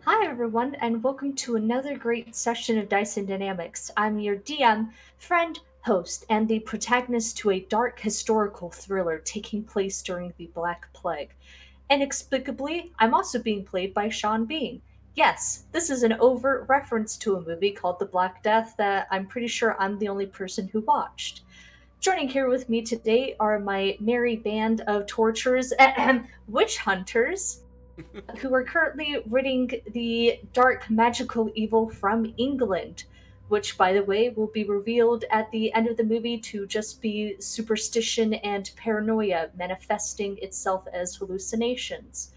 Hi, everyone, and welcome to another great session of Dice and Dynamics. I'm your DM, friend, host, and the protagonist to a dark historical thriller taking place during the Black Plague. Inexplicably, I'm also being played by Sean Bean. Yes, this is an overt reference to a movie called The Black Death that I'm pretty sure I'm the only person who watched. Joining here with me today are my merry band of torturers, witch hunters, who are currently ridding the dark magical evil from England, which, by the way, will be revealed at the end of the movie to just be superstition and paranoia manifesting itself as hallucinations.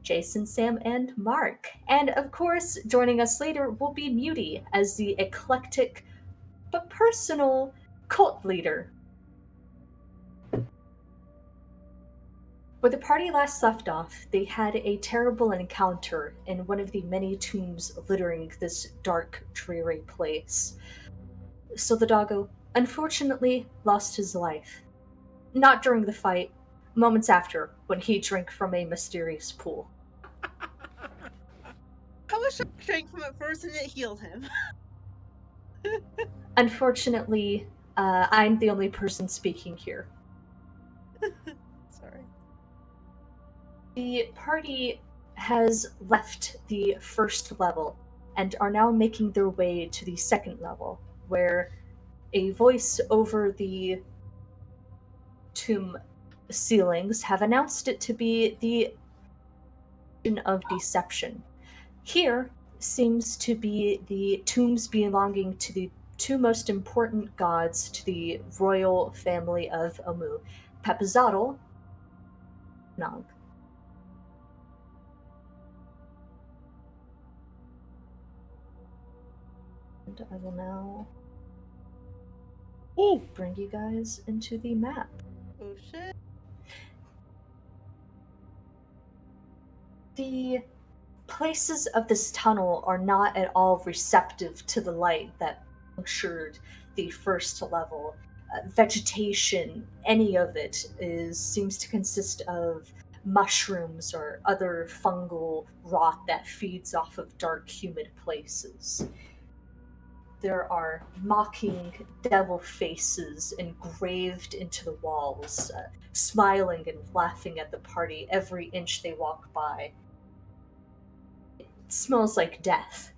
Jason, Sam, and Mark. And of course, joining us later will be Muty as the eclectic but personal cult leader. Where the party last left off, they had a terrible encounter in one of the many tombs littering this dark, dreary place. So the doggo, unfortunately, lost his life. Not during the fight, moments after, when he drank from a mysterious pool. I was drank from it first and it healed him. Unfortunately, I'm the only person speaking here. Sorry. The party has left the first level and are now making their way to the second level, where a voice over the tomb ceilings have announced it to be the of deception. Here seems to be the tombs belonging to the two most important gods to the royal family of Amu, Pepazatl, Nog. And I will now bring you guys into the map. Oh shit. The places of this tunnel are not at all receptive to the light that punctured the first level. Vegetation, any of it, is seems to consist of mushrooms or other fungal rot that feeds off of dark, humid places. There are mocking devil faces engraved into the walls, smiling and laughing at the party every inch they walk by. It smells like death.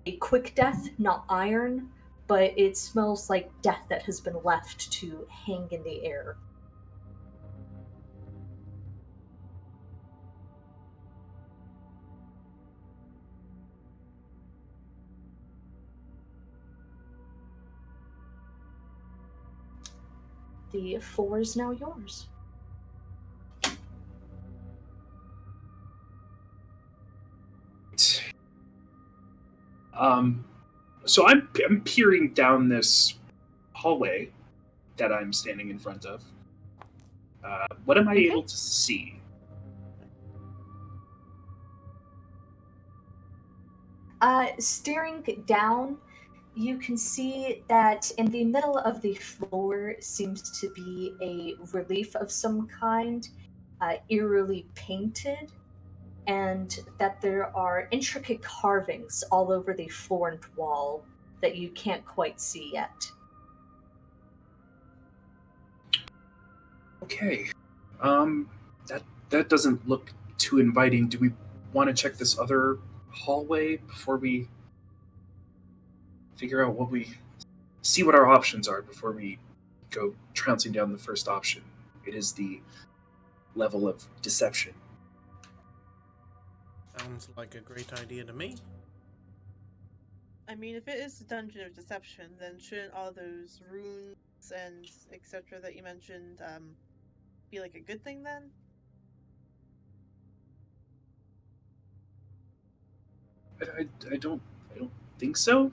A quick death, not iron, but it smells like death that has been left to hang in the air. The floor is now yours. Um, so I'm peering down this hallway that I'm standing in front of. What am I Okay. able to see? Staring down, you can see that in the middle of the floor seems to be a relief of some kind, eerily painted, and that there are intricate carvings all over the floor and wall that you can't quite see yet. Okay. Um, that doesn't look too inviting. Do we want to check this other hallway before we figure out what we see what our options are before we go trouncing down the first option? It is the level of deception. Sounds like a great idea to me. I mean, if it is the Dungeon of Deception, then shouldn't all those runes and etc. that you mentioned be like a good thing then? I don't think so.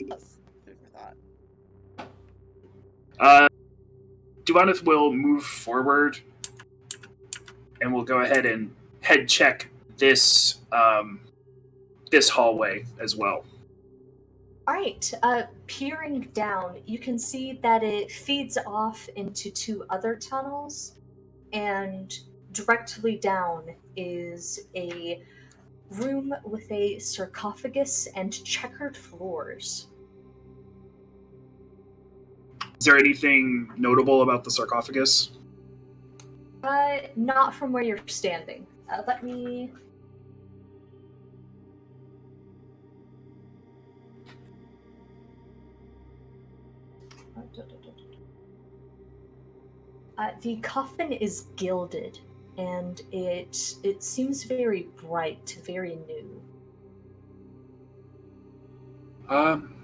Plus, food for thought. Uh, Duaneth will move forward and we'll go ahead and head check this hallway as well. Alright, peering down, you can see that it feeds off into two other tunnels, and directly down is a room with a sarcophagus and checkered floors. Is there anything notable about the sarcophagus? Not from where you're standing. Let me. The coffin is gilded, and it seems very bright, very new. Um,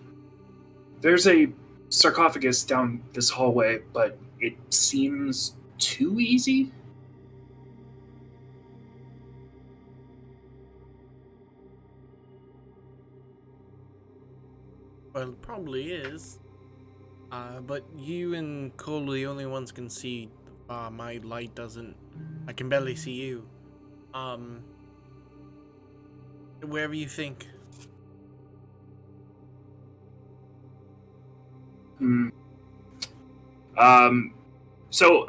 there's a sarcophagus down this hallway, but it seems too easy. Well, it probably is. But you and Cole are the only ones can see. My light doesn't. I can barely see you. Wherever you think. Hmm. Um, so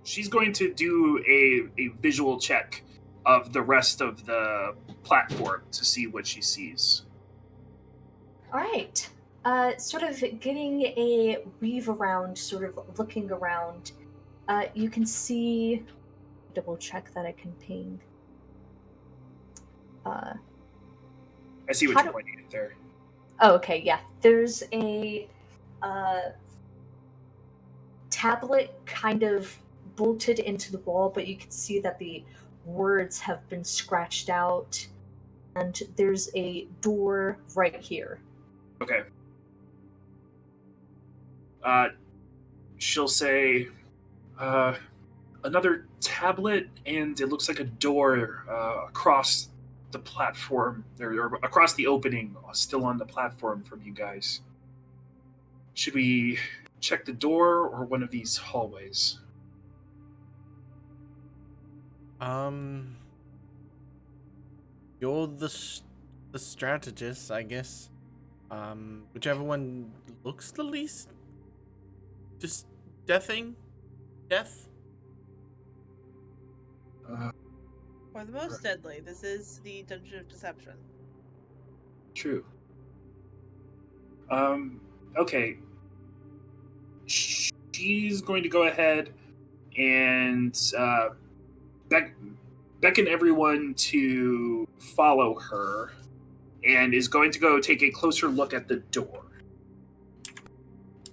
she's going to do a visual check of the rest of the platform to see what she sees. All right. Sort of getting a weave around, sort of looking around. You can see. Double check that I can ping. I see what How you're do- pointing at there. Oh, okay, yeah. There's a tablet kind of bolted into the wall, but you can see that the words have been scratched out. And there's a door right here. Okay. She'll say, another tablet, and it looks like a door across the platform, or across the opening, still on the platform from you guys. Should we check the door or one of these hallways? You're the strategist, I guess. Whichever one looks the least just death. Or the most deadly. This is the Dungeon of Deception. True. Okay. She's going to go ahead and beckon everyone to follow her, and is going to go take a closer look at the door.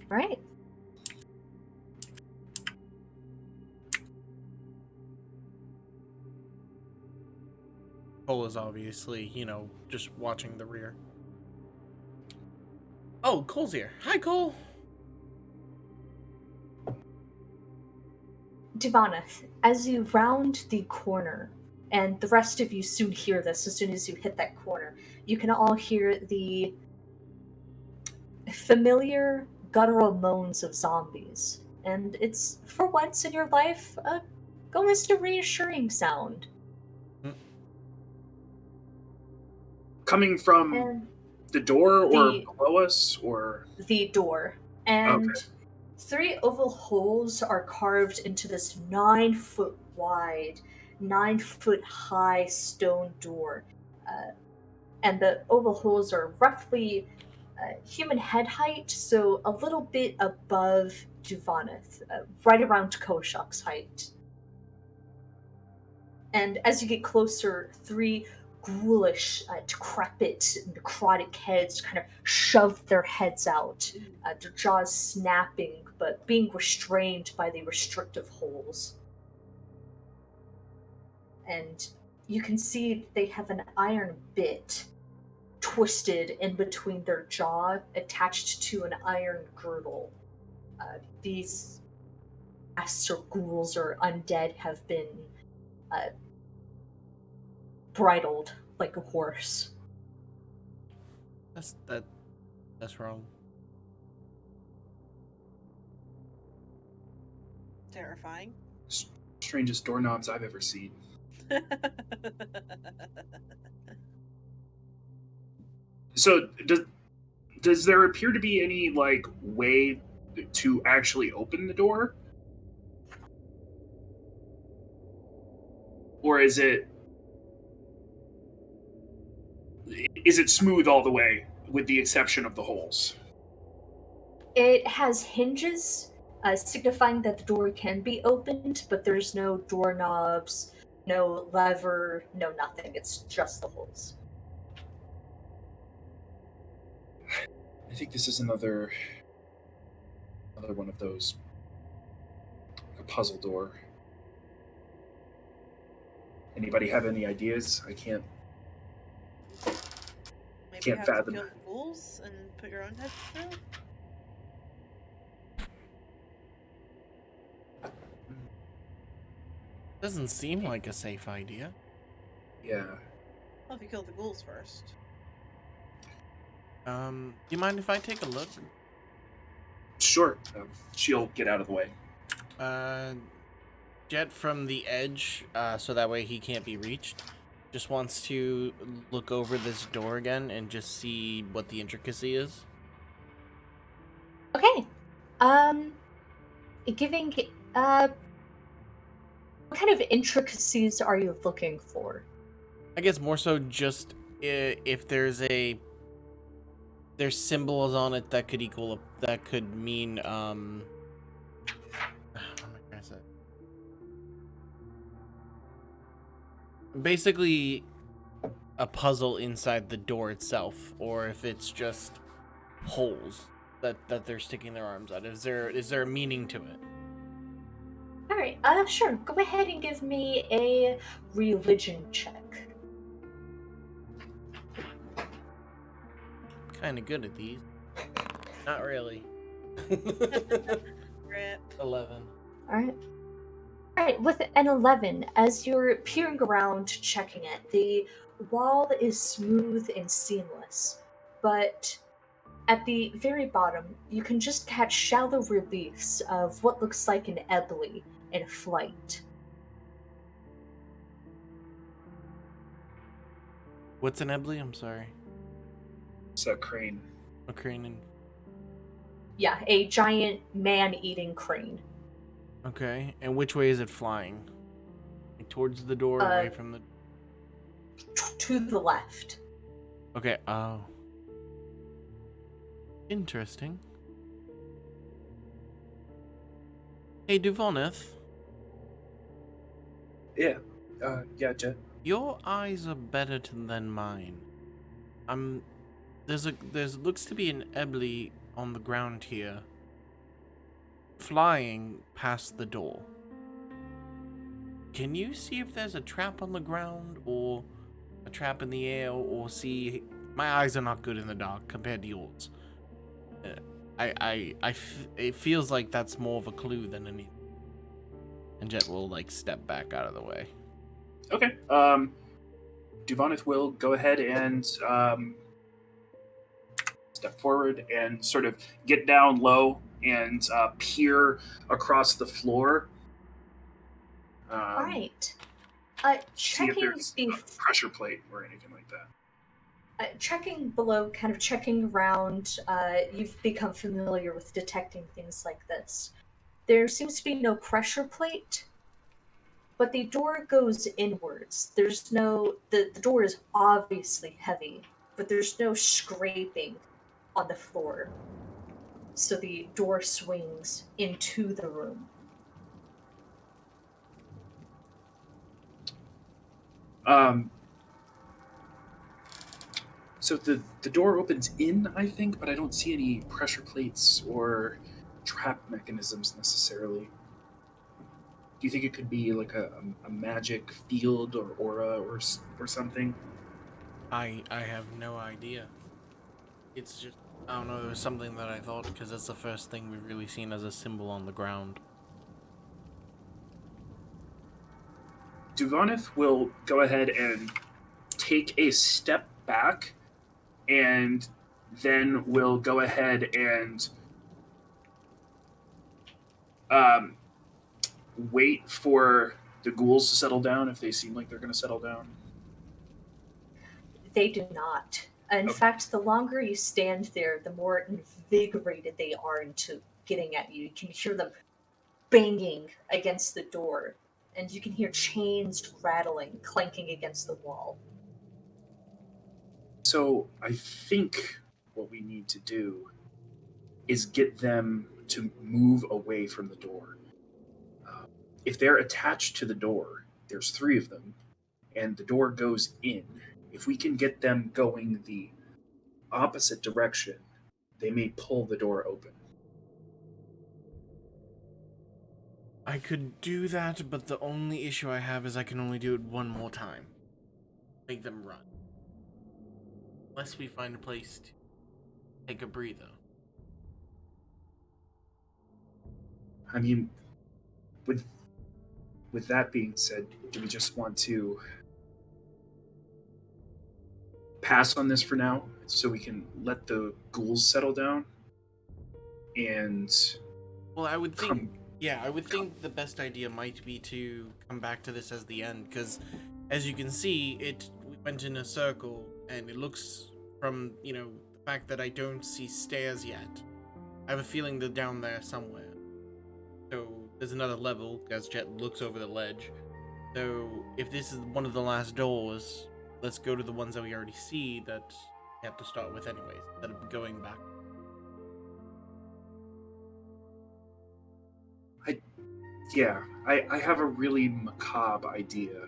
Right. Cole is obviously, just watching the rear. Oh, Cole's here. Hi, Cole. Divanath, as you round the corner, and the rest of you soon hear this as soon as you hit that corner, you can all hear the familiar guttural moans of zombies. And it's, for once in your life, almost a reassuring sound. Coming from And the door or below us, or the door. And okay. 3 oval holes are carved into this 9-foot wide, 9-foot high stone door. And the oval holes are roughly human head height, so a little bit above Duvanath, right around Koshok's height. And as you get closer, 3 ghoulish, decrepit, necrotic heads kind of shove their heads out, their jaws snapping, but being restrained by the restrictive holes. And you can see they have an iron bit twisted in between their jaw, attached to an iron girdle. These ghasts or ghouls or undead have been bridled like a horse. That's wrong. Terrifying. Strangest doorknobs I've ever seen. So does there appear to be any way to actually open the door? Or is it smooth all the way, with the exception of the holes? It has hinges, signifying that the door can be opened, but there's no doorknobs, no lever, no nothing. It's just the holes. I think this is another one of those, a puzzle door. Anybody have any ideas? I can't Maybe you have to fathom. kill the ghouls and put your own head through? Doesn't seem like a safe idea. Yeah. Well, if you kill the ghouls first. Do you mind if I take a look? Sure. She'll get out of the way. Jet from the edge, so that way he can't be reached. Just wants to look over this door again and just see what the intricacy is. Okay. Giving, what kind of intricacies are you looking for? I guess more so just if there's symbols on it that could mean what am I trying to say? Basically a puzzle inside the door itself, or if it's just holes that they're sticking their arms out. Is there a meaning to it? Alright, sure. Go ahead and give me a religion check. Kind of good at these. Not really. Rip. 11. Alright. Alright, with an 11, as you're peering around checking it, the wall is smooth and seamless, but at the very bottom, you can just catch shallow reliefs of what looks like an ebony in flight. What's an ebly? I'm sorry. It's a crane. A crane and... Yeah, a giant man-eating crane. Okay, and which way is it flying? Like towards the door, away from the... To the left. Okay, oh. Interesting. Hey, Duvoneth. Yeah. Yeah, Jet. Your eyes are better than mine. There's looks to be an ebly on the ground here, flying past the door. Can you see if there's a trap on the ground or a trap in the air, or see? My eyes are not good in the dark compared to yours. It feels like that's more of a clue than anything. And Jet will like step back out of the way. Okay. Duvoneth will go ahead and step forward and sort of get down low and peer across the floor. Right. See if Checking there's the a pressure plate or anything like that. checking below, kind of checking around, you've become familiar with detecting things like this. There seems to be no pressure plate, but the door goes inwards. There's no, the door is obviously heavy, but there's no scraping on the floor. So the door swings into the room. So the door opens in, I think, but I don't see any pressure plates or trap mechanisms necessarily. Do you think it could be like a magic field or aura or something? I have no idea. It's just, I don't know, it was something that I thought, because that's the first thing we've really seen as a symbol on the ground. Duvoneth will go ahead and take a step back, and then will go ahead and wait for the ghouls to settle down if they seem like they're going to settle down. They do not. In fact, the longer you stand there, the more invigorated they are into getting at you. You can hear them banging against the door. and you can hear chains rattling, clanking against the wall. So I think what we need to do is get them to move away from the door. Uh, if they're attached to the door, there's three of them, and the door goes in. If we can get them going the opposite direction, they may pull the door open. I could do that, but the only issue I have is I can only do it one more time. Make them run. Unless we find a place to take a breather. I mean, with that being said, do we just want to pass on this for now so we can let the ghouls settle down? And well, I would think the best idea might be to come back to this as the end, because as you can see, we went in a circle, and it looks from, the fact that I don't see stairs yet. I have a feeling they're down there somewhere. So there's another level, as Jet looks over the ledge. So if this is one of the last doors, let's go to the ones that we already see that we have to start with anyways, instead of going back. I have a really macabre idea.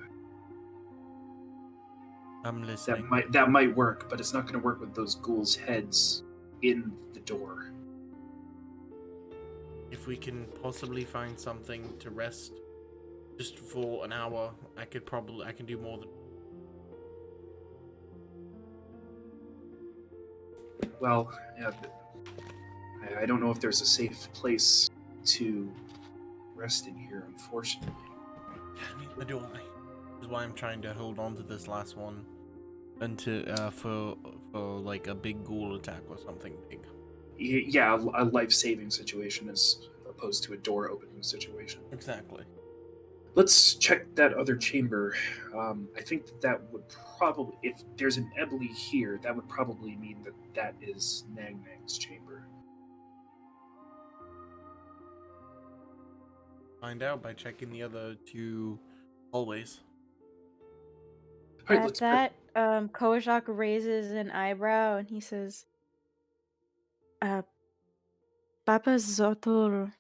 I'm listening. That might work, but it's not going to work with those ghouls' heads in the door. If we can possibly find something to rest just for an hour, I can do more than. Well, yeah, I don't know if there's a safe place to rest in here, unfortunately. Neither do I. Which is why I'm trying to hold on to this last one until for like a big ghoul attack or something big. Yeah, a life-saving situation as opposed to a door-opening situation. Exactly. Let's check that other chamber. I think that would probably, if there's an Ebly here, that would probably mean that is Nang Nang's chamber. Find out by checking the other two hallways. All right, At that, Kojak raises an eyebrow and he says, Papa Zotor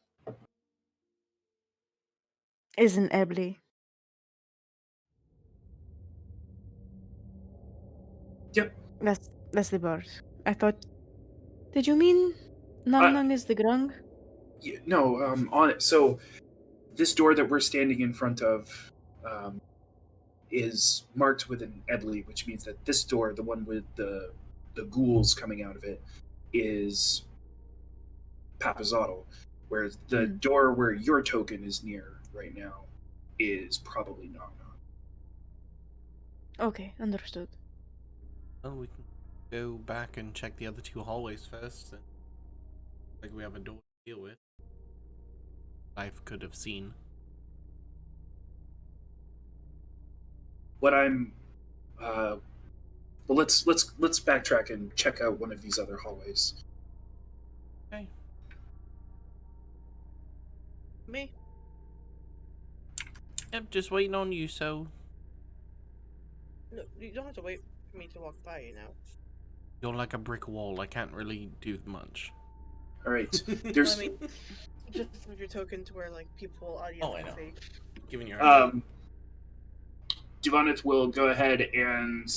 is an Ebly. Yep. That's the word. I thought. Did you mean Nang Nang is the grung? Yeah, no, on it. So this door that we're standing in front of is marked with an Ebly, which means that this door, the one with the ghouls coming out of it, is Papazotto, whereas the door where your token is near right now is probably Nong Nong. Okay, understood. Well, we can go back and check the other two hallways first. And like we have a door to deal with. Life could have seen. What I'm, well, let's backtrack and check out one of these other hallways. Okay. Me? Yep, just waiting on you, so. No, you don't have to wait for me to walk by, you know. You're like a brick wall. I can't really do much. All right, there's. I mean, just move your token to where like people audience Oh, I can know. see. Giving you. Duvanith will go ahead and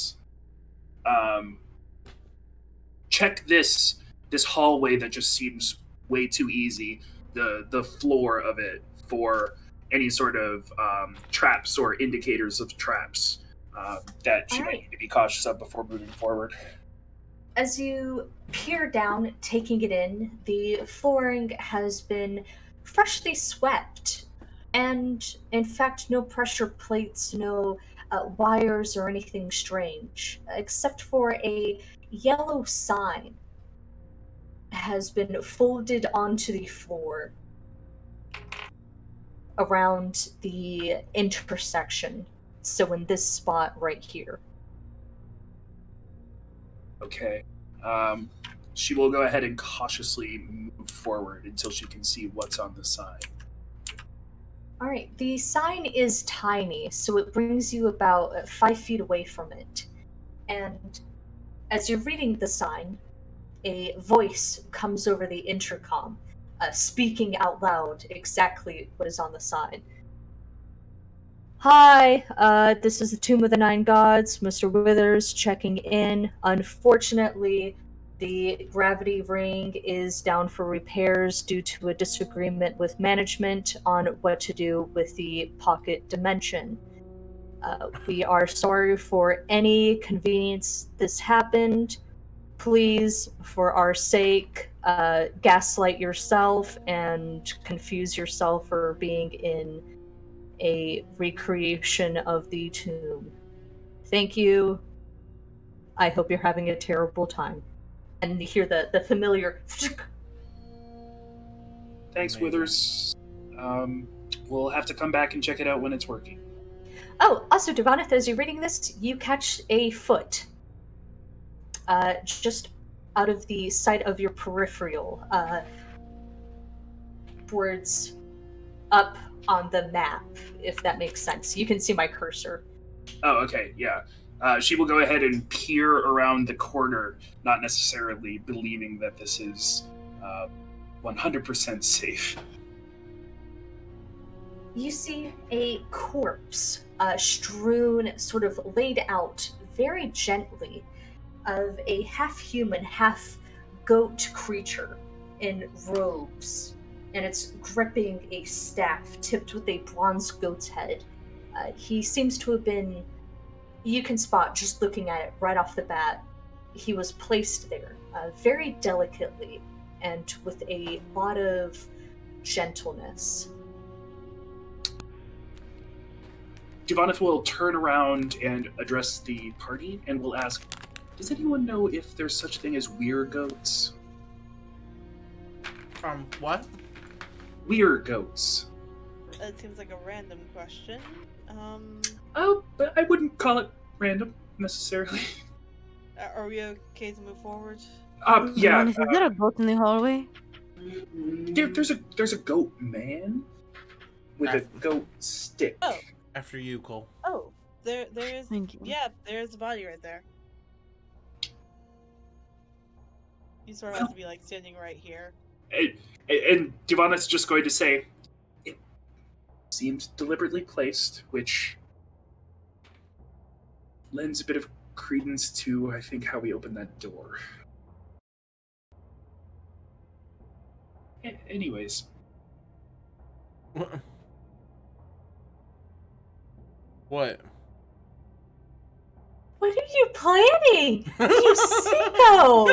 check this hallway that just seems way too easy. The floor of it for any sort of traps or indicators of traps that she might need to be cautious of before moving forward. As you peer down, taking it in, the flooring has been freshly swept. And in fact, no pressure plates, no wires or anything strange, except for a yellow sign has been folded onto the floor around the intersection. So in this spot right here. Okay. She will go ahead and cautiously move forward until she can see what's on the sign. All right, the sign is tiny, so it brings you about 5 feet away from it. And as you're reading the sign, a voice comes over the intercom, speaking out loud exactly what is on the sign. Hi, this is the Tomb of the Nine Gods. Mr. Withers checking in. Unfortunately, the gravity ring is down for repairs due to a disagreement with management on what to do with the pocket dimension. We are sorry for any convenience this happened. Please, for our sake, gaslight yourself and confuse yourself for being in a recreation of the tomb. Thank you. I hope you're having a terrible time. And you hear the familiar. Thanks, Amazing. Withers. Um, we'll have to come back and check it out when it's working. Oh, also, Devaneth, as you're reading this, you catch a foot just out of the sight of your peripheral, towards up on the map, if that makes sense. You can see my cursor. Oh, okay, yeah. She will go ahead and peer around the corner, not necessarily believing that this is 100% safe. You see a corpse strewn, sort of laid out very gently, of a half human, half goat creature in robes, and it's gripping a staff tipped with a bronze goat's head. He seems to have been, you can spot just looking at it right off the bat, he was placed there very delicately and with a lot of gentleness. Devaneth will turn around and address the party and will ask, does anyone know if there's such a thing as weir goats? What? Weir goats. That seems like a random question. Oh, but I wouldn't call it random, necessarily. Are we okay to move forward? Yeah. Is there a boat in the hallway? There's a goat man with a goat stick. Oh. After you, Cole. Oh, there is. Thank you. Yeah, there's a body right there. You sort of have to be like standing right here. And Devaneth's just going to say, it seems deliberately placed, which lends a bit of credence to, I think, how we opened that door. Anyways. What? What are you planning? You sicko!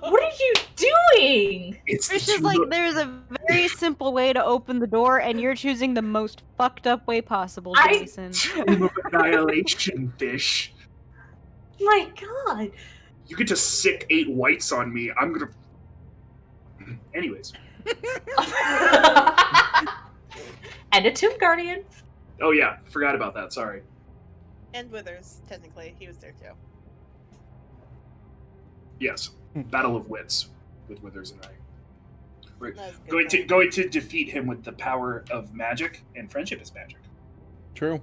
What are you doing? It's It's just like there's a very simple way to open the door, and you're choosing the most fucked up way possible, Jason. Tomb of Annihilation, fish. My god. You get to sick 8 whites on me. I'm gonna. Anyways. And a Tomb Guardian. Oh yeah, forgot about that. Sorry. And Withers, technically, he was there too. Yes, battle of wits with Withers and I. We're That's good going to then. going to defeat him with the power of magic, and friendship is magic. True.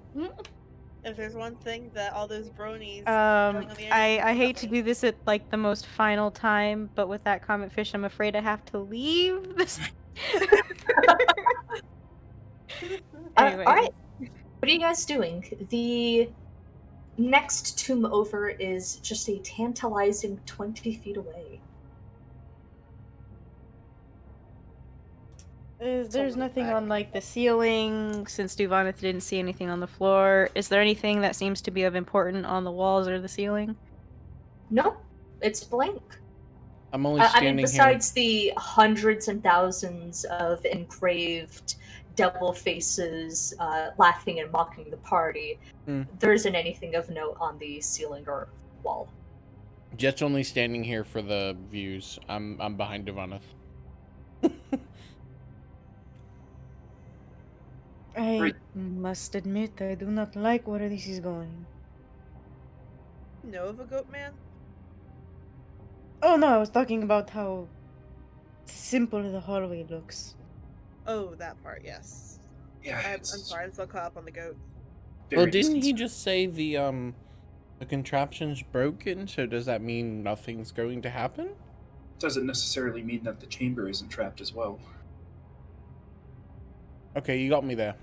If there's one thing that all those bronies yelling on the air I hate tell to me. do this at like the most final time, but with that comment, Fish, I'm afraid I have to leave. This. Anyway, All right. What are you guys doing? The next tomb over is just a tantalizing 20 feet away. there's nothing on like the ceiling since Duvanith didn't see anything on the floor. Is there anything that seems to be of importance on the walls or the ceiling? No, it's blank. I'm only I standing mean, besides the hundreds and thousands of engraved devil faces laughing and mocking the party, there isn't anything of note on the ceiling or wall. here. Jet's only standing here for the views. I'm behind Duvanith. I Right. must admit, I do not like where this is going. Know of a goat man? Oh no, I was talking about how simple the hallway looks. Oh, that part, yes. Yeah, I'm it's sorry, I'm still caught up on the goat. Well, very didn't he disconcerting. just say the contraption's broken? So does that mean nothing's going to happen? Doesn't necessarily mean that the chamber isn't trapped as well. Okay, you got me there.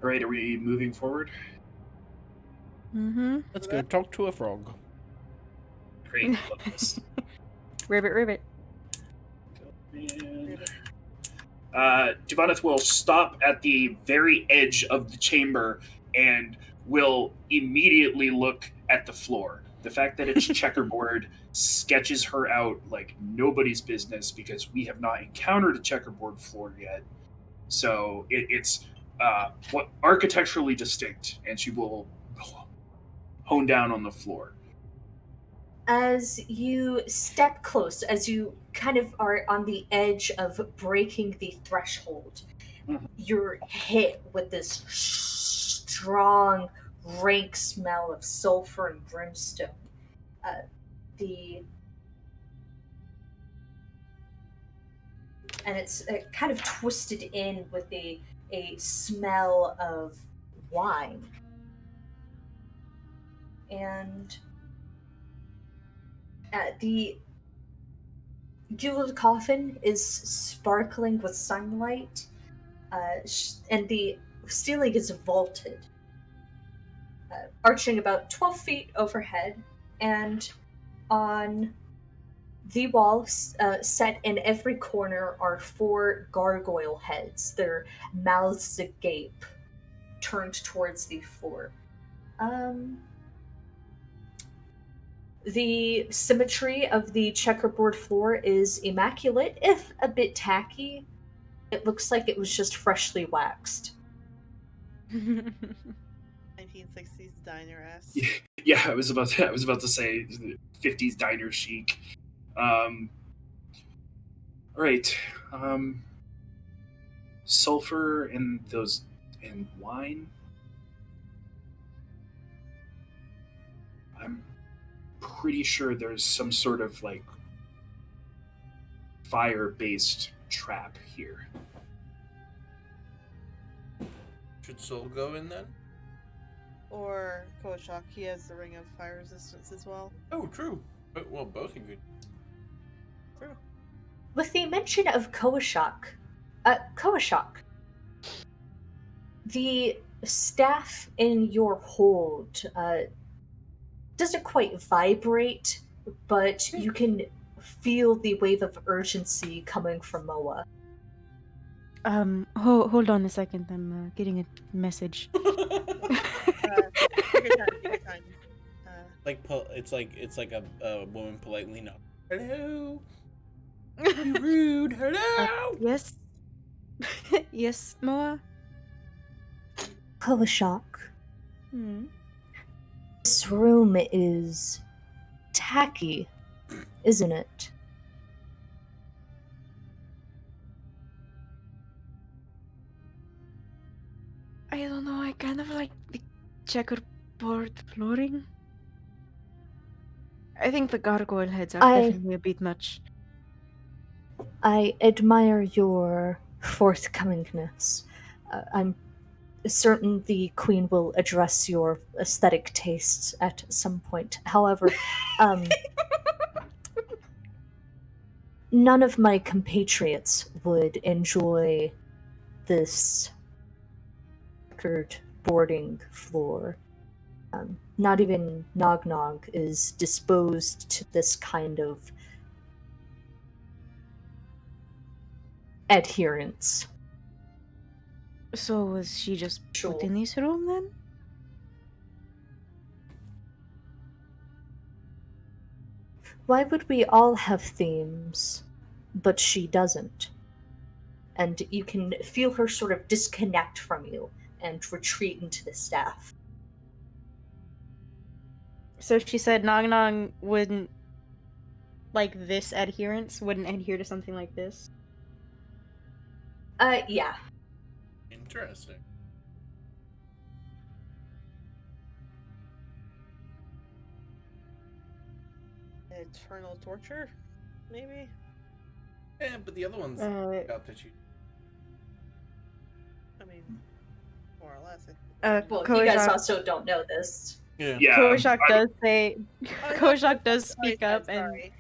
All right, are we moving forward? Mm-hmm. Let's go talk to a frog. Great, love this. Ribbit, ribbit. And Devaneth will stop at the very edge of the chamber and will immediately look at the floor. The fact that it's checkerboard sketches her out like nobody's business because we have not encountered a checkerboard floor yet. So it's what architecturally distinct, and she will hone down on the floor. As you step close, as you kind of are on the edge of breaking the threshold, Mhm. you're hit with this strong, rank smell of sulfur and brimstone. Uh, the and it's kind of twisted in with a smell of wine. And the jeweled coffin is sparkling with sunlight, and the ceiling is vaulted, arching about 12 feet overhead, and on the wall, set in every corner, are four gargoyle heads, their mouths agape, turned towards the floor. Um, the symmetry of the checkerboard floor is immaculate, if a bit tacky. It looks like it was just freshly waxed. 1960s diner ass. Yeah, I was about to say 50s diner chic. All right. Sulfur and those and wine. I'm pretty sure there's some sort of like fire-based trap here. Should Soul go in then? Or Koshak, he has the ring of fire resistance as well. Oh, true. Well, both are good. True. With the mention of Koashak, the staff in your hold doesn't quite vibrate, but you can feel the wave of urgency coming from Moa. Hold on a second. I'm getting a message. Take your time, take your time. It's like a woman politely knocks. Hello. You rude. Hello. Yes. Yes, Moa. Koashak, Hmm. this room is tacky, isn't it? I don't know. I kind of like the checkerboard flooring. I think the gargoyle heads are I definitely a bit much. I admire your forthcomingness. I'm certain the Queen will address your aesthetic tastes at some point. However, um, none of my compatriots would enjoy this checkered boarding floor. Not even Nog Nog is disposed to this kind of adherence. So was she just put Sure. in this room then? Why would we all have themes, but she doesn't? And you can feel her sort of disconnect from you and retreat into the staff. So she said Nog Nog wouldn't like this adherence, wouldn't adhere to something like this. Yeah. Interesting. Eternal torture, maybe? Yeah, but the other ones got that you. I mean, more or less. Well, you guys Kojak, also don't know this. Yeah. Yeah, Kojak does say, Oh, no, Kojak does sorry, speak up, and sorry.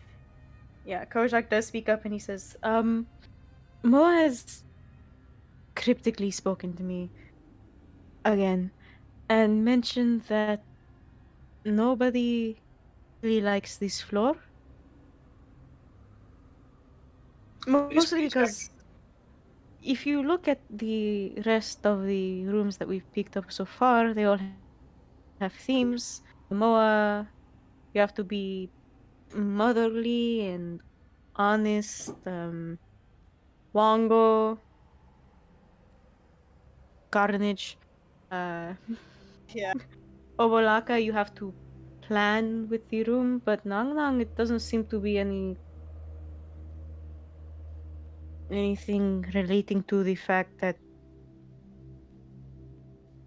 yeah, Kojak does speak up, and he says, Moa has cryptically spoken to me again, and mentioned that nobody really likes this floor. it is Mostly pretty because if you look at the rest of the rooms that we've picked up so far, they all have themes. Moa, you have to be motherly and honest. Wango, Carnage, uh, Yeah. Obolaka, you have to plan with the room, but Nang Nang, it doesn't seem to be anything relating to the fact that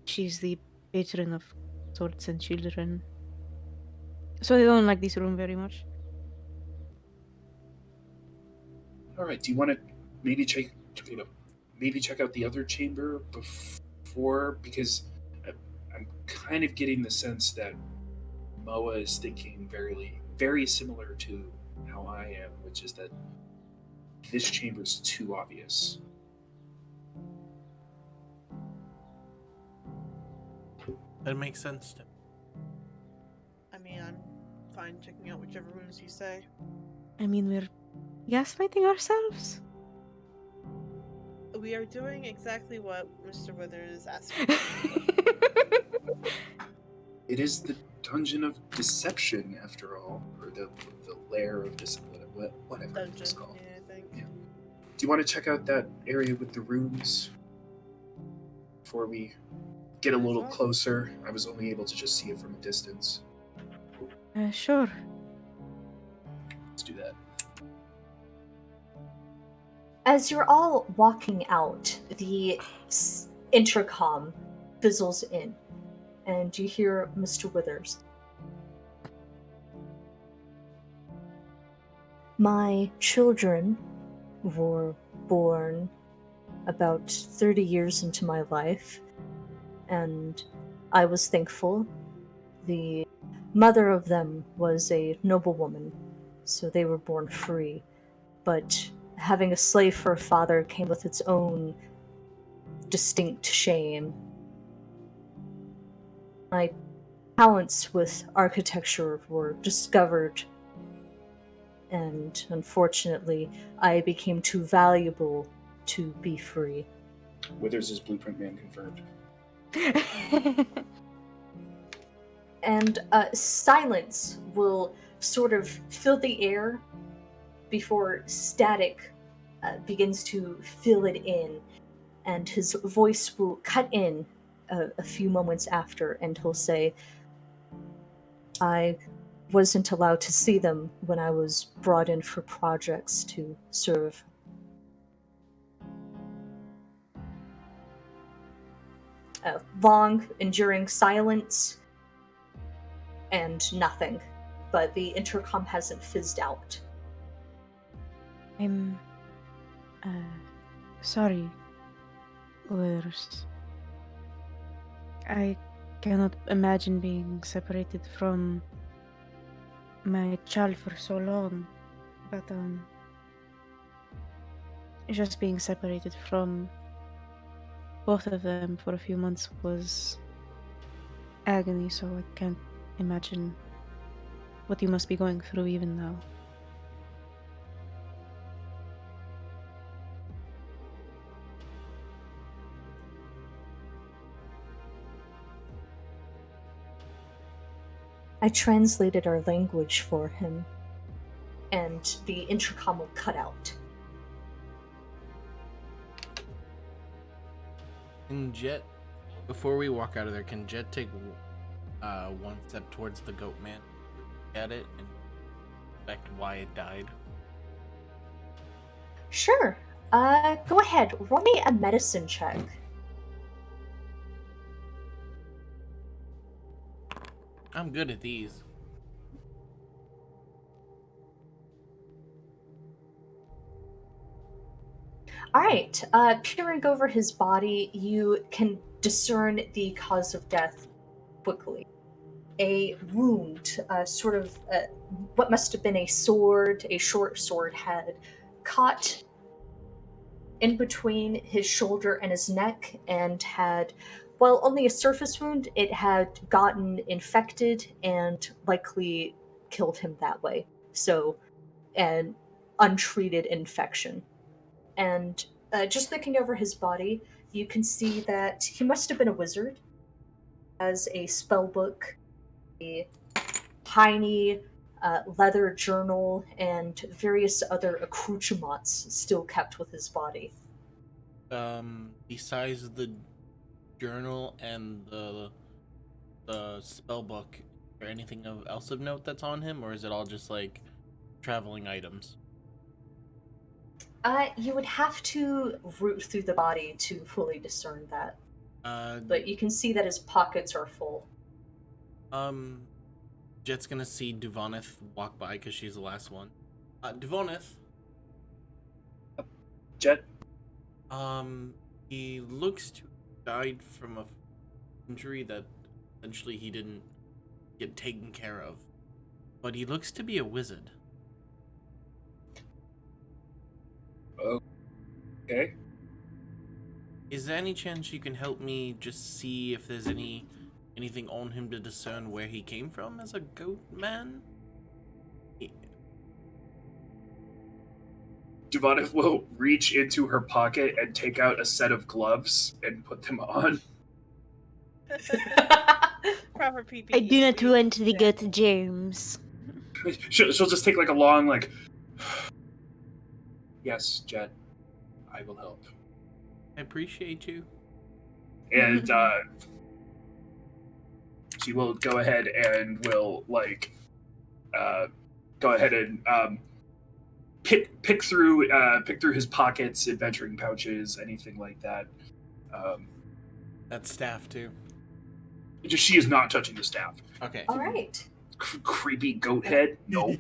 she's the patron of swords and children. So they don't like this room very much. All right. Do you want to maybe maybe check out the other chamber before? Because I'm kind of getting the sense that Moa is thinking very similar to how I am, which is that this chamber is too obvious. That makes sense to me. I mean, I'm fine checking out whichever rooms you say. I mean, we're gaslighting ourselves. We are doing exactly what Mr. Withers asked. It is the dungeon of deception, after all, or the lair of whatever it was Dungeon, called. yeah, I think. Yeah. Do you want to check out that area with the rooms before we get a Might as little well. closer? I was only able to just see it from a distance. Sure. Let's do that. As you're all walking out, the intercom fizzles in, and you hear Mr. Withers. My children were born about 30 years into my life, and I was thankful. The mother of them was a noblewoman, so they were born free. But having a slave for a father came with its own distinct shame. My talents with architecture were discovered, and unfortunately, I became too valuable to be free. Withers is Blueprint Man confirmed. And silence will sort of fill the air before static begins to fill it in, and his voice will cut in a few moments after, and he'll say, I wasn't allowed to see them when I was brought in for projects to serve. A long, enduring silence, and nothing. But the intercom hasn't fizzed out. I'm sorry, Withers. I cannot imagine being separated from my child for so long, but just being separated from both of them for a few months was agony, so I can't imagine what you must be going through even now. I translated our language for him, and the intercom will cut out. Can Jet, before we walk out of there, can Jet take one step towards the goat man, at it, and expect why it died? Sure. Go ahead. Roll me a medicine check. I'm good at these. All right. Peering over his body, you can discern the cause of death quickly. A wound, sort of what must have been a sword, a short sword, had caught in between his shoulder and his neck and had, while only a surface wound, it had gotten infected and likely killed him that way. So, an untreated infection. And just looking over his body, you can see that he must have been a wizard. Has a spell book, a tiny leather journal, and various other accoutrements still kept with his body. Besides the journal and the spell book, is there anything else of note that's on him, or is it all just like traveling items? You would have to root through the body to fully discern that, but you can see that his pockets are full. Jet's gonna see Duvanith walk by because she's the last one. Duvanith. Jet? He looks to have died from a injury that essentially he didn't get taken care of, but he looks to be a wizard. Okay. Is there any chance you can help me just see if there's anything on him to discern where he came from as a goat man? Duvanith will reach into her pocket and take out a set of gloves and put them on. Proper PPE. I do not want to go to James. She'll just take like a long like. Yes, Jet, I will help. I appreciate you. And she will go ahead and will like go ahead and pick through his pockets, adventuring pouches, anything like that. That staff too. Just she is not touching the staff. Okay. All right. Creepy goat head. No.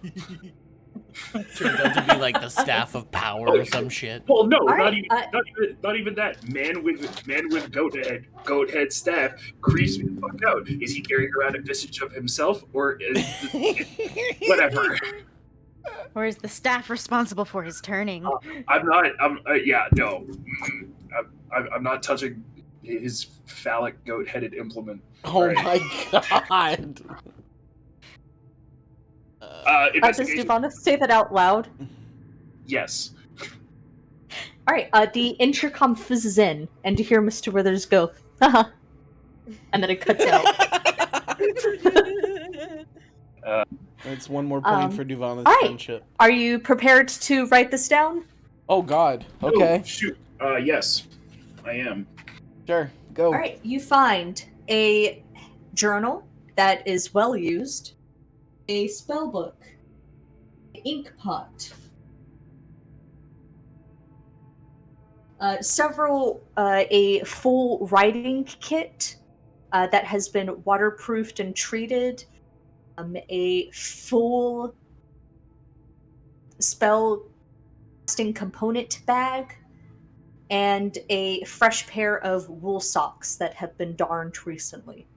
Turns out to be like the staff of power or some shit. Well, no, All not right, even not even that. Man with goat head staff creeps me the fuck out. Is he carrying around a visage of himself, or whatever? Or is the staff responsible for his turning? I'm not. Yeah, no. I'm not touching his phallic goat-headed implement. Oh Right. my god. Does Investigation. Ivana say that out loud? Yes. All right. The intercom fizzes in, and you hear Mr. Withers go, haha, and then it cuts out. That's one more point for Duvan's all right. friendship. Are you prepared to write this down? Oh god. Okay. Oh, shoot. Yes, I am. Sure. Go. All right. You find a journal that is well used, a spell book, an ink pot, a full writing kit that has been waterproofed and treated, a full spell casting component bag, and a fresh pair of wool socks that have been darned recently.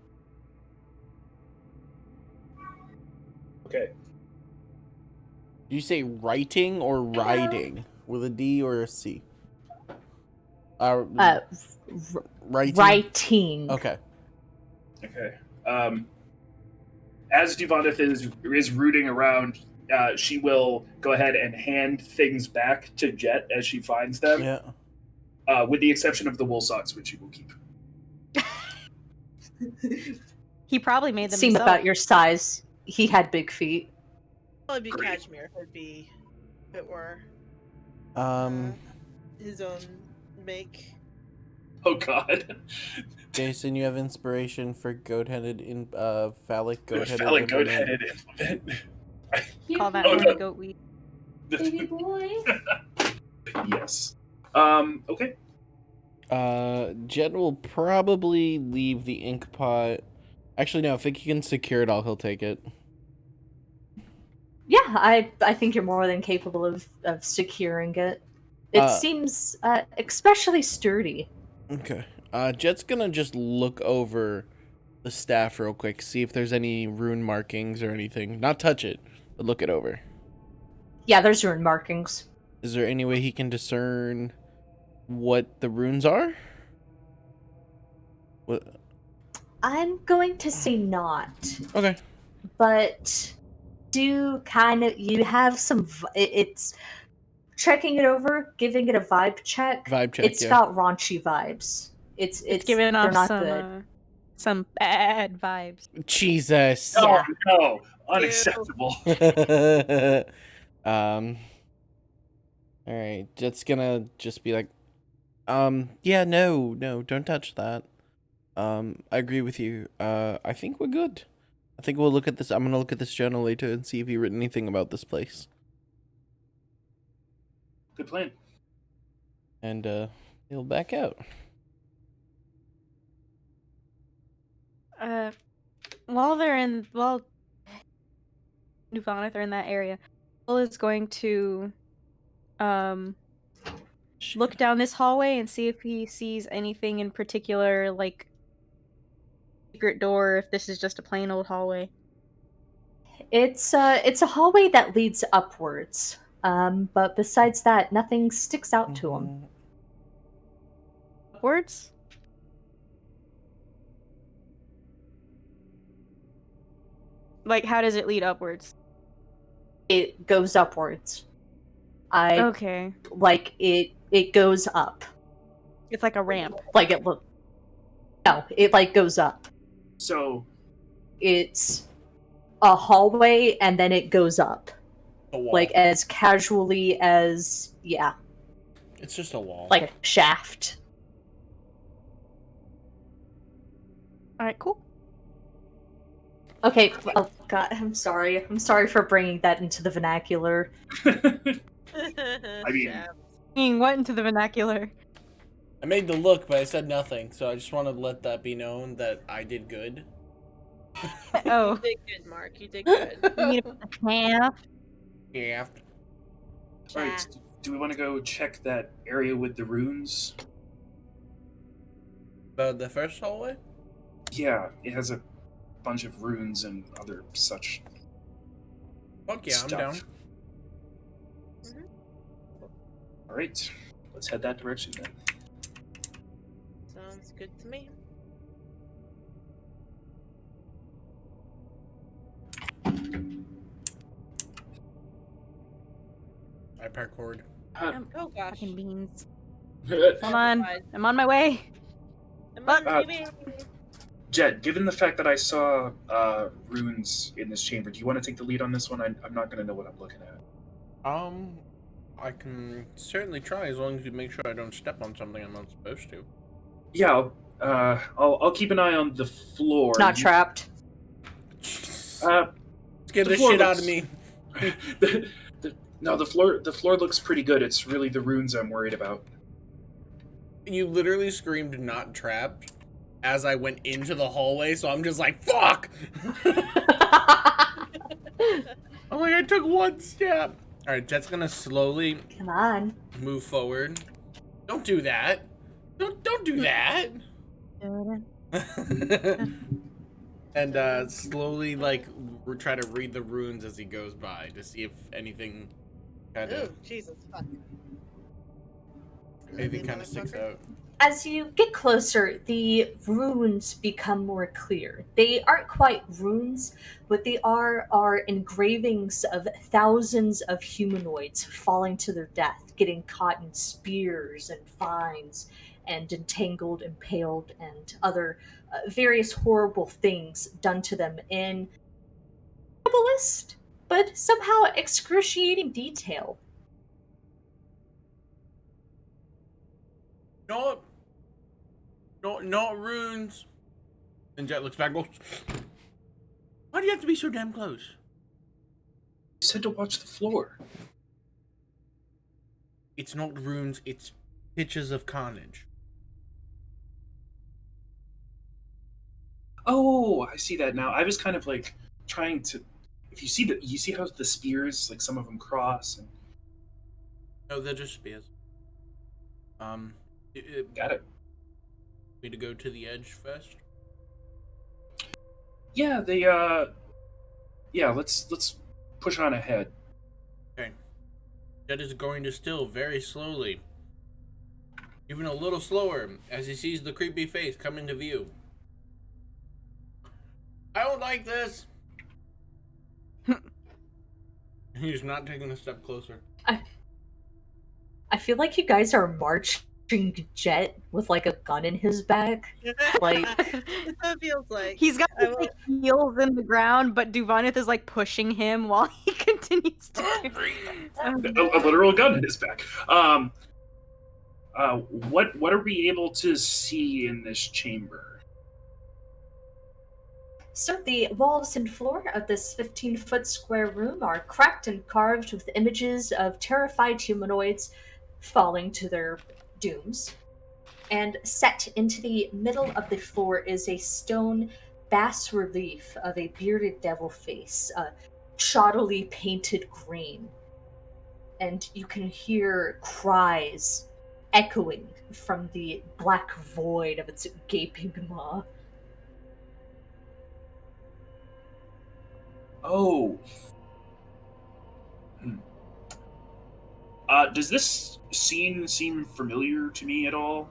Okay. Do you say writing or riding? With a D or a C? Writing. Writing. Okay. Okay. As Duvanith is rooting around, she will go ahead and hand things back to Jet as she finds them. Yeah. With the exception of the wool socks, which she will keep. He probably made them Seem himself. about your size. He had big feet. Probably be Great. cashmere if it were his own make. Oh God. Jason, you have inspiration for goat-headed phallic goat-headed Phallic implement. goat-headed implement. Call that Oh, one no. a goat weed. Baby boy. Yes. Okay. Jet will probably leave the ink pot. Actually, no. If he can secure it all, he'll take it. Yeah, I think you're more than capable of securing it. It seems especially sturdy. Okay. Jet's gonna just look over the staff real quick, see if there's any rune markings or anything. Not touch it, but look it over. Yeah, there's rune markings. Is there any way he can discern what the runes are? What? I'm going to say not, Okay. but do kind of you have some? It's checking it over, giving it a vibe check. Vibe check, It's yeah. got raunchy vibes. It's giving they're off not good. some bad vibes. Jesus. Oh Yeah. no, unacceptable. All right. Jet's gonna just be like, yeah, no, don't touch that. I agree with you. I think we're good. I think we'll look at this. I'm gonna look at this journal later and see if he written anything about this place. Good plan. And he'll back out. While Nuvana, they're in that area, Will is going to look down this hallway and see if he sees anything in particular, like secret door, if this is just a plain old hallway. It's a hallway that leads upwards. But besides that, nothing sticks out to him. Upwards? Like, how does it lead upwards? It goes upwards. Okay. Like it goes up. It's like a ramp. Like it look. No, it like goes up. So It's a hallway and then it goes up. A wall. Like as casually as It's just a wall. like a shaft. Alright, cool. Okay, oh god, I'm sorry. I'm sorry for bringing that into the vernacular. I mean, Bringing what into the vernacular? I made the look, but I said nothing, so I just want to let that be known that I did good. Oh. You did good, Mark. You did good. You need to put the shaft. Yeah. all right. Do we want to go check that area with the runes? The first hallway? Yeah, it has a bunch of runes and other such Fuck yeah, stuff. I'm down. All right, let's head that direction then. Sounds good to me. I parkoured. Oh gosh. Fucking beans. Hold on. Fine. I'm on my way. I'm on Uh, my way. Jet, given the fact that I saw runes in this chamber, do you want to take the lead on this one? I'm not going to know what I'm looking at. I can certainly try as long as you make sure I don't step on something I'm not supposed to. Yeah, I'll keep an eye on the floor. Not trapped. Scared the floor shit out of looks- me. No, the floor looks pretty good. It's really the runes I'm worried about. You literally screamed "not trapped" as I went into the hallway, so I'm just like, fuck! I'm like, I took one step. Alright, Jet's gonna slowly Come on. move forward. Don't do that. Don't do that. And slowly, like, try to read the runes as he goes by to see if anything kind Ooh, of Jesus, fuck. sticks out. As you get closer, the runes become more clear. They aren't quite runes, but they are engravings of thousands of humanoids falling to their death, getting caught in spears and vines, and entangled, impaled, and other various horrible things done to them in minimalist, but somehow excruciating detail. Not runes. And Jet looks back and goes, why do you have to be so damn close? You said to watch the floor. It's not runes, it's pictures of carnage. Oh, I see that now. I was kind of like trying to. If you see how the spears, like some of them cross, and No, they're just spears. Um, Got it. me to go to the edge first. Yeah, yeah, let's push on ahead. Okay. Jet is going to still very slowly, even a little slower, as he sees the creepy face come into view. I don't like this. He's not taking a step closer. I feel like you guys are marching Jet with like a gun in his back. Like, That's what it feels like. He's got I his will. like, heels in the ground, but Duvanith is like pushing him while he continues to. A literal gun in his back. What are we able to see in this chamber? so the walls and floor of this 15-foot square room are cracked and carved with images of terrified humanoids falling to their dooms. And set into the middle of the floor is a stone bas relief of a bearded devil face, shoddily painted green. And you can hear cries echoing from the black void of its gaping maw. Oh. Hmm. Does this scene seem familiar to me at all?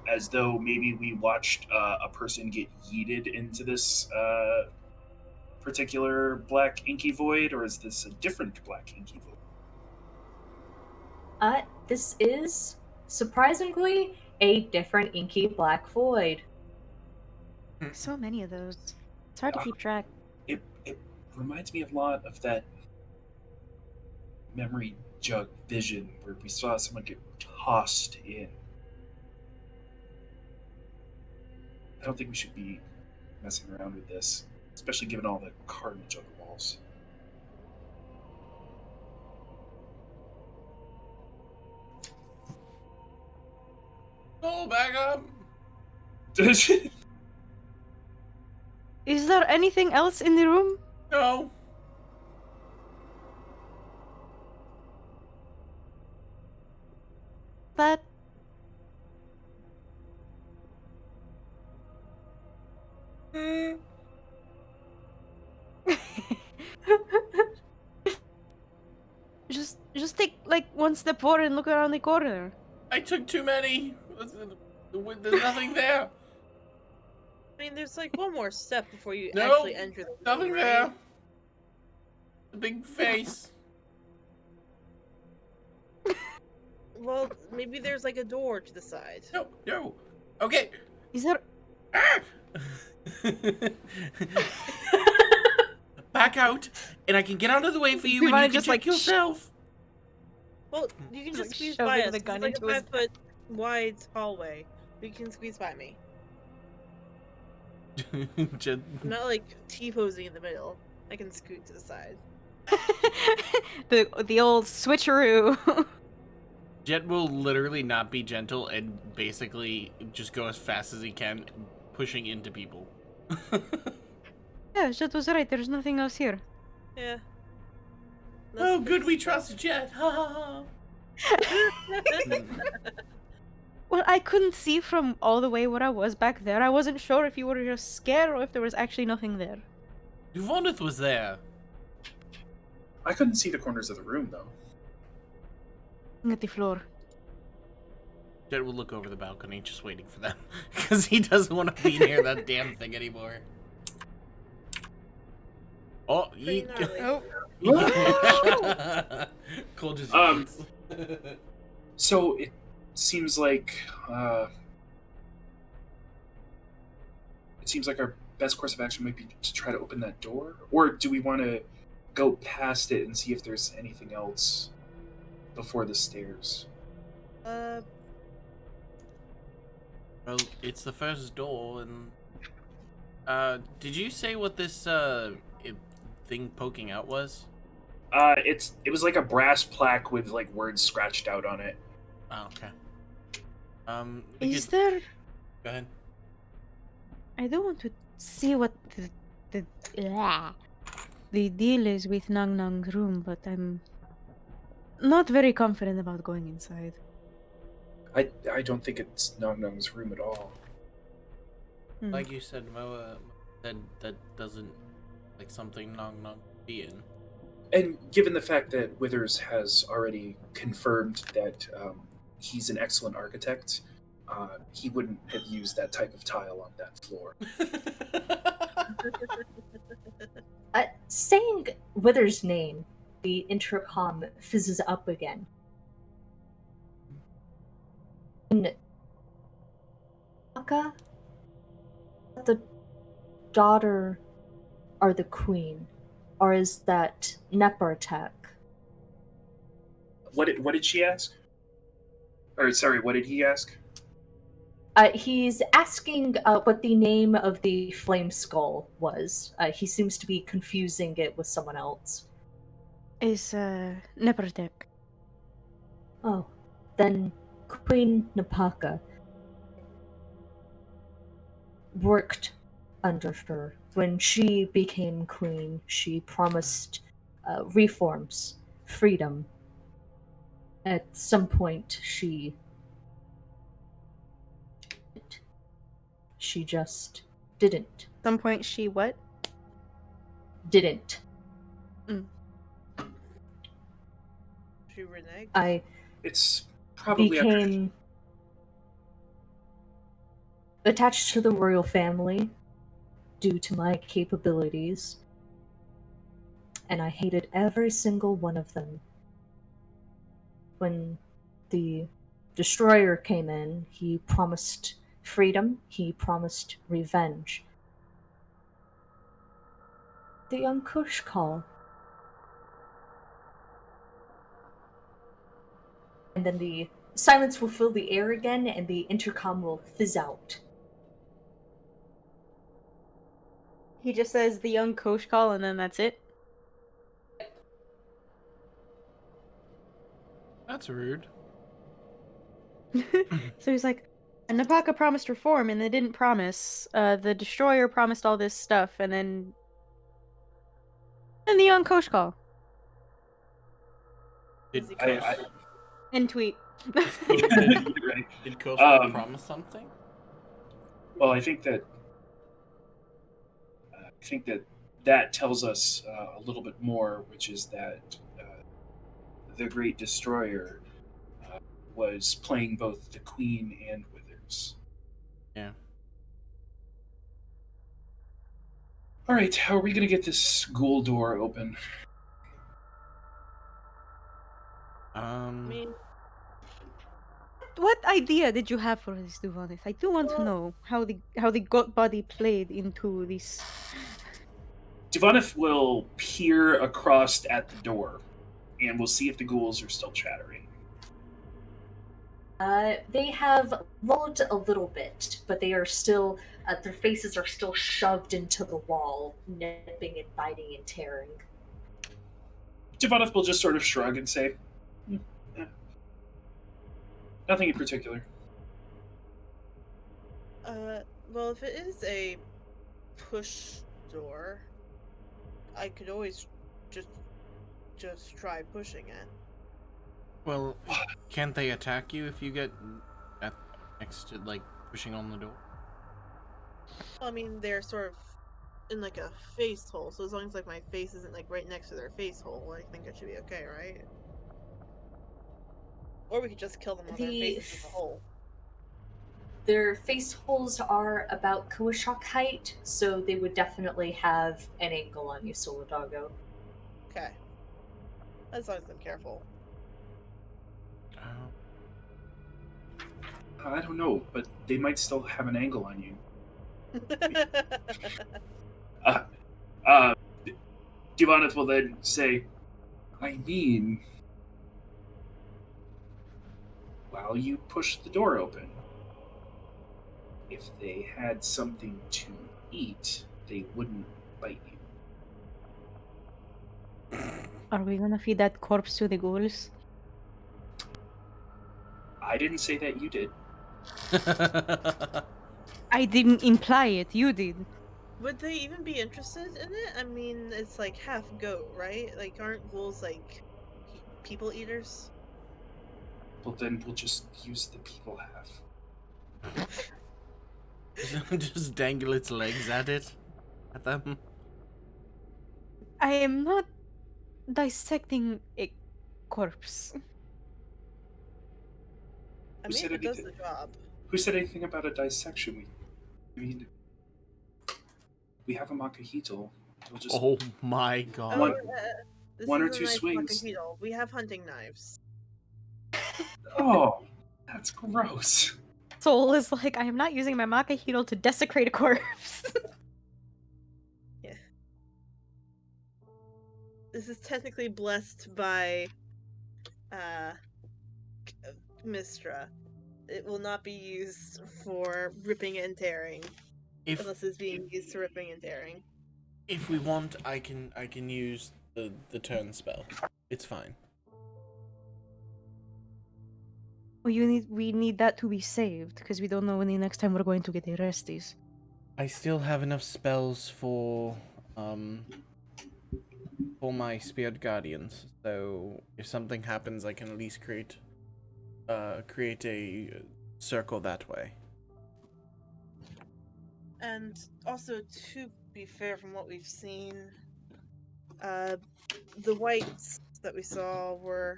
As though maybe we watched a person get yeeted into this particular black inky void, or is this a different black inky void? This is, surprisingly, a different inky black void. So many of those. It's hard to keep track. It reminds me a lot of that memory jug vision where we saw someone get tossed in. I don't think we should be messing around with this, especially given all the carnage on the walls. Go back up. Is there anything else in the room? No. That. Just take like one step forward and look around the corner. I took too many. There's nothing there. I mean, there's like one more step before you No, actually enter the room, nothing right? there. The big face. Well, maybe there's like a door to the side. No. Okay. Is there? Back out, and I can get out of the way for you, We and wanna you can just, check like, yourself. Well, you can Just, just like, squeeze shoving by us. the gun It's into like his a 5-foot wide hallway. You can squeeze by me. Jet, I'm not like T-posing in the middle. I can scoot to the side. the old switcheroo. Jet will literally not be gentle and basically just go as fast as he can, pushing into people. Yeah, Jet was right. There's nothing else here. Yeah. Oh, good, we trust Jet. Ha ha ha. Well, I couldn't see from all the way where I was back there. I wasn't sure if you were just scared or if there was actually nothing there. Duvonith was there. I couldn't see the corners of the room, though. Looking at the floor. Jet will look over the balcony, just waiting for them, because he doesn't want to be near that damn thing anymore. Oh, Pretty gnarly. Oh. Cole just So it seems like our best course of action might be to try to open that door, or do we want to go past it and see if there's anything else before the stairs? Uh, Well, it's the first door, and did you say what this thing poking out was? It was like a brass plaque with like words scratched out on it. Oh, okay. Is there? Go ahead. I don't want to see what the deal is with Nang Nang's room, but I'm not very confident about going inside. I don't think it's Nong Nong's room at all. Like you said, Moa said that doesn't like something Nong Nong would be in. And given the fact that Withers has already confirmed that he's an excellent architect, he wouldn't have used that type of tile on that floor. Saying Wither's name, the intercom fizzes up again. Aka, the daughter, or the queen, or is that Nepartak? What did she ask? Or sorry, what did he ask? He's asking what the name of the flame skull was. He seems to be confusing it with someone else. Is Nepartek. Oh, then Queen Napaka worked under her. When she became queen, she promised reforms, freedom. At some point, she just didn't. At some point, she what? Didn't. She reneged. I It's probably after became attached to the royal family due to my capabilities, and I hated every single one of them. When the destroyer came in, he promised freedom, he promised revenge. The young Kush call. And then the silence will fill the air again, and the intercom will fizz out. He just says the young Kosh call, and then that's it. That's rude. So he's like, and Napaka promised reform, and they didn't promise. The destroyer promised all this stuff, and then the young Kosh call. Did Is he I- Kosh? And tweet. right. Did Kosh promise something? Well, I think that tells us a little bit more, which is that the Great Destroyer was playing both the Queen and Withers. Yeah. All right, how are we going to get this ghoul door open? I mean, What idea did you have for this, Duvanis? I do want to Well- know how the god body played into this. Divanith will peer across at the door, and we'll see if the ghouls are still chattering. They have lulled a little bit, but they are still, their faces are still shoved into the wall, nipping and biting and tearing. Divanith will just sort of shrug and say, "Eh, nothing in particular." well, if it is a push door, I could always just try pushing it. Well, can't they attack you if you get at next to like pushing on the door? Well, I mean, they're sort of in like a face hole, so as long as like my face isn't like right next to their face hole, I think it should be okay, right? Or we could just kill them on their faces as a whole. Their face holes are about Kuashok height, so they would definitely have an angle on you, Solidago. Okay. As long as I'm careful. I don't know, but they might still have an angle on you. Divanith will then say, I mean, while you push the door open, if they had something to eat, they wouldn't bite you. Are we gonna feed that corpse to the ghouls? I didn't say that, you did. I didn't imply it. You did. Would they even be interested in it? I mean, it's like half goat, right? Like, aren't ghouls like people eaters? Well, then we'll just use the people half. Just dangle its legs at them. I am not dissecting a corpse. I Who mean, said if it does anything? the job. Who said anything about a dissection? We have a Makahito. We'll just Oh my Oh, god. One- this one or is a two nice swings. Makahito. We have hunting knives. Oh, that's gross. Soul is like, I am not using my Makahito to desecrate a corpse. Yeah. This is technically blessed by uh Mistra. It will not be used for ripping and tearing If unless it's being used to ripping and tearing. if we want, I can use the turn spell. It's fine. Well, we need that to be saved because we don't know when the next time we're going to get arresties. I still have enough spells for my Spirit Guardians, so if something happens, I can at least create a circle that way. And also, to be fair, from what we've seen, the whites that we saw were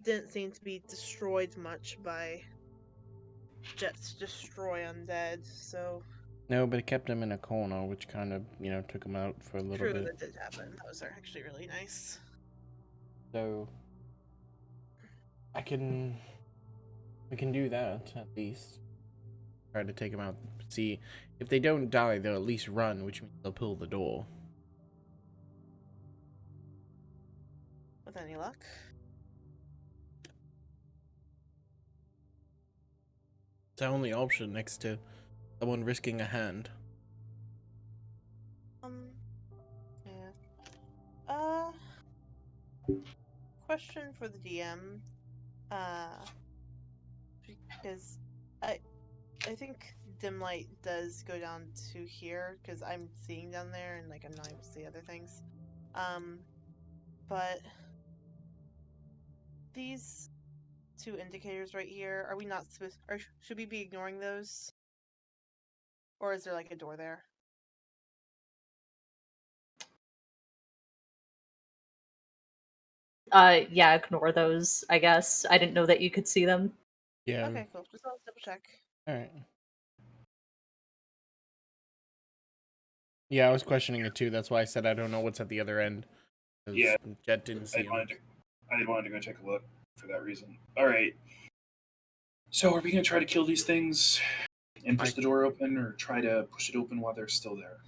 didn't seem to be destroyed much by Jet's destroy undead, so No, but it kept him in a corner, which kind of, took him out for a little true, bit. that did happen. That was actually really nice. So we can do that at least. Try to take him out. See, if they don't die, they'll at least run, which means they'll pull the door. With any luck. It's our only option next to someone risking a hand. Yeah. Question for the DM. Because I think dim light does go down to here because I'm seeing down there and like I'm not able to see other things. But these two indicators right here, are we not supposed? Or should we be ignoring those? Or is there like a door there? Yeah, ignore those, I guess. I didn't know that you could see them. Yeah. Okay, cool. Just want to double check. All right. Yeah, I was questioning it too. That's why I said I don't know what's at the other end. 'Cause Yeah. Jet didn't see him. I didn't want to go take a look for that reason. All right. So, are we gonna try to kill these things and push the door open, or try to push it open while they're still there?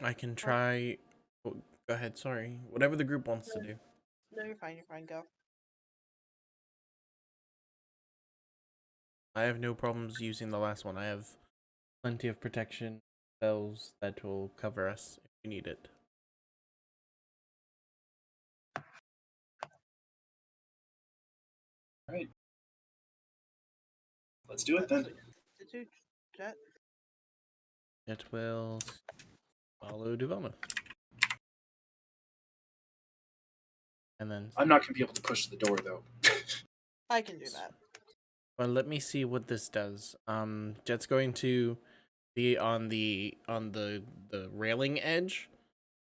I can try. Oh, go ahead. Sorry. Whatever the group wants to do. No, you're fine. You're fine. Go. I have no problems using the last one. I have plenty of protection spells that will cover us if we need it. All right. Let's do it then. Did you, Jet? It will follow Duvona. And then I'm not gonna be able to push the door though. I can do that. well, let me see what this does. Jet's going to be on the railing edge,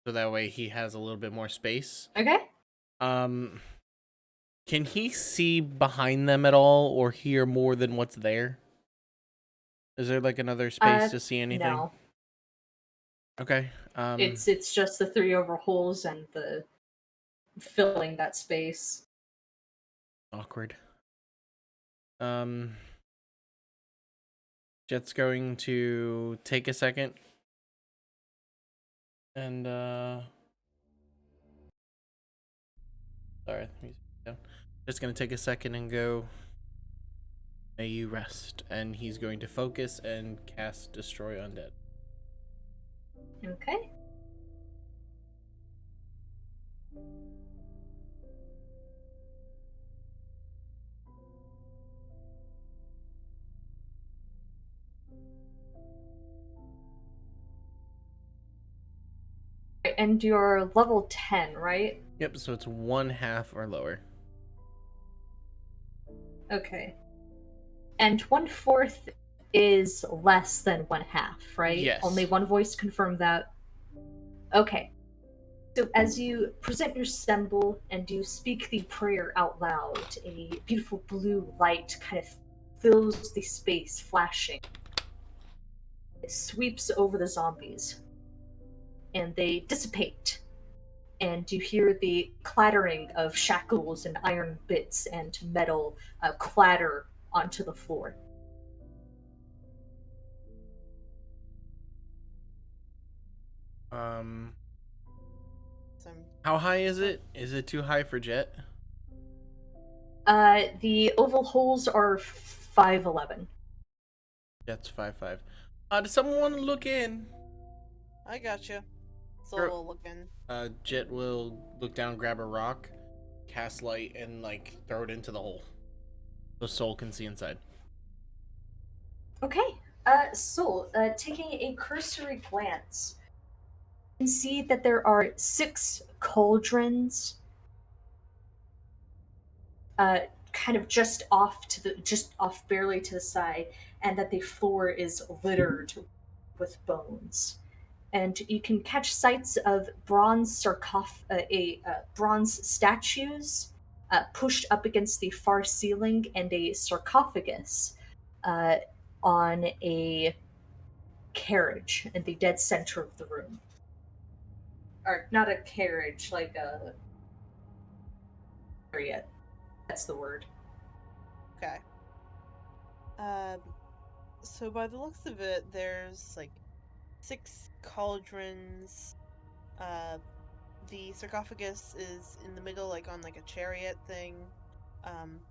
so that way he has a little bit more space. Okay. Can he see behind them at all, or hear more than what's there? Is there like another space to see anything? No. Okay. It's just the three over holes and the filling that space. Awkward. Jet's going to take a second and sorry, music down. Just gonna take a second and go. May you rest, and he's going to focus and cast Destroy Undead. Okay. And you're level 10, right? Yep. So it's 1/2 or lower. Okay. And 1/4 is less than 1/2, right? Yes. Only one voice confirmed that. Okay. So as you present your symbol and you speak the prayer out loud, a beautiful blue light kind of fills the space, flashing. It sweeps over the zombies, and they dissipate. And you hear the clattering of shackles and iron bits and metal clatter onto the floor. Some How high is it? Is it too high for Jet? The oval holes are 5'11". Jet's 5'5". Does someone want to look in? I got you. So Sure. we'll look in. Jet will look down, grab a rock, cast light, and like throw it into the hole. So Soul can see inside. Okay. Soul, taking a cursory glance, you can see that there are 6 cauldrons, kind of just off barely to the side, and that the floor is littered with bones. And you can catch sights of bronze statues pushed up against the far ceiling, and a sarcophagus uh, on a carriage in the dead center of the room. Or not a carriage, like a chariot. That's the word. Okay. So by the looks of it, there's like 6 cauldrons. The sarcophagus is in the middle, like on like a chariot thing.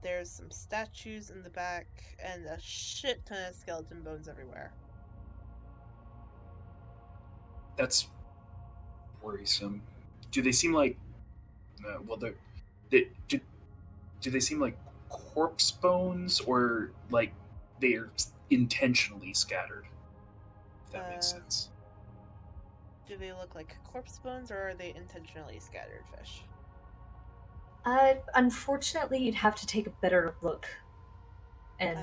There's some statues in the back, and a shit ton of skeleton bones everywhere. That's worrisome. Do they seem like? Well, do they seem like corpse bones or like they're intentionally scattered? If that makes Uh, sense. Do they look like corpse bones, or are they intentionally scattered fish? Unfortunately, you'd have to take a better look, and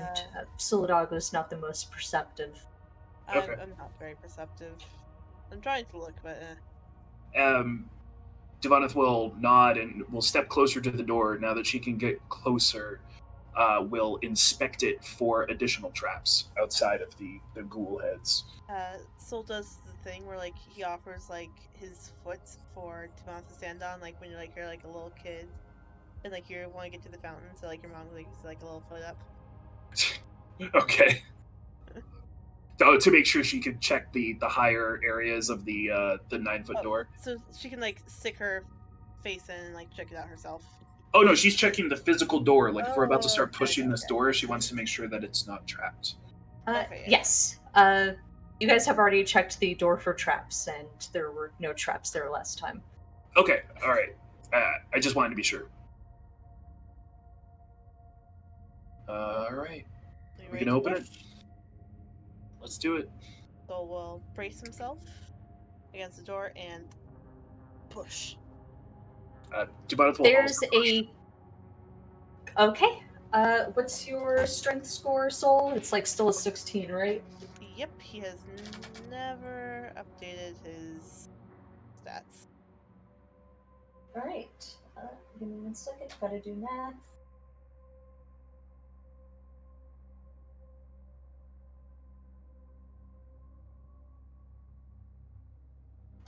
Solidago's not the most perceptive. Okay. I'm not very perceptive. I'm trying to look, but Devaneth will nod and will step closer to the door now that she can get closer. Will inspect it for additional traps outside of the ghoul heads. Soul does the thing where like he offers like his foot for Timon to stand on, like when you're like a little kid, and like you want to get to the fountain, so like your mom leaves like a little foot up. Okay. To make sure she can check the higher areas of the 9-foot door. So she can like stick her face in and like check it out herself. Oh no, she's checking the physical door. Like if we're about to start okay, pushing okay, this door, she wants to make sure that it's not trapped. Okay, yeah. Yes. You guys have already checked the door for traps, and there were no traps there last time. Okay, all right. I just wanted to be sure. All right, we can open it. Let's do it. So will brace himself against the door and push. Devaneth will There's also push. Okay. What's your strength score, Soul? It's like still a 16, right? Yep, he has never updated his stats. Alright. Give me 1 second. Gotta do math.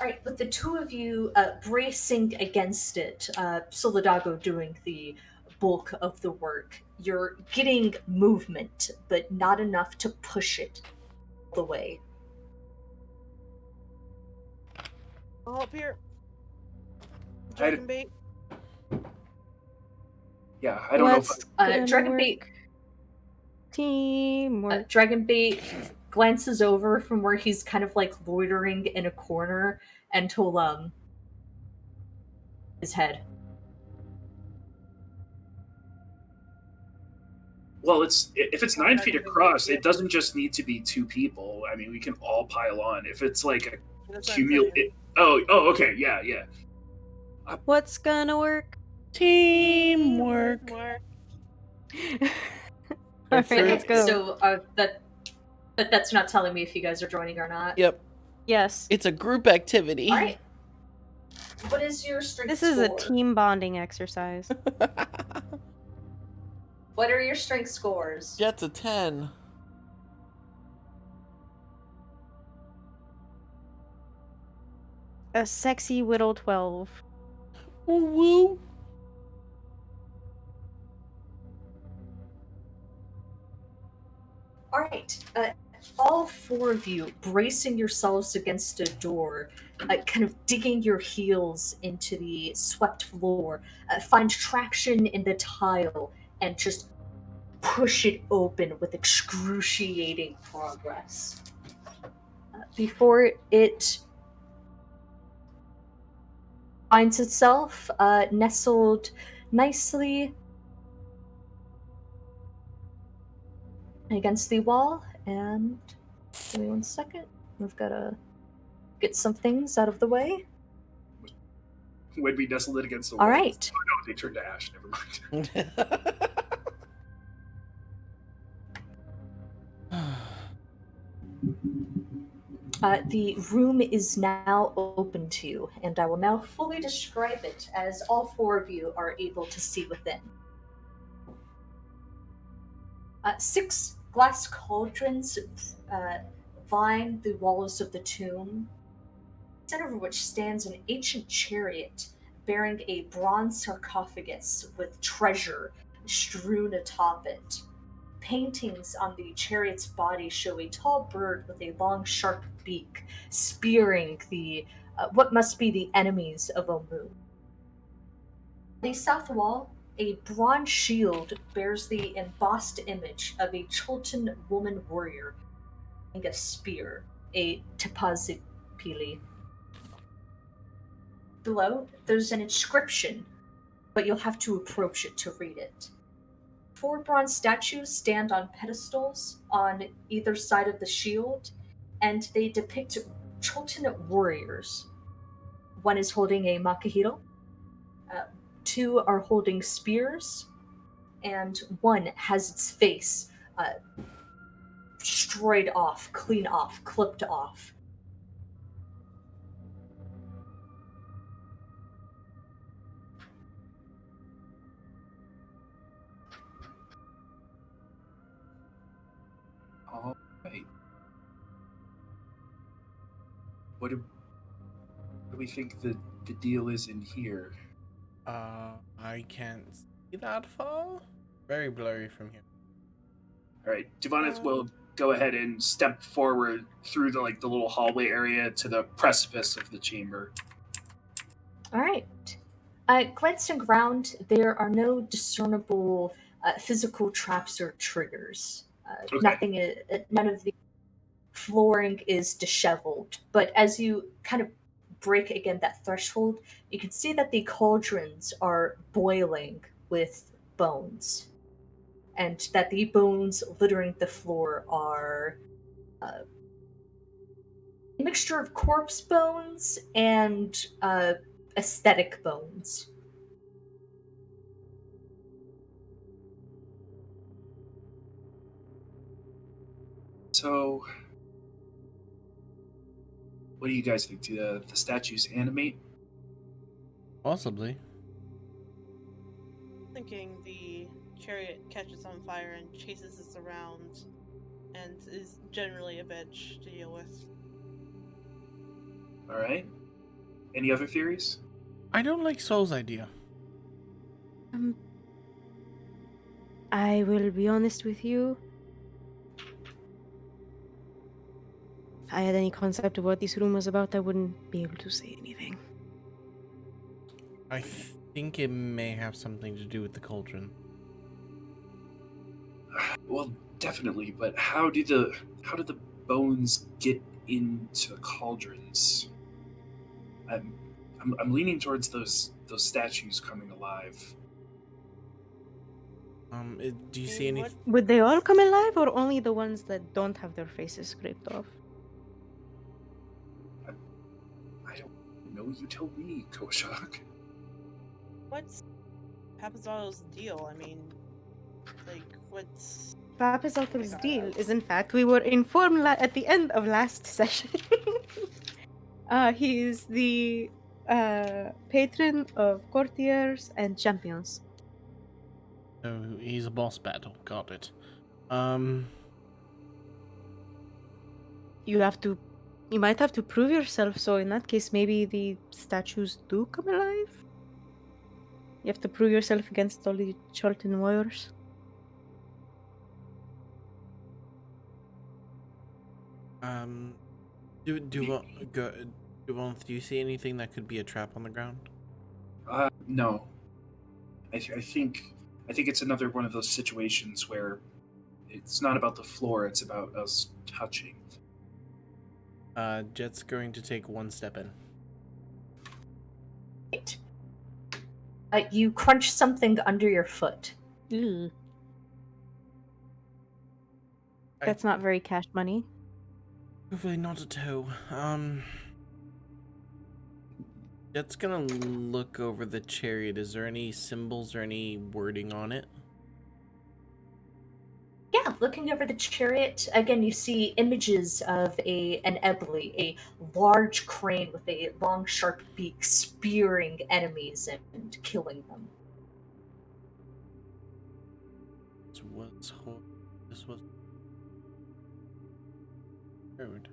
Alright, with the two of you bracing against it, Solidago doing the bulk of the work, you're getting movement, but not enough to push it all the way. I'll help here. Dragon bait. Yeah, I don't know if What's I, gonna Dragon work? Bait Teamwork. Dragon Bait glances over from where he's kind of like loitering in a corner and he'll his head. well, it's if it's 9 feet Dragon Bait across, idea. it doesn't just need to be 2 people. I mean, we can all pile on. If it's like a That's what I'm cumulative. saying. Oh, okay, yeah. What's gonna work? Teamwork. Teamwork. Alright, through. let's go. So that's not telling me if you guys are joining or not. Yep. Yes. It's a group activity. All right. What is your strength This score? is a team bonding exercise. What are your strength scores? Jet's a 10. A sexy whittle 12. Woo woo. All right. All four of you bracing yourselves against a door, kind of digging your heels into the swept floor, find traction in the tile, and just push it open with excruciating progress. Before it finds itself nestled nicely against the wall, and give me 1 second. We've got to get some things out of the way. When we nestled it against the All wall. right. Oh no, they turned to ash. Never mind. The room is now open to you, and I will now fully describe it as all four of you are able to see within. 6 glass cauldrons line the walls of the tomb, center of which stands an ancient chariot bearing a bronze sarcophagus with treasure strewn atop it. Paintings on the chariot's body show a tall bird with a long, sharp beak spearing the what must be the enemies of Omu. The south wall, a bronze shield bears the embossed image of a Chultan woman warrior holding a spear, a Tepazipili. Below, there's an inscription, but you'll have to approach it to read it. 4 bronze statues stand on pedestals on either side of the shield, and they depict Chultan warriors. One is holding a makahiro, 2 are holding spears, and 1 has its face destroyed off, clean off, clipped off. All right. What do we think the deal is in here? I can't see that far. Very blurry from here. All right, Divanith will go ahead and step forward through the little hallway area to the precipice of the chamber. All right. Glancing around, there are no discernible physical traps or triggers. Okay. None of the flooring is disheveled. But as you kind of break again that threshold, you can see that the cauldrons are boiling with bones, and that the bones littering the floor are a mixture of corpse bones and aesthetic bones. So, what do you guys think? Do the statues animate? Possibly. Thinking the chariot catches on fire and chases us around and is generally a bitch to deal with. All right. Any other theories? I don't like Soul's idea. I will be honest with you. If I had any concept of what this room was about, I wouldn't be able to say anything. I think it may have something to do with the cauldron. Well, definitely. But how do the bones get into cauldrons? I'm leaning towards those statues coming alive. Do you see any? Would they all come alive, or only the ones that don't have their faces scraped off? I don't know. You tell me, Koshak. What's Papazzotto's deal? I mean, like, what's Papazalto's God, deal out. is, in fact, we were informed at the end of last session. He is the patron of courtiers and champions. So he's a boss battle. Got it. Um, You have to, you might have to prove yourself. So in that case, maybe the statues do come alive. You have to prove yourself against all the Chultan warriors. um, do you see anything that could be a trap on the ground? No. I think it's another one of those situations where it's not about the floor; it's about us touching. Jet's going to take one step in. Right. You crunch something under your foot. Ugh. I- That's not very cash money. Hopefully not a toe. Jet's gonna look over the chariot. Is there any symbols or any wording on it? Yeah, looking over the chariot, again, you see images of an ebony, a large crane with a long, sharp beak spearing enemies and killing them. This was road.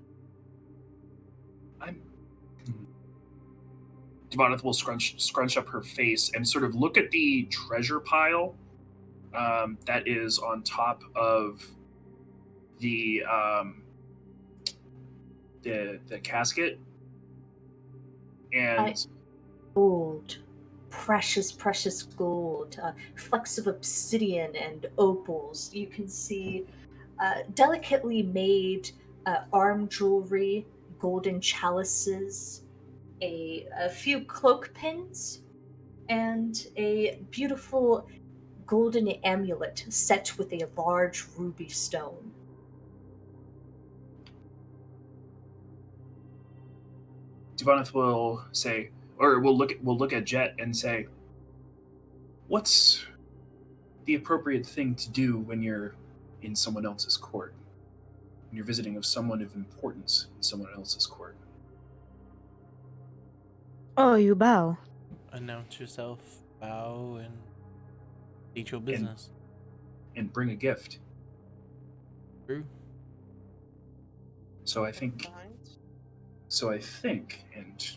I'm. Devaneth will scrunch up her face and sort of look at the treasure pile that is on top of the the casket, and Gold, precious, precious gold, flecks of obsidian and opals. You can see delicately made arm jewelry, golden chalices, a few cloak pins, and a beautiful golden amulet set with a large ruby stone. Devaneth will say, or we'll look at Jet and say, "What's the appropriate thing to do when you're in someone else's court? When you're visiting of someone of importance in someone else's court?" Oh, you bow. Announce yourself, bow, and state your And, business. and bring a gift. True. So I think, Behind. and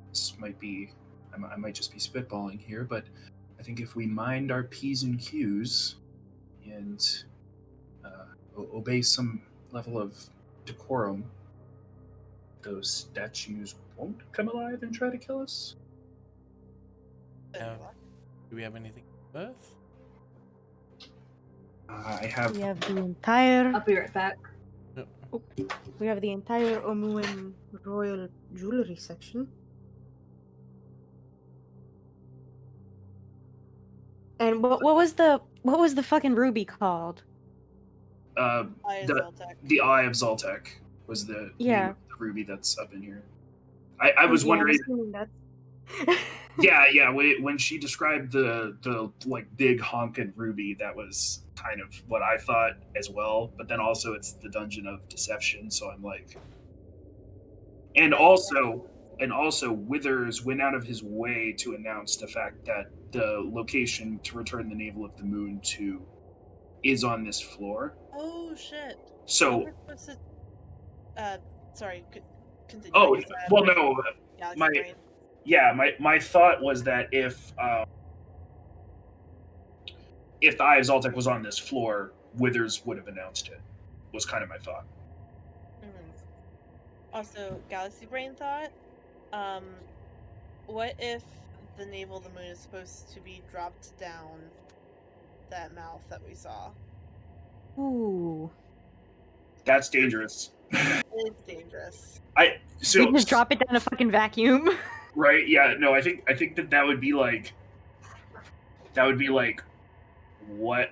this might be, I might just be spitballing here, but I think if we mind our P's and Q's and obey some level of decorum, those statues won't come alive and try to kill us. Do we have anything worth? I have. We have the entire. I'll be right back. We have the entire Omuan royal jewelry section. And what was the fucking ruby called? Uh, Eye of the, Zoltek. the Eye of Zoltek was the Yeah. name of the ruby that's up in here. I was Yeah, I'm wondering. assuming that's. Yeah. When she described the like big honkin' ruby, that was kind of what I thought as well. But then also it's the Dungeon of Deception, so I'm like, and also Withers went out of his way to announce the fact that the location to return the Navel of the Moon to is on this floor. Oh shit. So, We're supposed to. Sorry. Continue. oh I just had well, no, galaxy my brain. yeah, my thought was that if the Eye of Zoltek was on this floor, Withers would have announced it. Was kind of my thought. Mm-hmm. Also, galaxy brain thought. What if the navel of the moon is supposed to be dropped down that mouth that we saw? Ooh. That's dangerous. It's dangerous. I so You just drop it down a fucking vacuum. right, yeah, no, I think that would be like what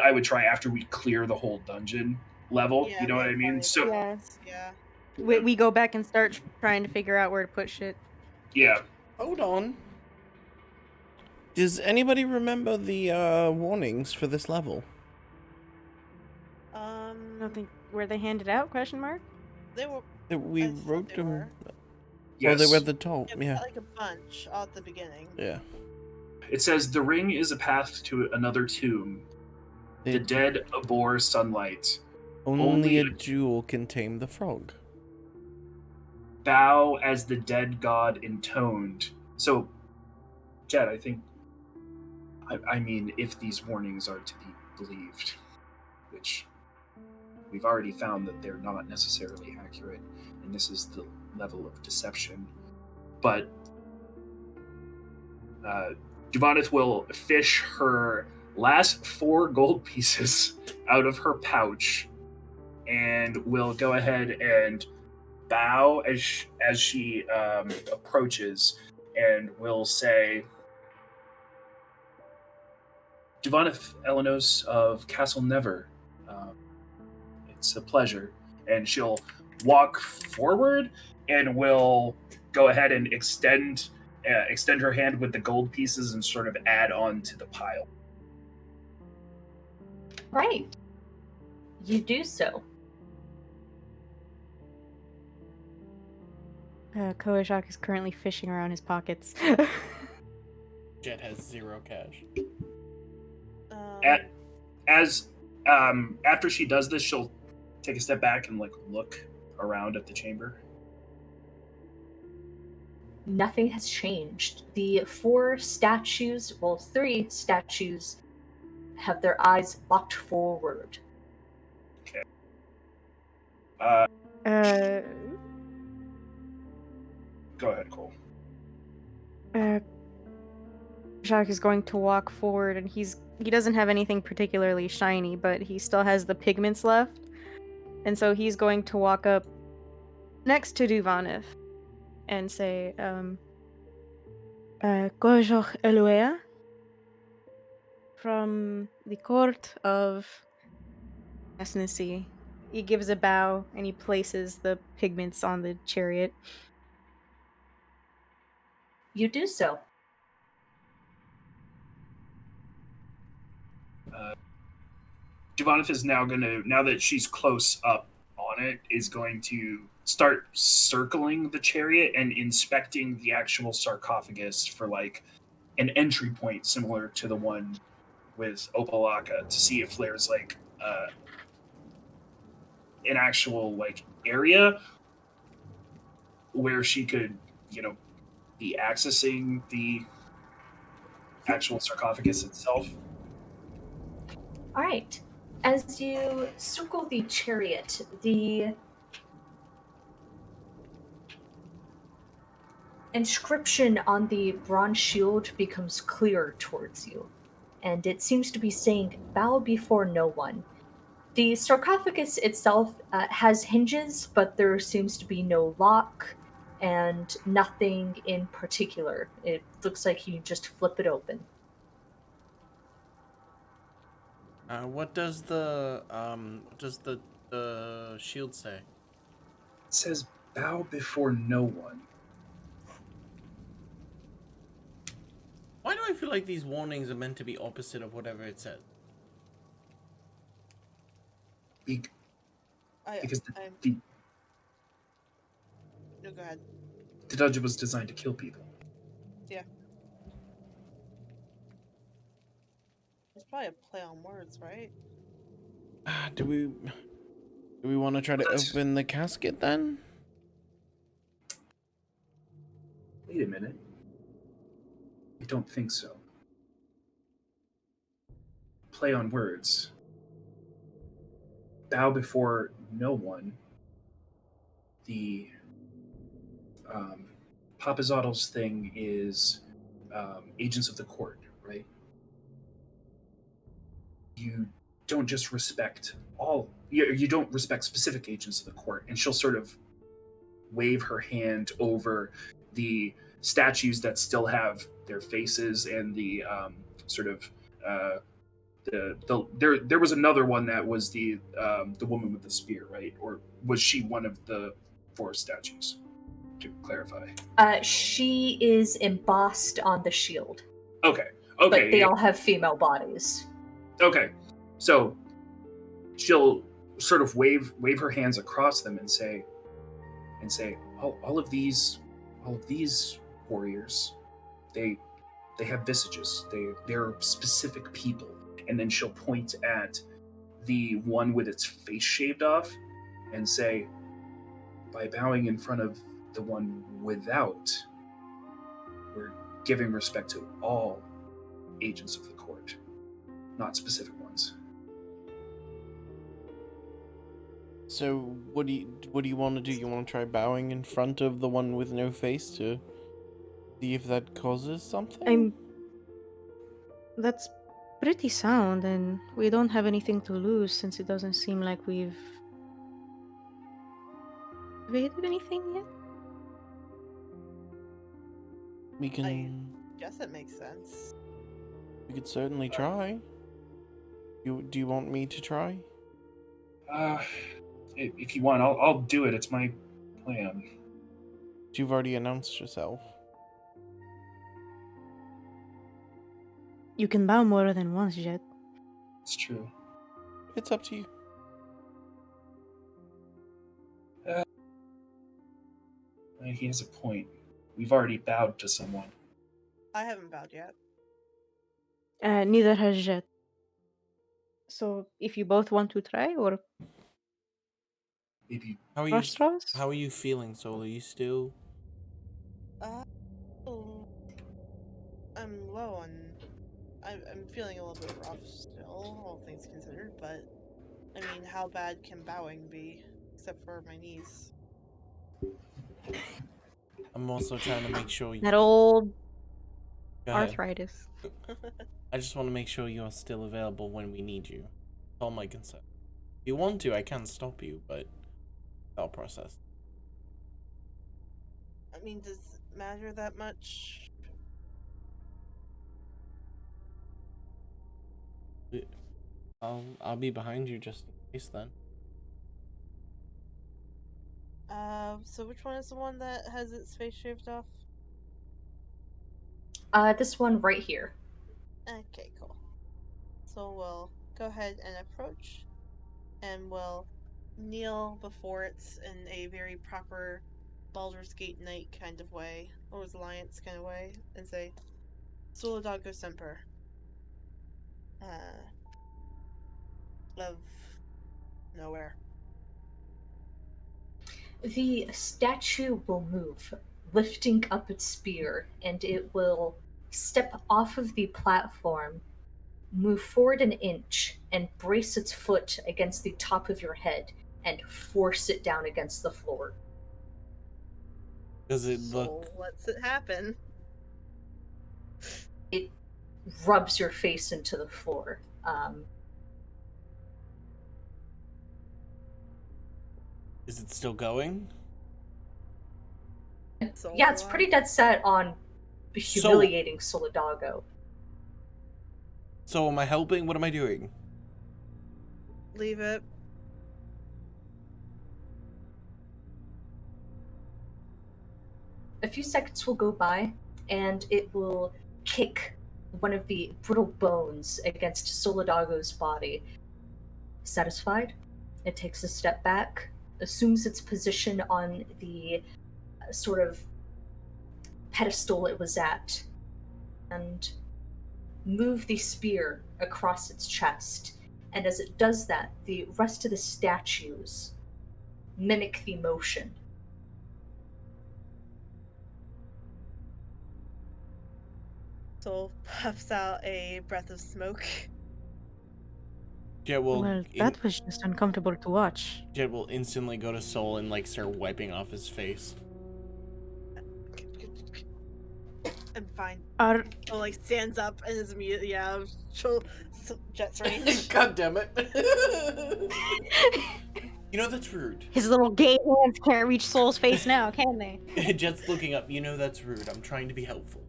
I would try after we clear the whole dungeon level. Yeah, You know what we I have mean? plenty of So bullets, yeah. we go back and start trying to figure out where to put shit. yeah, Hold on. Does anybody remember the warnings for this level? don't think were they handed out? Question mark. They were. We I thought wrote they them. were. Well, they were Yes. at the top. Yeah, we Yeah. got like a bunch all at the beginning. Yeah. It says the ring is a path to another tomb. The It, dead abhor sunlight. only a jewel can tame the frog. Bow as the dead god intoned. So, Jed, I think. I mean, if these warnings are to be believed, which we've already found that they're not necessarily accurate, and this is the level of deception. But Duvanith will fish her last 4 gold pieces out of her pouch and will go ahead and bow as she approaches and will say, Duvanith Elenos of Castle Never, it's a pleasure. And she'll walk forward and will go ahead and extend her hand with the gold pieces and sort of add on to the pile. Right. You do so. Koashak is currently fishing around his pockets. Jet has 0 cash. As after she does this, she'll take a step back and look around at the chamber. Nothing has changed. The 4 statues, well, 3 statues, have their eyes locked forward. Okay. Go ahead, Cole. Jacques is going to walk forward, and he doesn't have anything particularly shiny, but he still has the pigments left, and so he's going to walk up next to Duvanith and say, Gojoch Eluea, from the court of Esnasi. He gives a bow and he places the pigments on the chariot. You do so. Duvanith is now that she's close up on it, is going to start circling the chariot and inspecting the actual sarcophagus for an entry point similar to the one with Opalaka to see if there's an actual area where she could be accessing the actual sarcophagus itself. All right. As you circle the chariot, the inscription on the bronze shield becomes clearer towards you, and it seems to be saying, bow before no one. The sarcophagus itself has hinges, but there seems to be no lock and nothing in particular. It looks like you just flip it open. What does the shield say? It says, bow before no one. Why do I feel like these warnings are meant to be opposite of whatever it says? Because No, go ahead. the dungeon was designed to kill people. Yeah. It's probably a play on words, right? Do we want to try to open the casket then? Wait a minute. I don't think so. Play on words. Bow before no one. The Papazottle's thing is agents of the court, right? You don't just respect you don't respect specific agents of the court. And she'll sort of wave her hand over the statues that still have their faces and the sort of there was another one that was the woman with the spear, right? Or was she one of the 4 statues? To clarify, She is embossed on the shield. Okay. But they all have female bodies. Okay, so she'll sort of wave her hands across them and say, all of these warriors, they have visages. They're specific people. And then she'll point at the one with its face shaved off and say, by bowing in front of the one without, we're giving respect to all agents of the court, not specific ones. So what do you want to do? You want to try bowing in front of the one with no face to see if that causes something? That's pretty sound, and we don't have anything to lose since it doesn't seem like we've evaded anything yet. We can. Guess it makes sense. We could certainly try. Do you want me to try? If you want, I'll do it. It's my plan. You've already announced yourself. You can bow more than once, Jet. It's true. It's up to you. He has a point. We've already bowed to someone. I haven't bowed yet. Neither has Jet. So, if you both want to try, or Maybe. How are you feeling, Soul? Are you still? Oh, I'm low on. I'm feeling a little bit rough still, all things considered. But I mean, how bad can bowing be, except for my knees? I'm also trying to make sure you. that old Go ahead. arthritis. I just want to make sure you're still available when we need you. That's all my concern. If you want to, I can't stop you, but I'll process. I mean, does it matter that much? I'll be behind you just in case then. So which one is the one that has its face shaved off? This one right here. Okay, cool. So we'll go ahead and approach, and we'll kneel before it in a very proper Baldur's Gate Knight kind of way, or was Alliance kind of way, and say, Solidago Semper. Of nowhere. The statue will move, lifting up its spear, and it will step off of the platform, move forward an inch, and brace its foot against the top of your head and force it down against the floor. Does it So look? lets it happen. It rubs your face into the floor. Is it still going? Yeah, it's pretty dead set on humiliating Solidago. So am I helping? What am I doing? Leave it. A few seconds will go by, and it will kick one of the brittle bones against Solidago's body. Satisfied, it takes a step back, assumes its position on the sort of pedestal it was at, and move the spear across its chest. And as it does that, the rest of the statues mimic the motion. Soul puffs out a breath of smoke. Jet will. Well, that was just uncomfortable to watch. Jet will instantly go to Soul and like start wiping off his face. I'm fine. Are Oh, like stands up and is immediately Jet's range. God damn it! You know that's rude. his little gay hands can't reach Soul's face now, can they? Jet's looking up. You know that's rude. I'm trying to be helpful.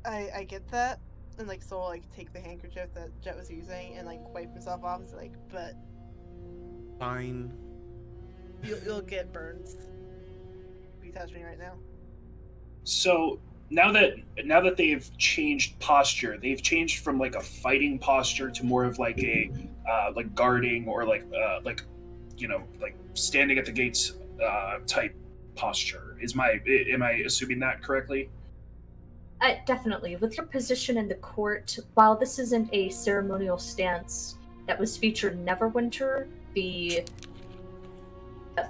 I get that, and like Soul like take the handkerchief that Jet was using and like wipe himself off. It's like, but Fine. you'll get burns if you touch me right now. So now that they've changed posture, they've changed from like a fighting posture to more of like a like guarding or like like standing at the gates type posture. Am I assuming that correctly? Definitely. With your position in the court, while this isn't a ceremonial stance that was featured in Neverwinter, the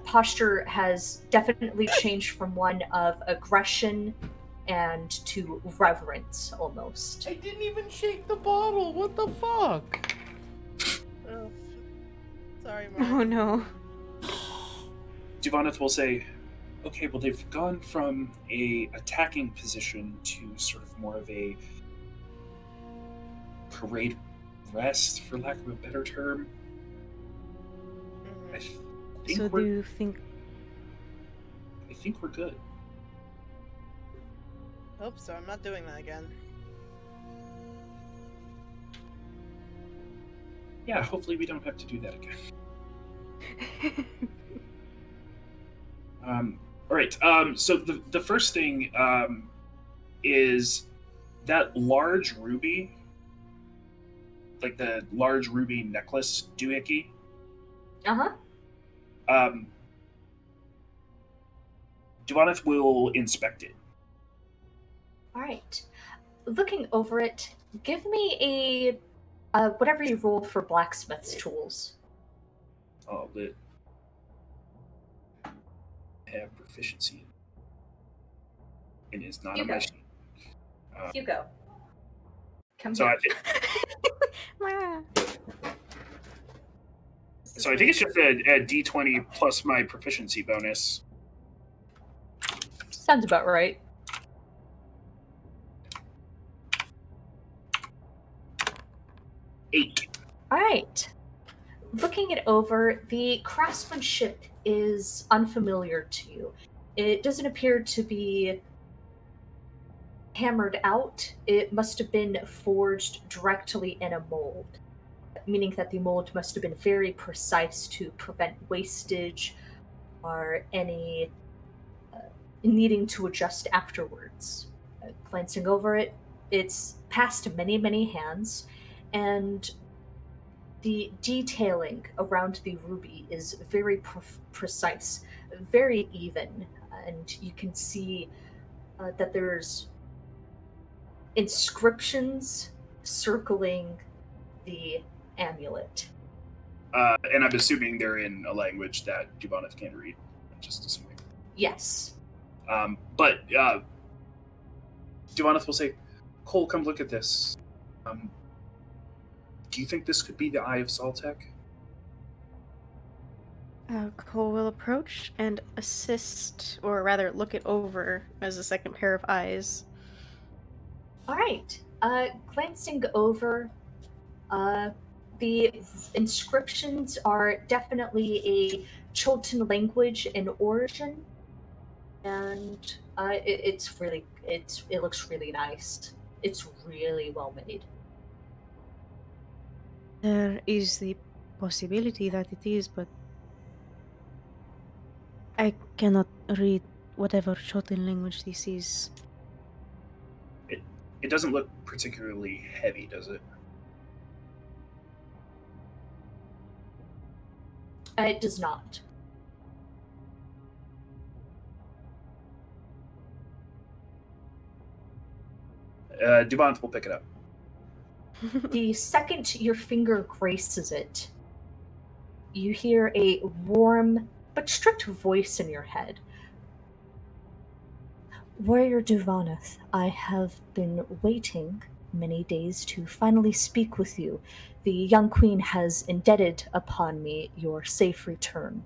posture has definitely changed from one of aggression and to reverence almost. I didn't even shake the bottle. What the fuck? Oh, sorry, Mark. Oh no. Duvaneth will say, okay, well, they've gone from a attacking position to sort of more of a parade rest, for lack of a better term. I think So do we're you think I think we're good. Hope so. I'm not doing that again. Yeah, hopefully we don't have to do that again. All right. So the first thing is that large ruby, like the large ruby necklace doohickey. Uh-huh. Duvaneth will inspect it. Alright. Looking over it, give me a whatever you rolled for blacksmith's tools. Oh, lit. Have proficiency. It is not on my Hugo. sheet. Hugo. Come So here. I think it's just a D20 plus my proficiency bonus. Sounds about right. Eight. Alright. Looking it over, the craftsmanship is unfamiliar to you. It doesn't appear to be hammered out. It must have been forged directly in a mold, meaning that the mold must have been very precise to prevent wastage or any needing to adjust afterwards. Glancing over it, it's passed many, many hands, and the detailing around the ruby is very precise, very even, and you can see that there's inscriptions circling the amulet. And I'm assuming they're in a language that Duvaneth can't read. I'm just assuming. Yes. But Duvaneth will say, Cole, come look at this. Do you think this could be the Eye of Saltek? Cole will approach and assist, or rather look it over as a second pair of eyes. All right. Glancing over, the inscriptions are definitely a Chilton language in origin, and it looks really nice. It's really well made. There is the possibility that it is, but I cannot read whatever Shotin language this is. It doesn't look particularly heavy, does it? It does not. Duvaneth will pick it up. The second your finger graces it, you hear a warm but strict voice in your head. Warrior Duvaneth, I have been waiting many days to finally speak with you. The young queen has indebted upon me your safe return.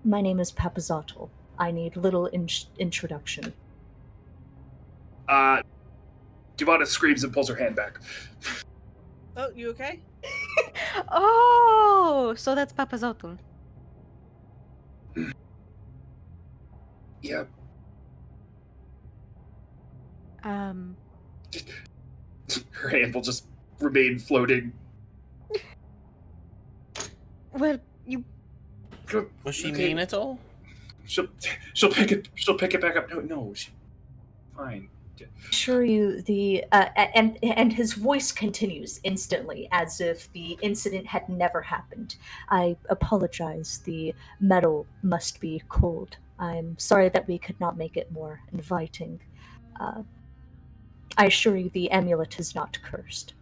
My name is Papazotl. I need little introduction. Duvaneth screams and pulls her hand back. Oh, you okay? Oh, so that's Papazotl. Yeah. Her hand will just remain floating. Well, you Was she Okay. mean at all? She'll pick it back up. No, fine. Assure you and his voice continues instantly as if the incident had never happened. I apologize. The metal must be cold. I'm sorry that we could not make it more inviting. Uh, I assure you the amulet is not cursed.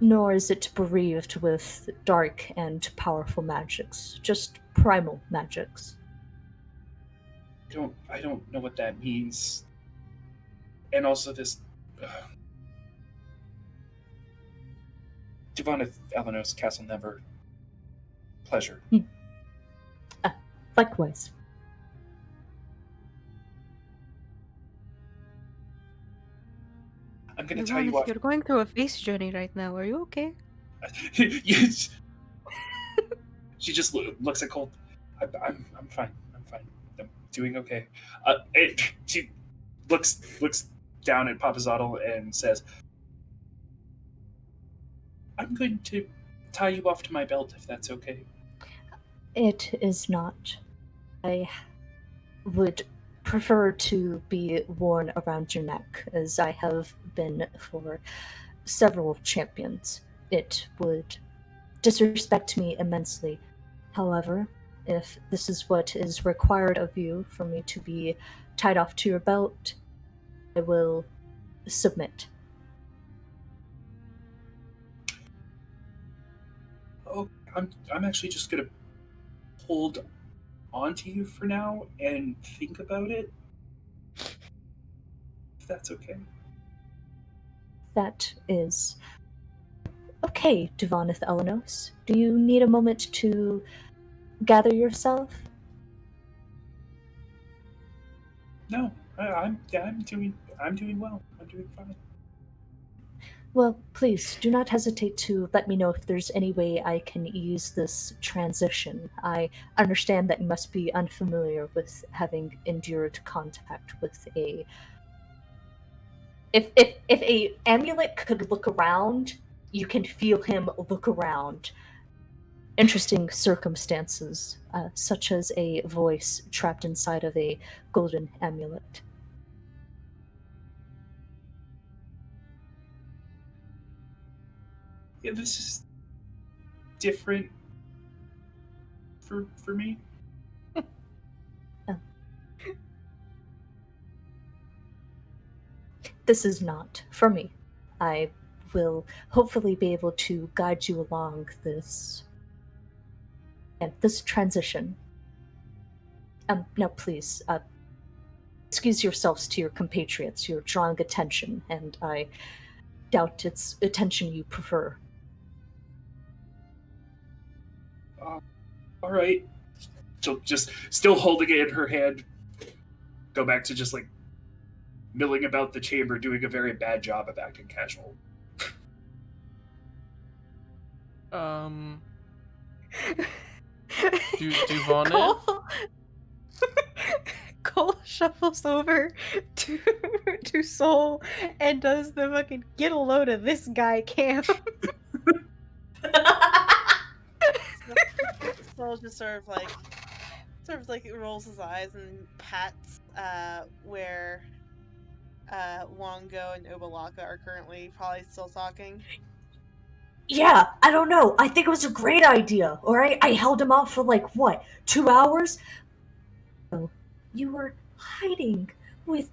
Nor is it bereaved with dark and powerful magics, just primal magics. I don't know what that means. And also this Divana Elenos Castle Never. Pleasure. Likewise. I'm gonna tell you Ivana, what. you're going through a face journey right now. Are you okay? Yes. She just looks at Colt. I'm fine. I'm fine. I'm doing okay. She looks down at Papazotl and says, "I'm going to tie you off to my belt if that's okay." It is not. I would prefer to be worn around your neck, as I have been for several champions. It would disrespect me immensely. However, if this is what is required of you for me to be tied off to your belt, I will submit. Oh, I'm actually just gonna hold onto you for now and think about it. If that's okay. That is okay, Duvanith Elenos. Do you need a moment to gather yourself? No, I'm doing well. I'm doing fine. Well, please do not hesitate to let me know if there's any way I can ease this transition. I understand that you must be unfamiliar with having endured contact with a. If a amulet could look around, you can feel him look around. Interesting circumstances, such as a voice trapped inside of a golden amulet. Yeah, this is different for me. This is not for me. I will hopefully be able to guide you along this transition. Now please, excuse yourselves to your compatriots. You're drawing attention, and I doubt it's attention you prefer. All right. She'll just still holding it in her hand. Go back to just like milling about the chamber, doing a very bad job of acting casual. Duvane? Cole, Cole shuffles over to Soul and does the fucking get a load of this guy camp. Soul just sort of like rolls his eyes and pats where Wongo and Obalaka are currently probably still talking. Yeah, I don't know. I think it was a great idea. All right, I held him off for like what, 2 hours? Oh, you were hiding with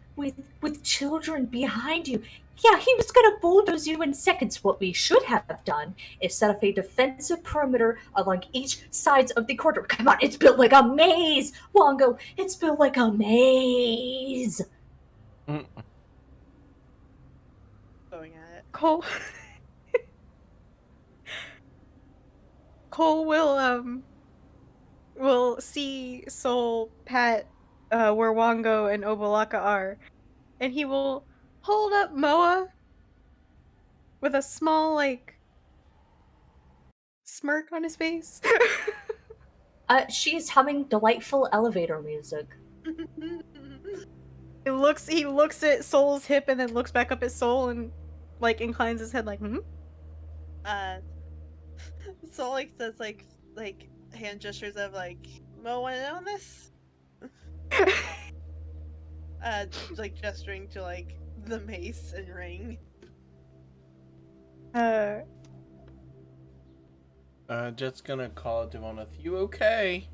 children behind you. Yeah, he was gonna bulldoze you in seconds. What we should have done is set up a defensive perimeter along each sides of the corridor. Come on, it's built like a maze, Wongo. It's built like a maze. Mm. Going at it. Cole Cole will see Soul pat where Wongo and Obalaka are, and he will hold up Moa with a small like smirk on his face. She's humming delightful elevator music. He looks at Soul's hip and then looks back up at Soul and like inclines his head like, hmm? Soul like does like hand gestures of like Mo wanna know this? Like gesturing to like the mace and ring. uh, Jet's gonna call it Devoneth. You okay?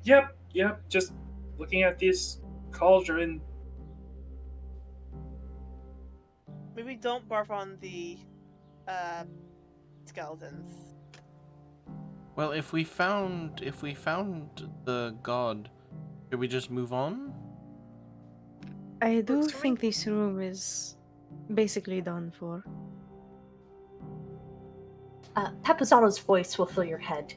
Yeah. Yep. Just looking at this cauldron. Maybe don't barf on the uh skeletons. Well, if we found the god, should we just move on? I do Works for me. think this room is basically done for. Papazotto's voice will fill your head.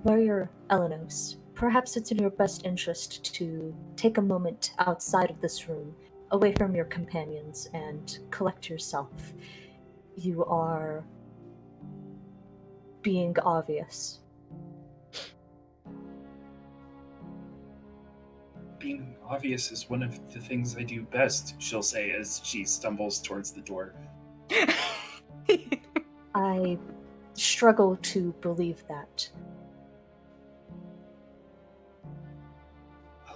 Warrior Elenos, perhaps it's in your best interest to take a moment outside of this room, away from your companions, and collect yourself. You are being obvious. Being obvious is one of the things I do best, she'll say as she stumbles towards the door. I struggle to believe that.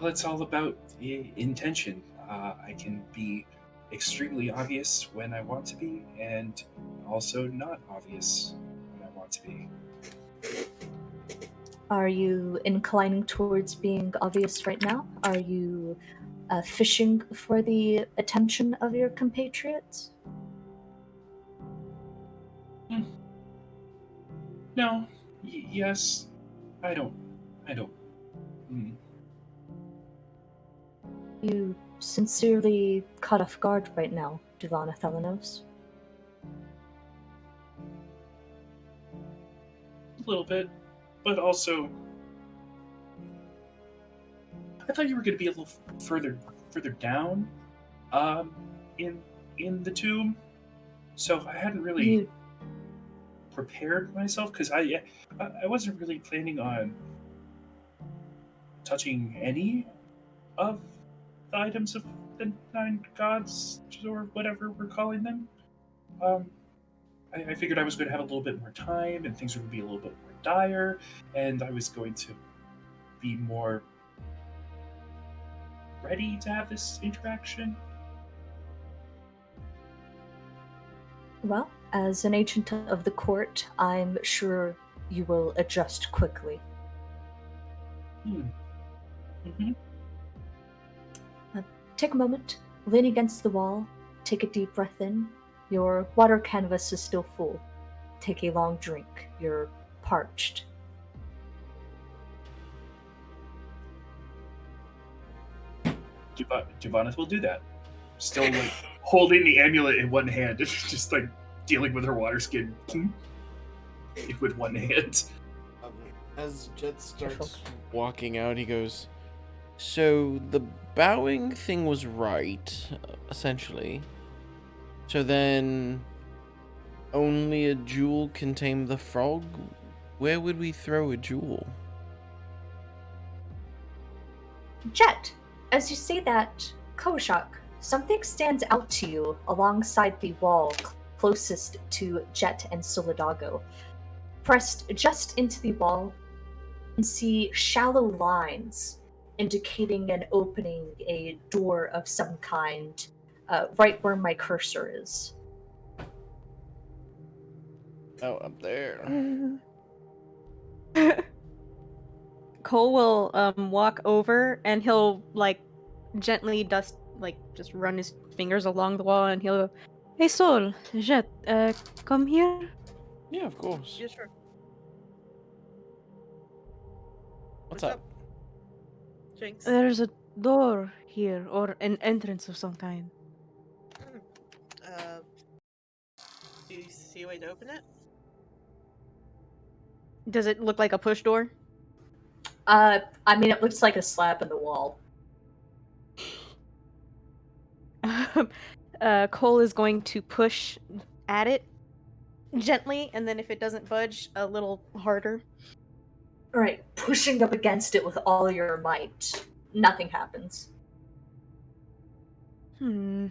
Well, it's all about intention. I can be extremely obvious when I want to be, and also not obvious when I want to be. Are you inclining towards being obvious right now? Are you fishing for the attention of your compatriots? No. Yes. I don't. I don't. Mm. You sincerely caught off guard right now, Duvana Thelanos. A little bit, but also, I thought you were going to be a little further down, um, in the tomb. So I hadn't really You prepared myself because I wasn't really planning on touching any of the items of the nine gods or whatever we're calling them. Um, I figured I was going to have a little bit more time and things would be a little bit more dire, and I was going to be more ready to have this interaction. Well, as an agent of the court, I'm sure you will adjust quickly. Mm-hmm. Take a moment, lean against the wall, take a deep breath in. Your water canvas is still full. Take a long drink. You're parched. Giovanna will do that. Still like holding the amulet in one hand, just like dealing with her water skin with one hand. As Jet Careful. starts walking out, he goes, "So the bowing thing was right, essentially. So then only a jewel can tame the frog? Where would we throw a jewel?" Jet, as you say that, Koshak, something stands out to you alongside the wall closest to Jet and Solidago. Pressed just into the wall, you can see shallow lines indicating an opening, a door of some kind, right where my cursor is. Oh, up there. Cole will walk over and he'll like gently dust like just run his fingers along the wall and he'll go, "Hey Sol, Jet, come here." Yeah, of course. Yeah, sure. What's What's up? up? Jinx. There's a door here or an entrance of some kind. Uh, do you see a way to open it? Does it look like a push door? I mean, it looks like a slab in the wall. Cole is going to push at it gently, and then if it doesn't budge, a little harder. Right, pushing up against it with all your might. Nothing happens. Hmm.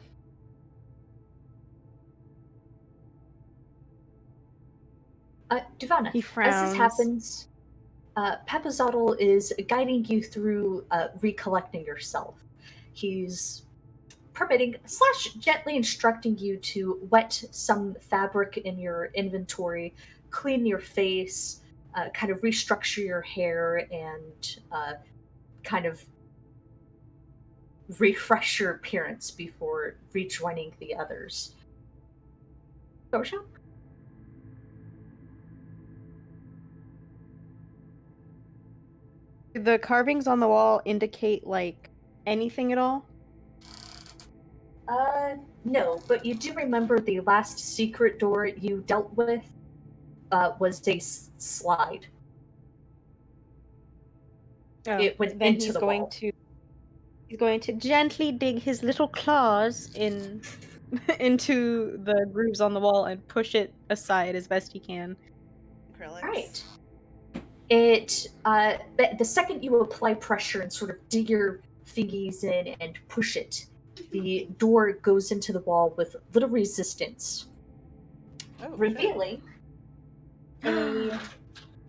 Duvana, He as this frowns. happens, Papazotl is guiding you through recollecting yourself. He's permitting slash gently instructing you to wet some fabric in your inventory, clean your face, kind of restructure your hair, and kind of refresh your appearance before rejoining the others. Gosha? Do the carvings on the wall indicate, like, anything at all? No, but you do remember the last secret door you dealt with was a slide. Oh, It went then into he's the going wall. to gently dig his little claws in into the grooves on the wall and push it aside as best he can. Acrylics. Right. The second you apply pressure and sort of dig your fingies in and push it, the door goes into the wall with little resistance, Oh, revealing a Oh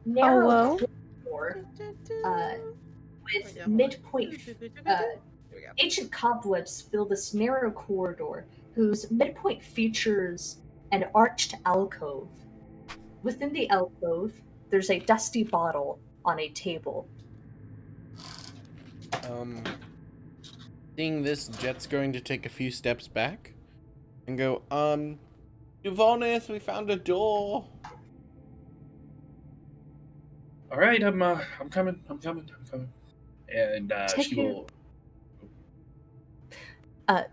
narrow well. corridor uh, with midpoint. Ancient cobwebs fill this narrow corridor, whose midpoint features an arched alcove. Within the alcove, there's a dusty bottle on a table. Seeing this, Jet's going to take a few steps back and go, Duvonis, we found a door. All right, I'm coming. And Take she your- will.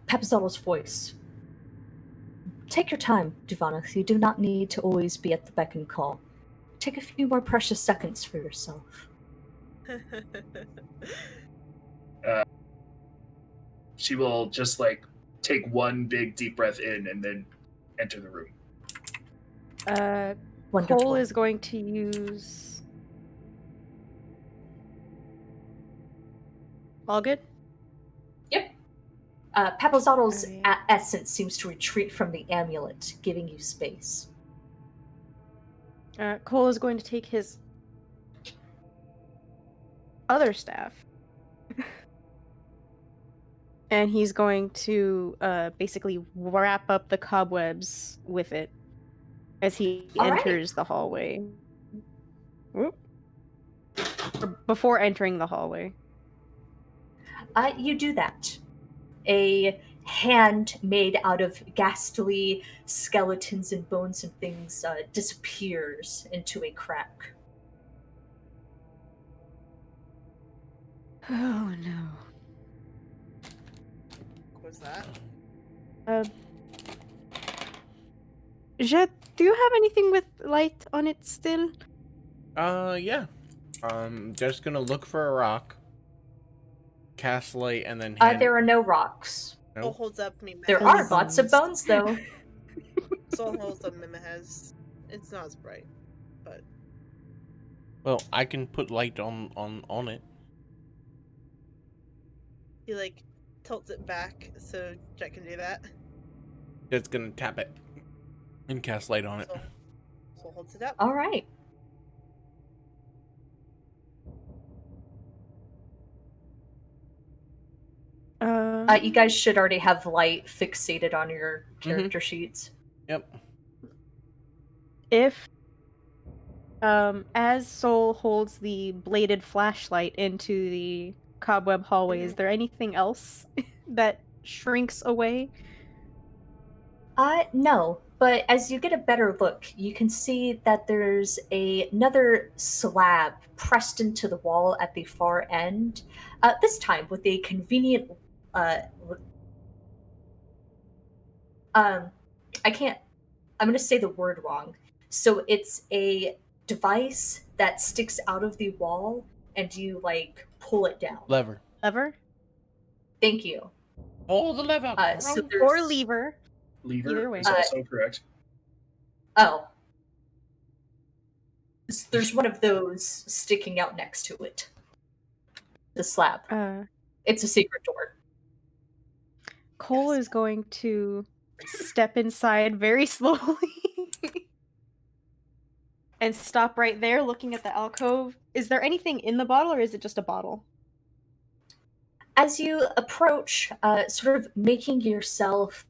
Pepzottl's voice. Take your time, Duvanith. You do not need to always be at the beck and call. Take a few more precious seconds for yourself. She will just like take one big deep breath in and then enter the room. Wonderful. Cole is going to use. All good? Yep. Papazottl's Alright. essence seems to retreat from the amulet, giving you space. Cole is going to take his other staff. And he's going to basically wrap up the cobwebs with it as he All right. enters the hallway. Whoop. Or before entering the hallway. You do that. A hand made out of ghastly skeletons and bones and things disappears into a crack. Oh no. What was that? Jet, do you have anything with light on it still? Yeah. Just gonna look for a rock, cast light, and then There are no rocks. Soul holds up Mima There has. are lots of bones, though. Soul holds up Mima has. It's not as bright, but Well, I can put light on it. he like tilts it back so Jet can do that. Jet's gonna tap it and cast light on it. Soul holds it up. All right. You guys should already have light fixated on your character sheets. Yep. If as Soul holds the bladed flashlight into the cobweb hallway, is there anything else that shrinks away? No, but as you get a better look, you can see that there's another slab pressed into the wall at the far end, this time with a convenient I can't. I'm going to say the word wrong. So it's a device that sticks out of the wall, and you like pull it down. Lever. Lever? Thank you. Pull the lever. So Crunk. there's, Or lever? Lever Either way. is also correct. Oh, there's one of those sticking out next to it. The slab. It's a secret door. Cole is going to step inside very slowly. and stop right there looking at the alcove. Is there anything in the bottle or is it just a bottle? As you approach, sort of making yourself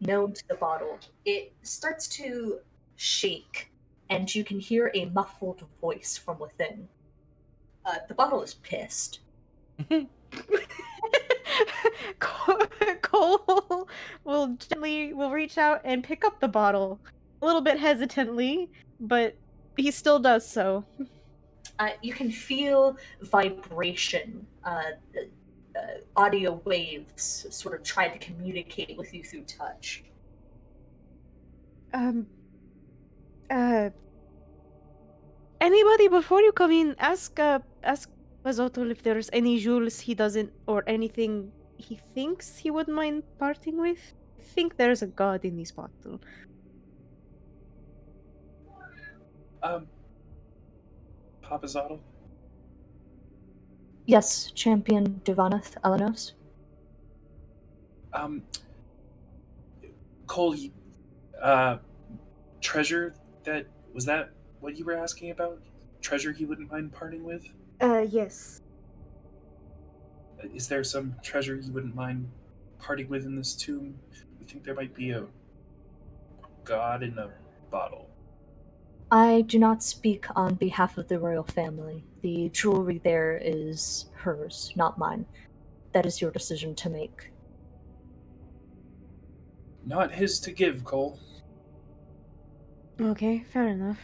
known to the bottle, it starts to shake, and you can hear a muffled voice from within. The bottle is pissed. Cole will reach out and pick up the bottle, a little bit hesitantly, but he still does so. You can feel vibration, audio waves sort of try to communicate with you through touch. Um, uh, Anybody before you come in, ask Pazotl if there's any jewels he doesn't or anything he thinks he wouldn't mind parting with. I think there's a god in this bottle. Papa Zottle? Yes, Champion Divanath Elenos. Cole, treasure was that what you were asking about? Treasure he wouldn't mind parting with? Yes. Is there some treasure you wouldn't mind parting with in this tomb? We think there might be a god in a bottle. I do not speak on behalf of the royal family. The jewelry there is hers, not mine. That is your decision to make. Not his to give, Cole. Okay, fair enough.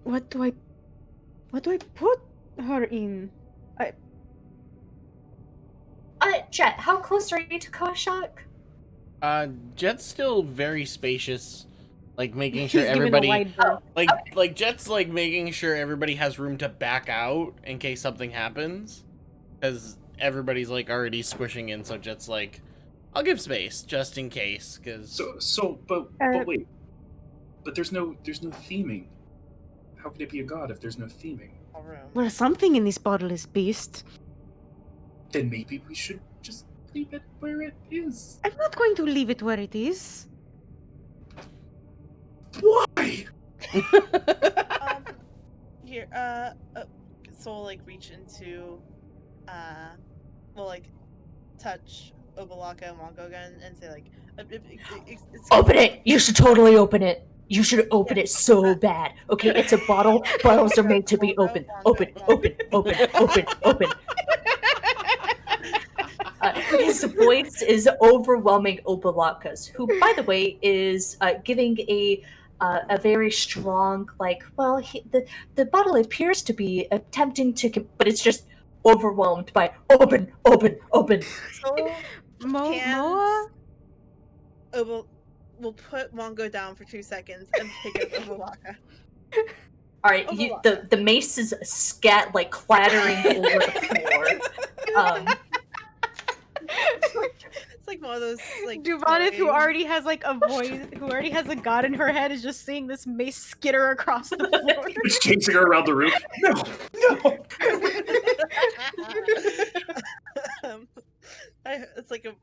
What do I put her in? Jet, how close are you to Koshak? Jet's still very spacious, like making He's sure given a everybody, wide berth. like Jet's like making sure everybody has room to back out in case something happens, because everybody's like already squishing in. So Jet's like, I'll give space just in case, because But wait, but there's no theming. How could it be a god if there's no theming? Well, something in this bottle is beast. Then maybe we should just leave it where it is. I'm not going to leave it where it is. Why? Here, so we'll, like, reach into, we'll, like, touch Obalaka and Mongo again and say, like, Open it! You should totally open it! You should open it so bad. Okay, it's a bottle. Bottles are made to be open. Open. His voice is overwhelming Obalaka's, who, by the way, is giving a very strong, like, well, the bottle appears to be attempting to, but it's just overwhelmed by open. So, Moa? We'll put Mongo down for 2 seconds and pick up Obalaka. All right, the mace is like clattering over the floor. It's like one of those, like, Duvanith, who toys. already has like a voice, who already has a god in her head, is just seeing this mace skitter across the floor. He's chasing her around the room. No. It's like a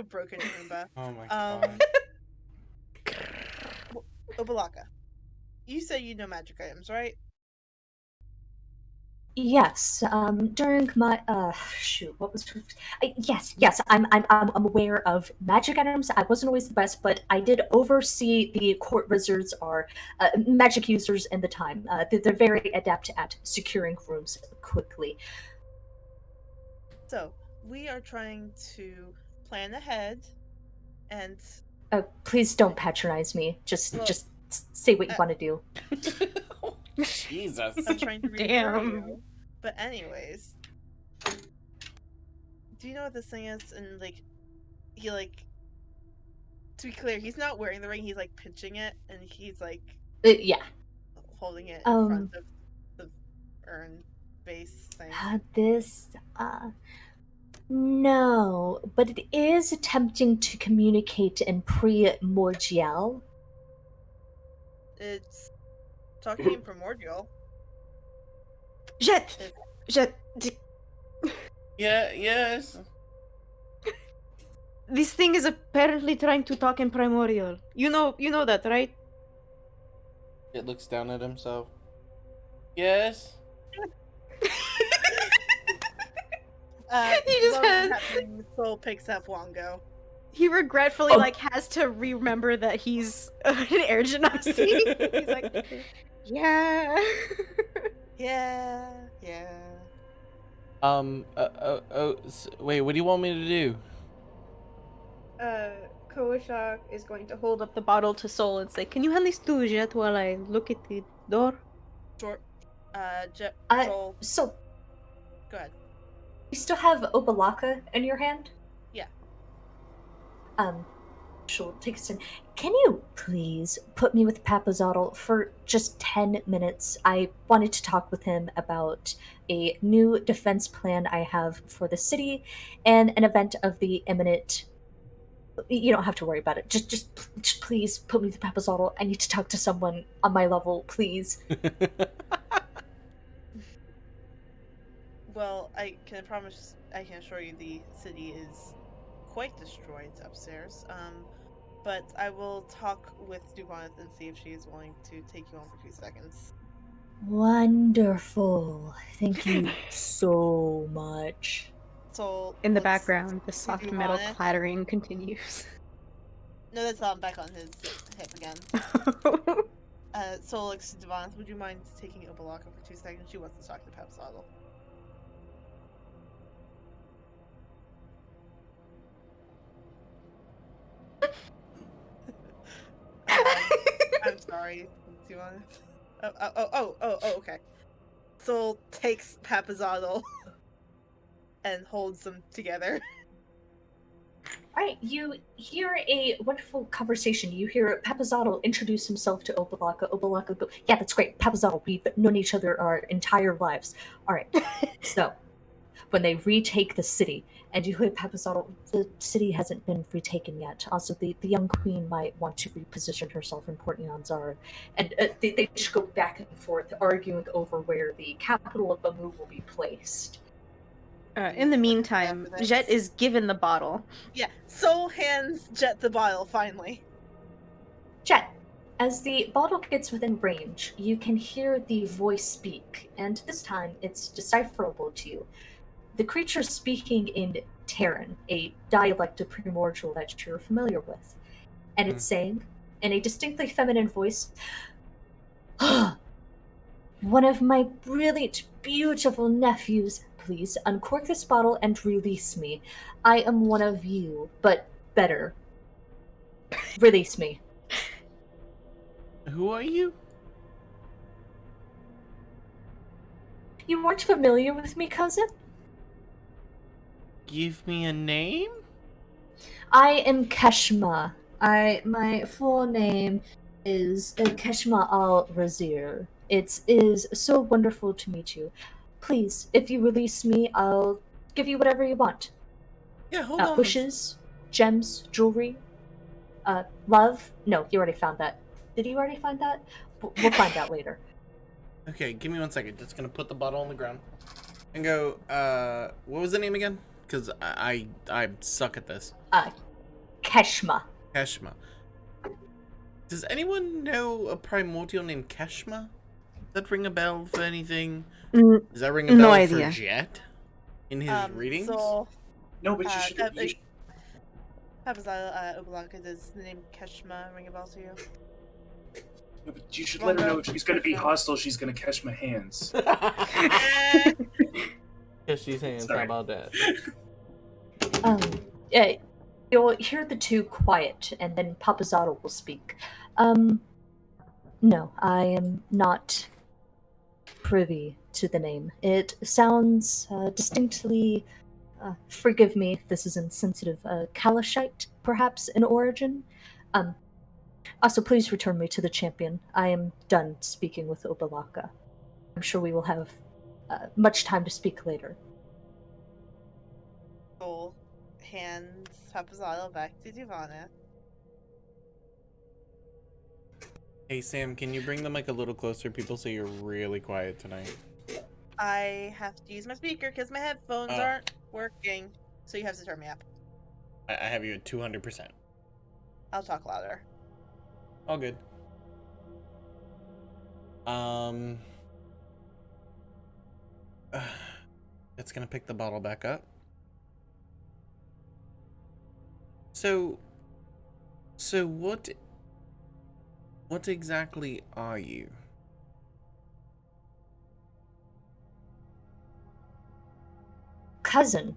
broken Roomba. oh my god. Obalaka, you say you know magic items, right? Yes. During my what was yes. I'm aware of magic items. I wasn't always the best, but I did oversee the court wizards are magic users in the time. They're very adept at securing rooms quickly. So we are trying to plan ahead, and please don't patronize me. Just say what you want to do. Jesus. I'm trying to reassure you. But anyways, do you know what this thing is? And like, he like, to be clear, he's not wearing the ring. He's like pinching it, and he's like, Yeah, holding it in front of the urn base thing. No, but it is attempting to communicate in primordial. It's talking in primordial. Jet! Yeah, yes. This thing is apparently trying to talk in primordial. You know that, right? It looks down at himself. Yes. He just While this is has. happening, Soul picks up Wongo. He regretfully Oh. has to remember that he's an air genasi. He's like, yeah. Yeah. Wait, what do you want me to do? Koshak is going to hold up the bottle to Soul and say, "Can you hand this to Jet while I look at the door?" Short. I Soul. so Go ahead. you still have Obalaka in your hand? Yeah. She'll take a second. Can you please put me with Papazotl for just 10 minutes? I wanted to talk with him about a new defense plan I have for the city and an event of the imminent. You don't have to worry about it. Just please put me with Papazotl. I need to talk to someone on my level, please. Well, I can assure you the city is quite destroyed upstairs. But I will talk with Duvoneth and see if she is willing to take you on for 2 seconds. Wonderful. Thank you so much. So In the looks background, the to soft metal Duvoneth. clattering continues. No, that's back on his hip again. Soul looks to Duvoneth. Would you mind taking Obalaka for 2 seconds? She wants to talk to Papsodle. I'm sorry. Do you want to? Okay. Soul takes Papazotl and holds them together. Alright, you hear a wonderful conversation. You hear Papazotl introduce himself to Obalaka. Obalaka go, yeah, that's great. Papazotl, we've known each other our entire lives. Alright, so when they retake the city, and you hear Papazotl, the city hasn't been retaken yet. Also, the young queen might want to reposition herself in Port Nyanzar. And they just go back and forth, arguing over where the capital of Bamu will be placed. In the meantime, Jet is given the bottle. Yeah, Soul hands Jet the bottle, finally. Jet, as the bottle gets within range, you can hear the voice speak, and this time it's decipherable to you. The creature speaking in Terran, a dialect of primordial that you're familiar with, and it's saying, in a distinctly feminine voice, one of my brilliant, beautiful nephews, please uncork this bottle and release me. I am one of you, but better. Release me. Who are you? You weren't familiar with me, cousin? Give me a name? I am Keshma. My full name is Keshma Al Razir. It is so wonderful to meet you. Please, if you release me, I'll give you whatever you want. Yeah, hold on. Wishes, gems, jewelry, love. No, you already found that. Did you already find that? We'll find out later. Okay, give me 1 second. Just gonna put the bottle on the ground and go. What was the name again? Because I suck at this. Keshma. Keshma. Does anyone know a primordial named Keshma? Does that ring a bell for anything? Does that ring a bell for Jet in his readings? So, No, but you should. Obalaka, does the name Keshma ring a bell to you? No, but you should let her know if she's going to be hostile. She's going to catch my hands. Yes, she's hands. Sorry. How about that? Yeah, you'll hear the two quiet, and then Papazotto will speak. No, I am not privy to the name. It sounds distinctly, forgive me if this is insensitive, Kalashite, perhaps, in origin. Also, please return me to the champion. I am done speaking with Obalaka. I'm sure we will have much time to speak later. Soul hands Papazotl back to Duvana. Hey Sam, can you bring the mic a little closer? People say you're really quiet tonight. I have to use my speaker because my headphones aren't working. So you have to turn me up. I have you at 200%. I'll talk louder. All good. It's gonna pick the bottle back up. So what exactly are you? Cousin.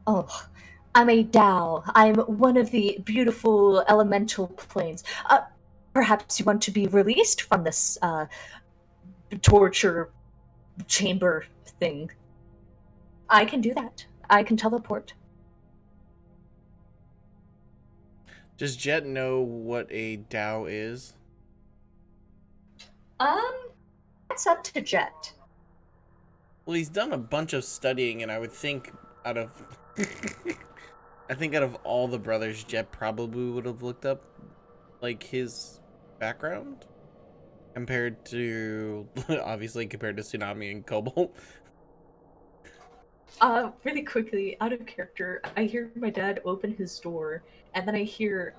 Oh, I'm a Dao. I'm one of the beautiful elemental planes. Perhaps you want to be released from this torture chamber thing. I can do that. I can teleport. Does Jet know what a Dao is? Um, that's up to Jet. Well, he's done a bunch of studying, and I would think out of I think out of all the brothers, Jet probably would have looked up like his background compared to obviously compared to Tsunami and Cobalt. Really quickly, out of character, I hear my dad open his door, and then I hear,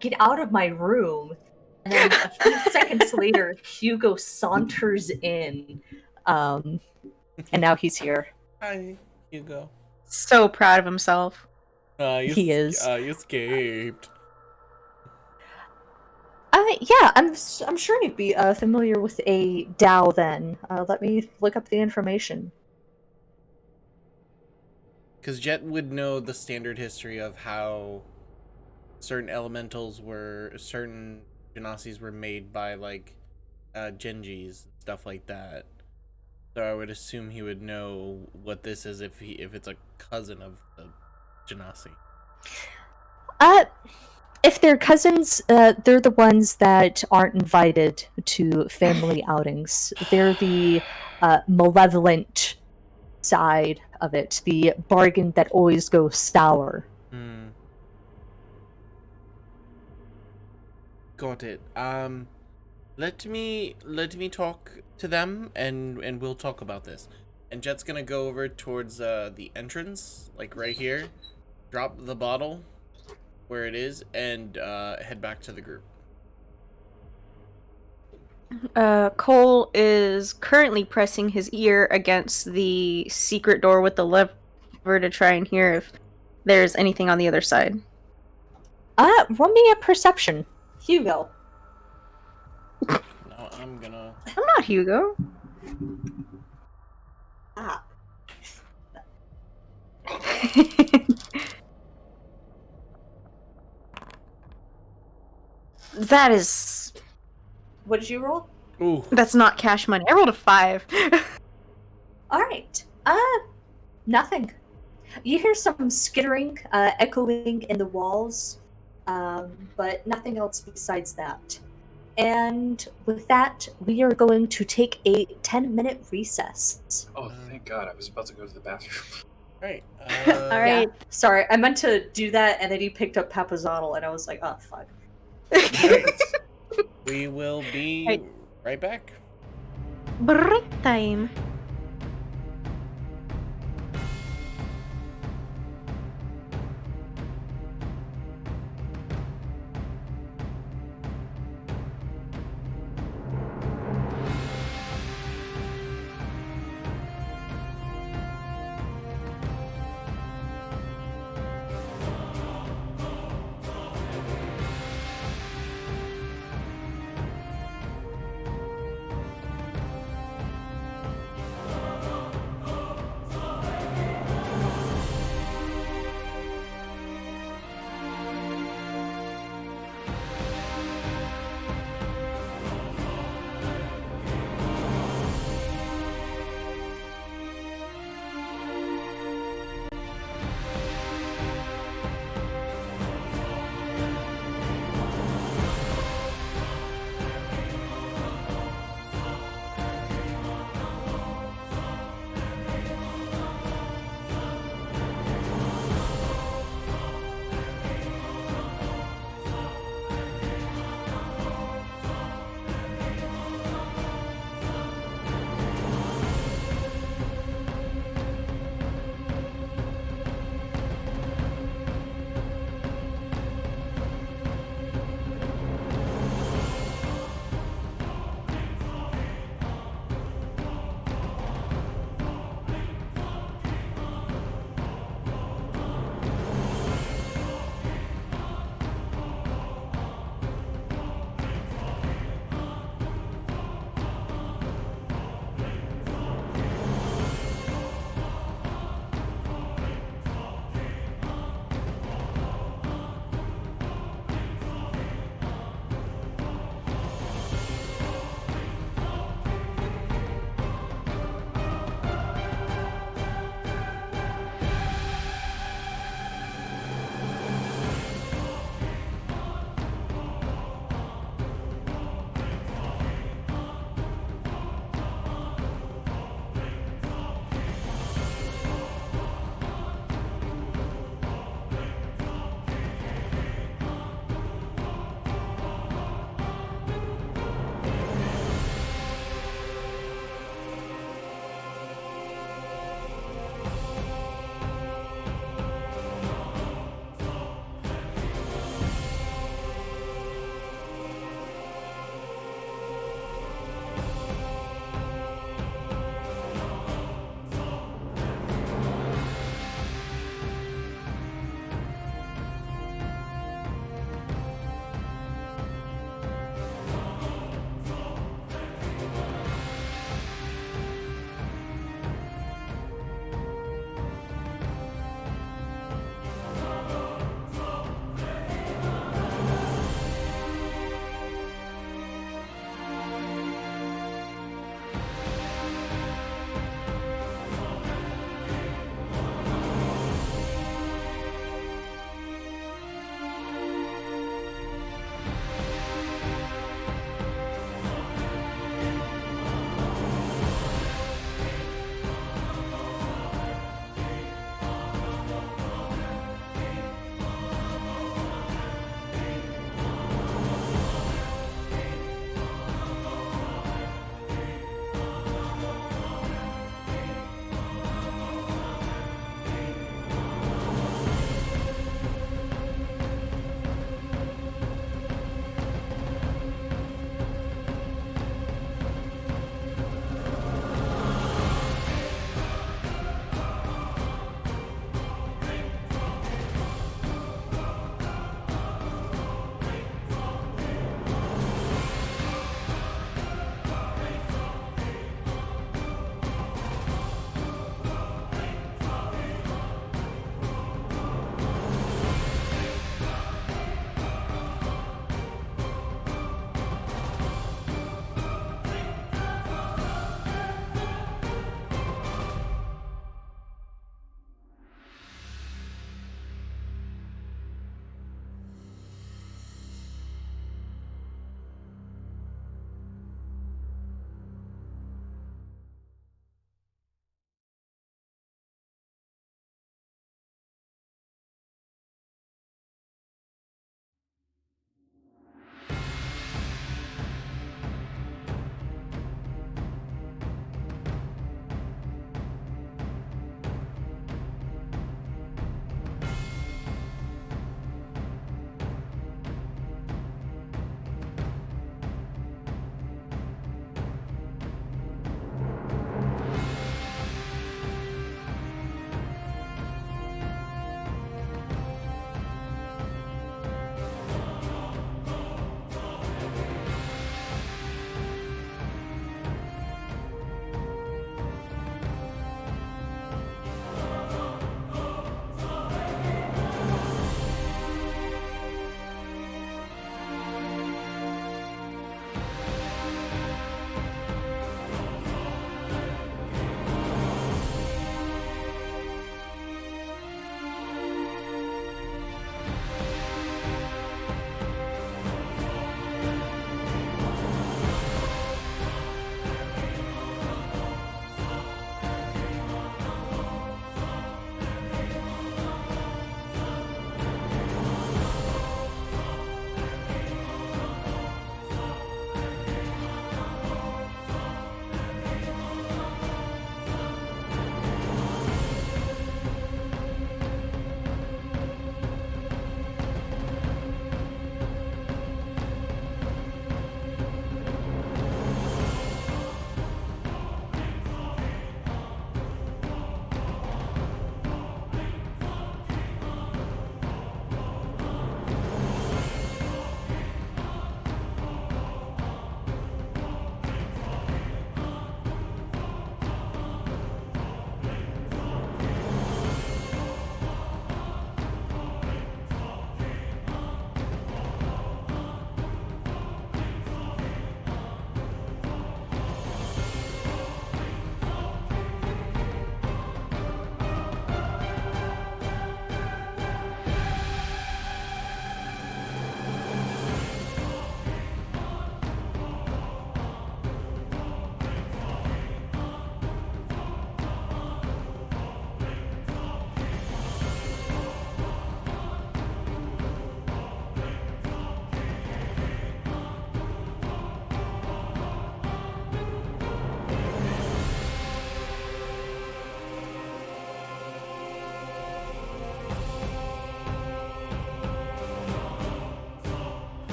get out of my room. And then a few seconds later, Hugo saunters in, and now he's here. Hi, Hugo. So proud of himself. He is. You escaped. Yeah, I'm sure you'd be familiar with a Dao then. Let me look up the information. Because Jet would know the standard history of how certain certain Genasis were made by, like, Genjis and stuff like that. So I would assume he would know what this is if it's a cousin of the Genasi. If they're cousins, they're the ones that aren't invited to family outings. They're the malevolent side of it, the bargain that always goes sour. Got it. Let me talk to them, and we'll talk about this. And Jet's gonna go over towards the entrance, like right here, drop the bottle where it is, and head back to the group. Cole is currently pressing his ear against the secret door with the lever to try and hear if there's anything on the other side. Roll me a perception, Hugo. Now I'm gonna. I'm not Hugo. Ah. That is. What did you roll? Ooh. That's not cash money. I rolled a 5. All right. Nothing. You hear some skittering, echoing in the walls, but nothing else besides that. And with that, we are going to take a 10-minute recess. Oh, thank God. I was about to go to the bathroom. Right. All right. Yeah, sorry, I meant to do that, and then he picked up Papazotl, and I was like, oh, fuck. We will be right back. Break time.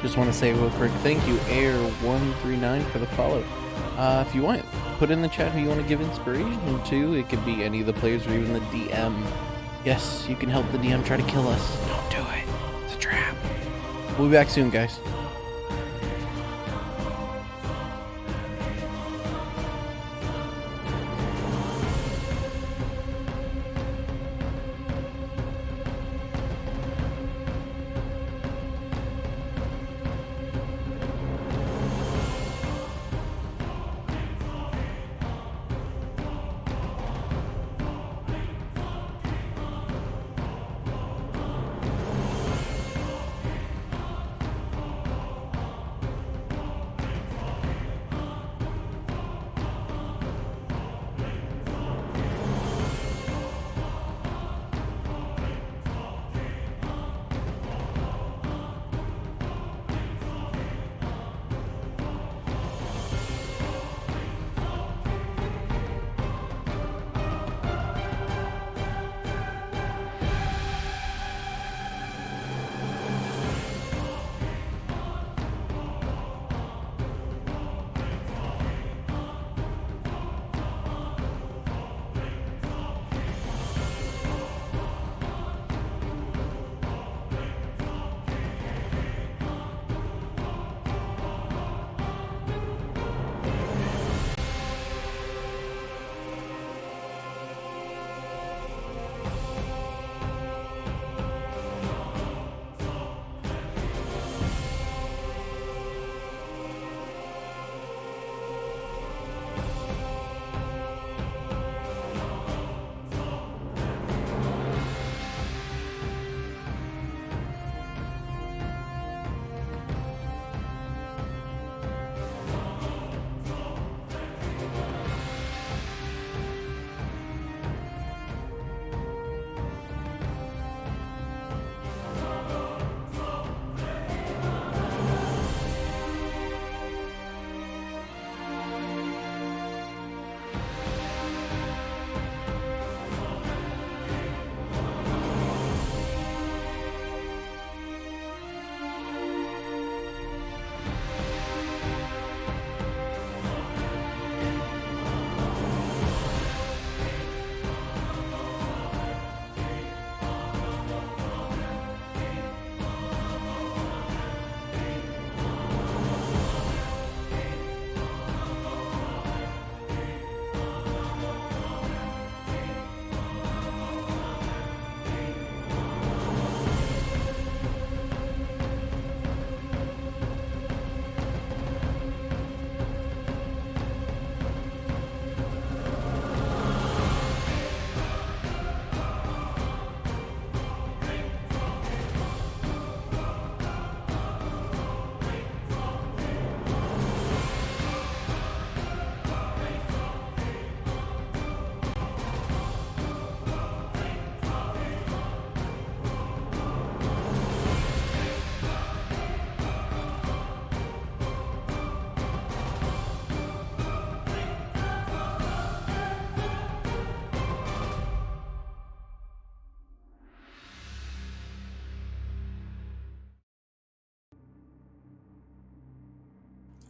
Just want to say real quick, thank you, Air139, for the follow. If you want, put in the chat who you want to give inspiration to. It could be any of the players or even the DM. Yes, you can help the DM try to kill us. Don't do it. It's a trap. We'll be back soon, guys.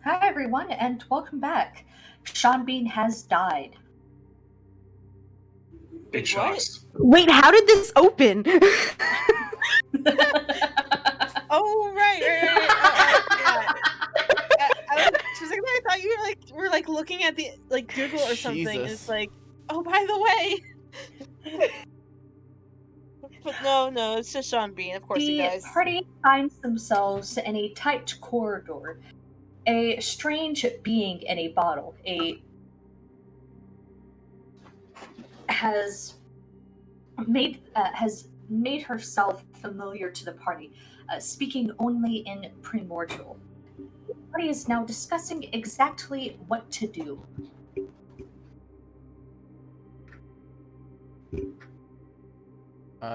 Hi, everyone, and welcome back. Sean Bean has died. Big Wait, what? shocks. Wait, how did this open? Oh, right. Yeah. For a second I thought you were looking at the Google or something, and it's Jesus. like, oh, by the way. But no, it's just Sean Bean. Of course he The dies. party finds themselves in a tight corridor. A strange being in a bottle has made herself familiar to the party, speaking only in primordial. The party is now discussing exactly what to do.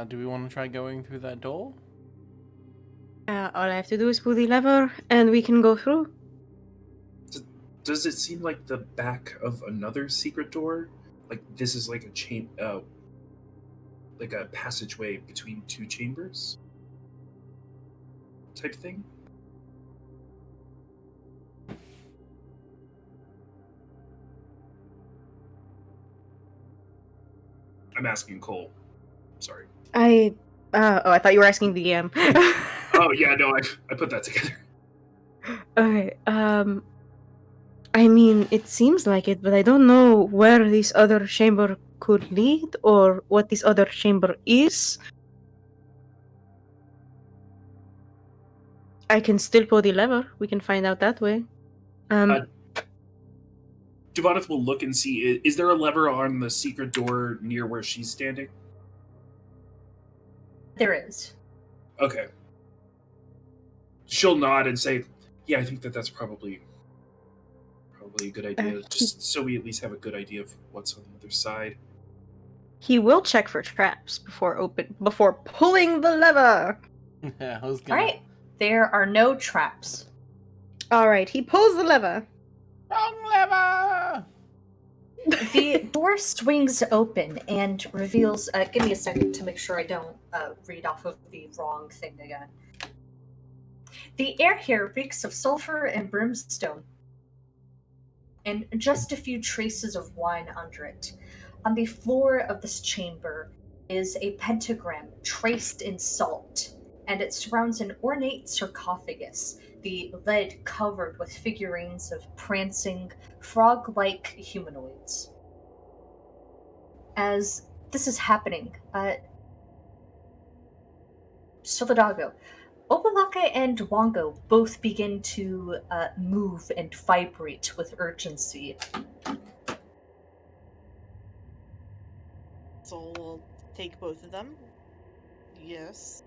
Do we want to try going through that door? All I have to do is pull the lever, and we can go through. Does it seem like the back of another secret door? Like this is like like a passageway between two chambers type thing? I'm asking Cole. Sorry. I thought you were asking the DM. Oh yeah, no, I put that together. Okay. I mean, it seems like it, but I don't know where this other chamber could lead or what this other chamber is. I can still pull the lever. We can find out that way. Uh, Devoneth will look and see. Is there a lever on the secret door near where she's standing? There is. Okay. She'll nod and say, "Yeah, I think that's probably a good idea. Just so we at least have a good idea of what's on the other side." He will check for traps before pulling the lever. Yeah, I was All gonna. right. There are no traps. All right, he pulls the lever. Wrong lever! The door swings open and reveals. Give me a second to make sure I don't read off of the wrong thing again. The air here reeks of sulfur and brimstone, and just a few traces of wine under it. On the floor of this chamber is a pentagram traced in salt, and it surrounds an ornate sarcophagus, the lid covered with figurines of prancing, frog like humanoids. As this is happening, Solidago, Obalaka and Wongo both begin to move and vibrate with urgency. So we'll take both of them. Yes.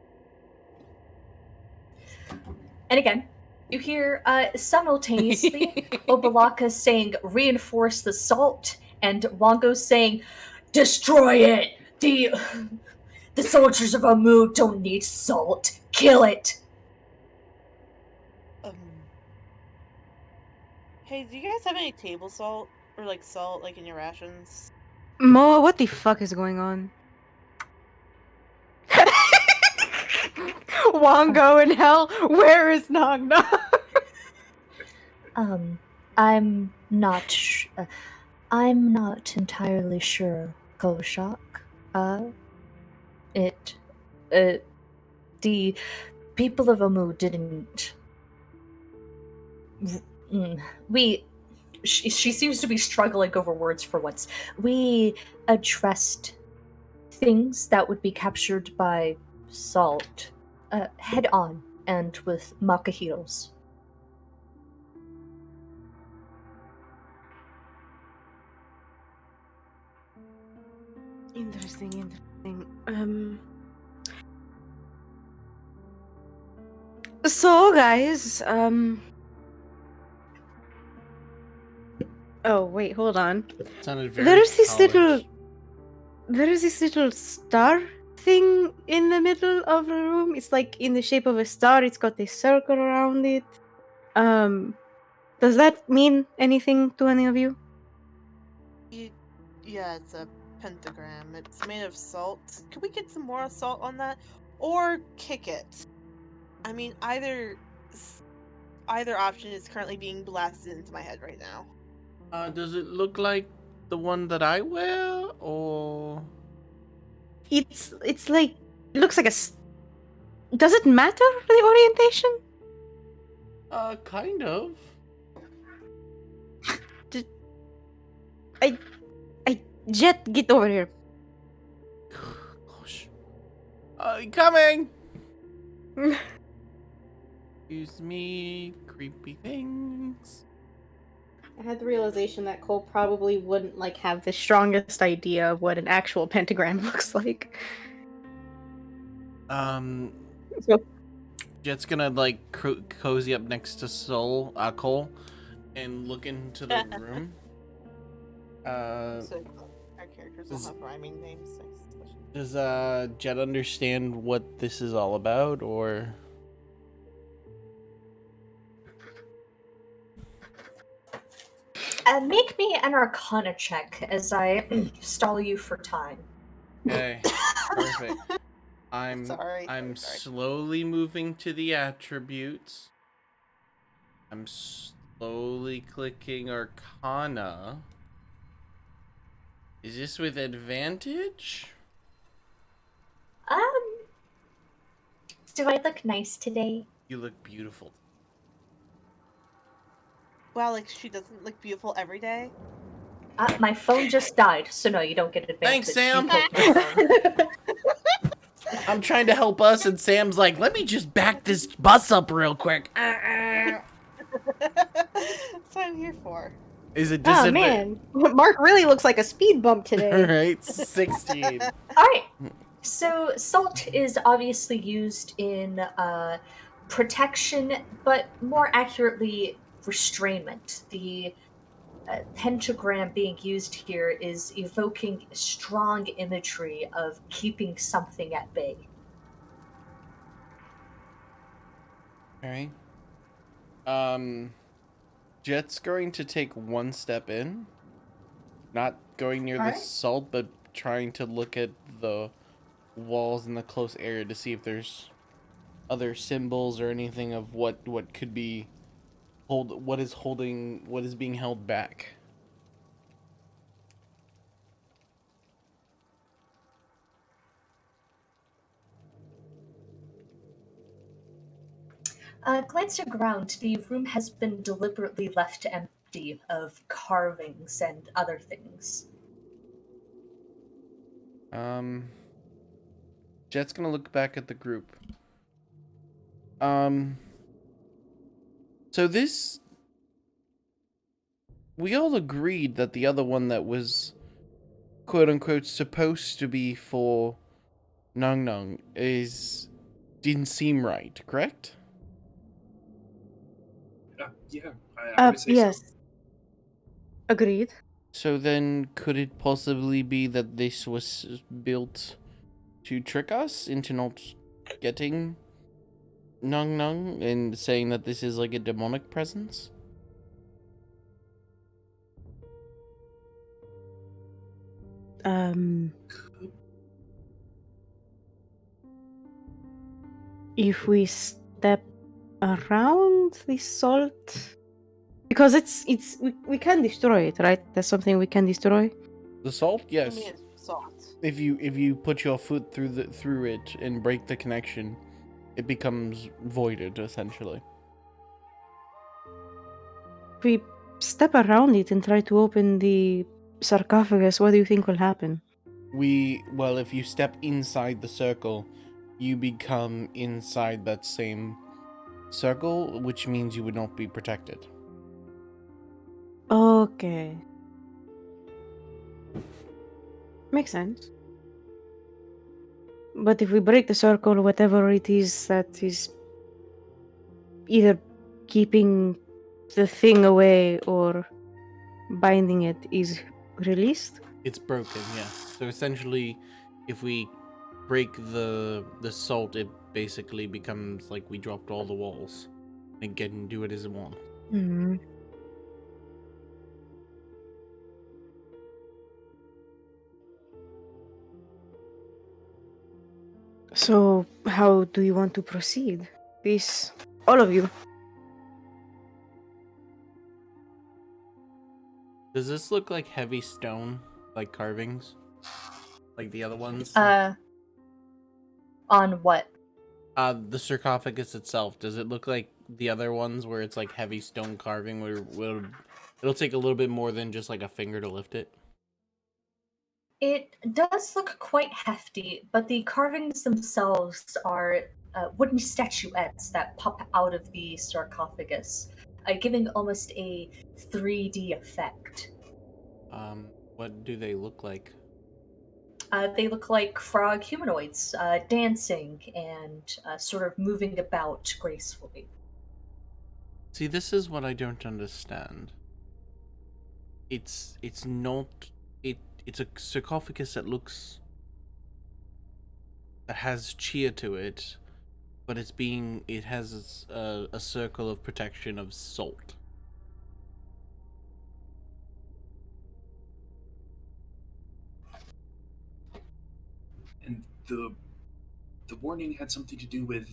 And again, you hear simultaneously Obalaka saying, reinforce the salt, and Wongo saying, destroy it! The soldiers of Amu don't need salt. Kill it! Hey, do you guys have any table salt? Or, like, salt, like, in your rations? Moa, what the fuck is going on? Wongo in hell, where is Nog Nog? I'm not I'm not entirely sure, Koshak. It, the people of Amu didn't. We. She seems to be struggling over words for once. We addressed things that would be captured by salt head on and with makahiros. Interesting. So guys, oh wait, hold on. Sounded very There's this college. little star thing in the middle of the room. It's like in the shape of a star. It's got this circle around it. Does that mean anything to any of you? Yeah, it's a pentagram. It's made of salt. Could we get some more salt on that? Or kick it? I mean, either option is currently being blasted into my head right now. Does it look like the one that I wear, or? It's like it looks like does it matter the orientation? Kind of. Jet, get over here. Gosh. Coming! Excuse me, creepy things. I had the realization that Cole probably wouldn't like have the strongest idea of what an actual pentagram looks like. So Jet's gonna like cozy up next to Cole, and look into the room. So our characters will have rhyming names. Does Jet understand what this is all about, or? Make me an Arcana check as I stall you for time. Okay, perfect. I'm Sorry. slowly moving to the attributes. I'm slowly clicking Arcana. Is this with advantage? Um, do I look nice today? You look beautiful. Wow, like she doesn't look beautiful every day. My phone just died, so no, you don't get advantage. Thanks, Sam. You killed my phone. I'm trying to help us, and Sam's like, let me just back this bus up real quick. That's what I'm here for. Is it Oh disadvantage? man, Mark really looks like a speed bump today. Alright, 16. Alright, so salt is obviously used in protection, but more accurately, restrainment. The pentagram being used here is evoking strong imagery of keeping something at bay. Alright. Jet's going to take one step in. Not going near the Alright. salt, but trying to look at the walls in the close area to see if there's other symbols or anything of what could be what is being held back. Glancing around, the room has been deliberately left empty of carvings and other things. Jet's gonna look back at the group. So this, we all agreed that the other one that was quote unquote supposed to be for Nung Nung didn't seem right, correct? Yeah, I would say Yes. so. Agreed. So then could it possibly be that this was built to trick us into not getting Nung Nung and saying that this is like a demonic presence? If we step around the salt, because we can destroy it, right? That's something we can destroy. The salt, I yes. mean, it's salt. If you put your foot through it and break the connection, it becomes voided essentially. If we step around it and try to open the sarcophagus, what do you think will happen? Well, if you step inside the circle, you become inside that same circle, which means you would not be protected. Okay. Makes sense. But if we break the circle, whatever it is that is either keeping the thing away or binding it is released? It's broken, yes. So essentially, if we break the salt, it basically becomes like we dropped all the walls. It can do it as it wants. Hmm. So, how do you want to proceed? This, all of you. Does this look like heavy stone, like carvings, like the other ones? On what? The sarcophagus itself. Does it look like the other ones where it's like heavy stone carving, where it'll take a little bit more than just like a finger to lift it? It does look quite hefty, but the carvings themselves are wooden statuettes that pop out of the sarcophagus, giving almost a 3D effect. What do they look like? They look like frog humanoids, dancing and sort of moving about gracefully. See, this is what I don't understand. It's not it's a sarcophagus that has cheer to it, but it has a circle of protection of salt. And the warning had something to do with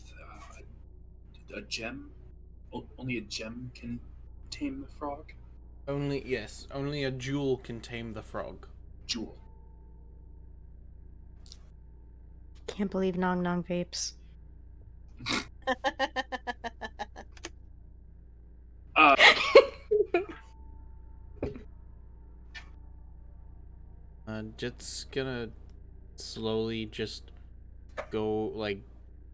a gem. Only a gem can tame the frog. Only a jewel can tame the frog. Jewel. can't believe Nong Nong vapes. Uh, Jet's gonna slowly just go, like,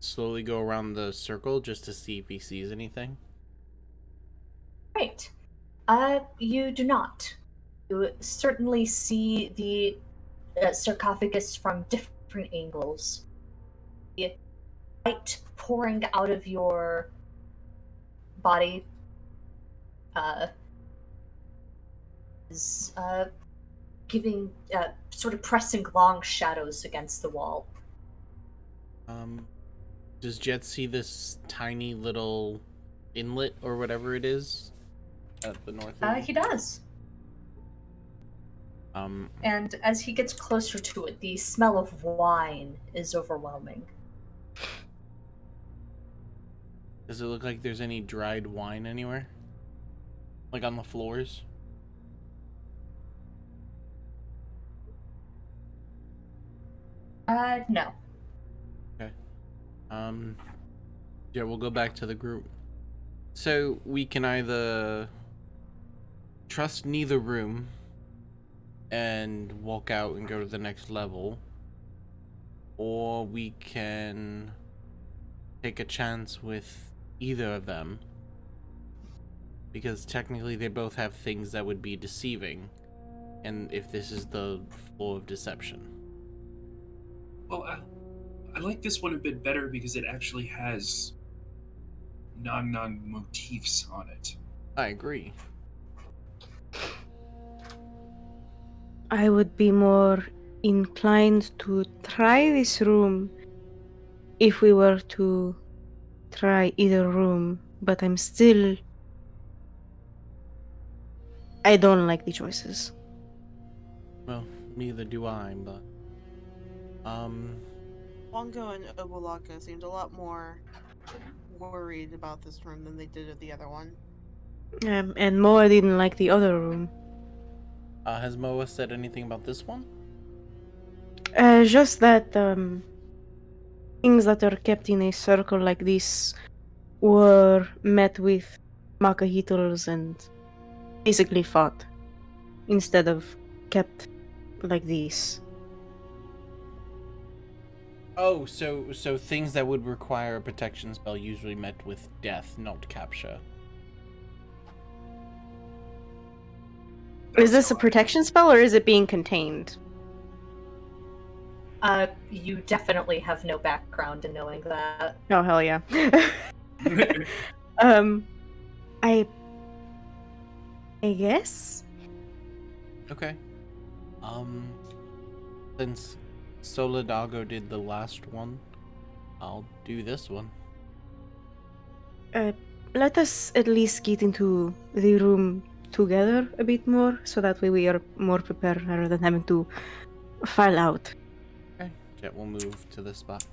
slowly go around the circle just to see if he sees anything. Right. You do not. You certainly see the sarcophagus from different angles. The light pouring out of your body uh, is giving, sort of pressing long shadows against the wall. Does Jet see this tiny little inlet or whatever it is at the north end? He does. Um, And as he gets closer to it, the smell of wine is overwhelming. does it look like there's any dried wine anywhere? Like on the floors? No. Okay. Yeah, we'll go back to the group. So we can either trust neither room and walk out and go to the next level, or we can take a chance with either of them, because technically they both have things that would be deceiving, and if this is the floor of deception. well, I like this one a bit better because it actually has Nong Nong motifs on it. I agree. I would be more inclined to try this room if we were to try either room, but I don't like the choices. Well, neither do I, but Bongo and Obolaka seemed a lot more worried about this room than they did of the other one. And Moa didn't like the other room. has Moa said anything about this one? Just that things that are kept in a circle like this were met with makahitls and basically fought instead of kept like this. Oh, so things that would require a protection spell usually met with death, not capture. Is this a protection spell or is it being contained? You definitely have no background in knowing that. Oh hell yeah. I guess. Okay. Since Solidago did the last one, I'll do this one. Let us at least get into the room together a bit more, so that way we are more prepared rather than having to file out. Okay. Jet will move to this spot.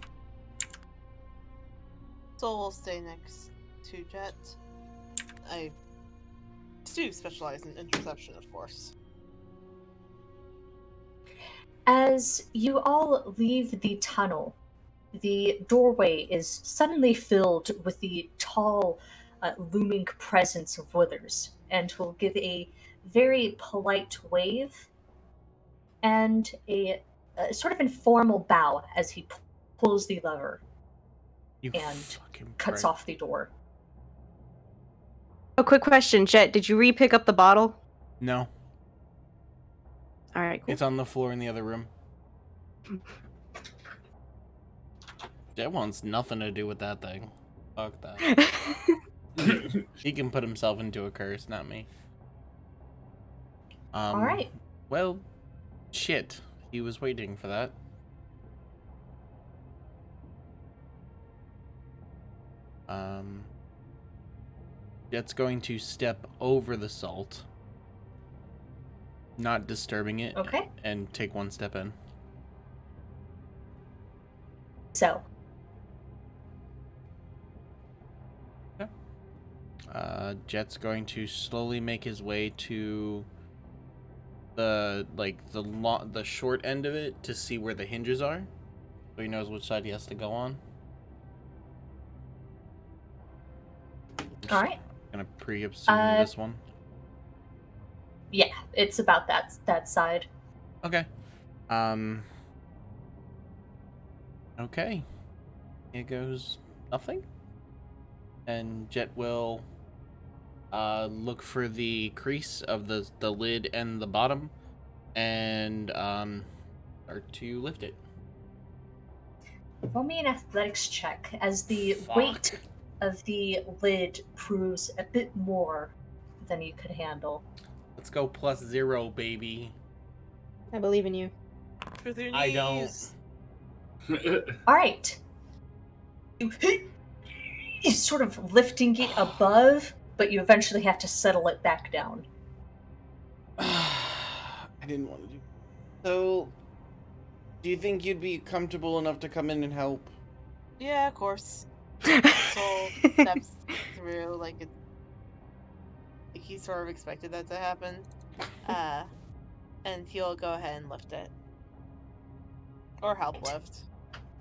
Soul will stay next to Jet. I do specialize in interception, of course. As you all leave the tunnel, the doorway is suddenly filled with the tall, looming presence of Withers, and will give a very polite wave and a sort of informal bow as he pulls the lever You and fucking cuts prick. off the door. A quick question, Jet. Did you re-pick up the bottle? No, All right, cool. it's on the floor in the other room. Jet wants nothing to do with that thing. Fuck that. He can put himself into a curse, not me. All right. Well, shit. He was waiting for that. Jet's going to step over the salt, not disturbing it, Okay. and take one step in. So, Jet's going to slowly make his way to the short end of it to see where the hinges are, So he knows which side he has to go on. All right. Gonna pre-assume this one. Yeah, it's about that side. Okay. Okay. Here goes nothing. And Jet will look for the crease of the lid and the bottom, and start to lift it. Roll me an athletics check as the Fuck. weight of the lid proves a bit more than you could handle. Let's go +0, baby. I believe in you. With your I don't. knees. All right. You're sort of lifting it above, but you eventually have to settle it back down. I didn't want to do. So, do you think you'd be comfortable enough to come in and help? Yeah, of course. Soul steps through like he sort of expected that to happen. And he'll go ahead and lift it. Or help lift.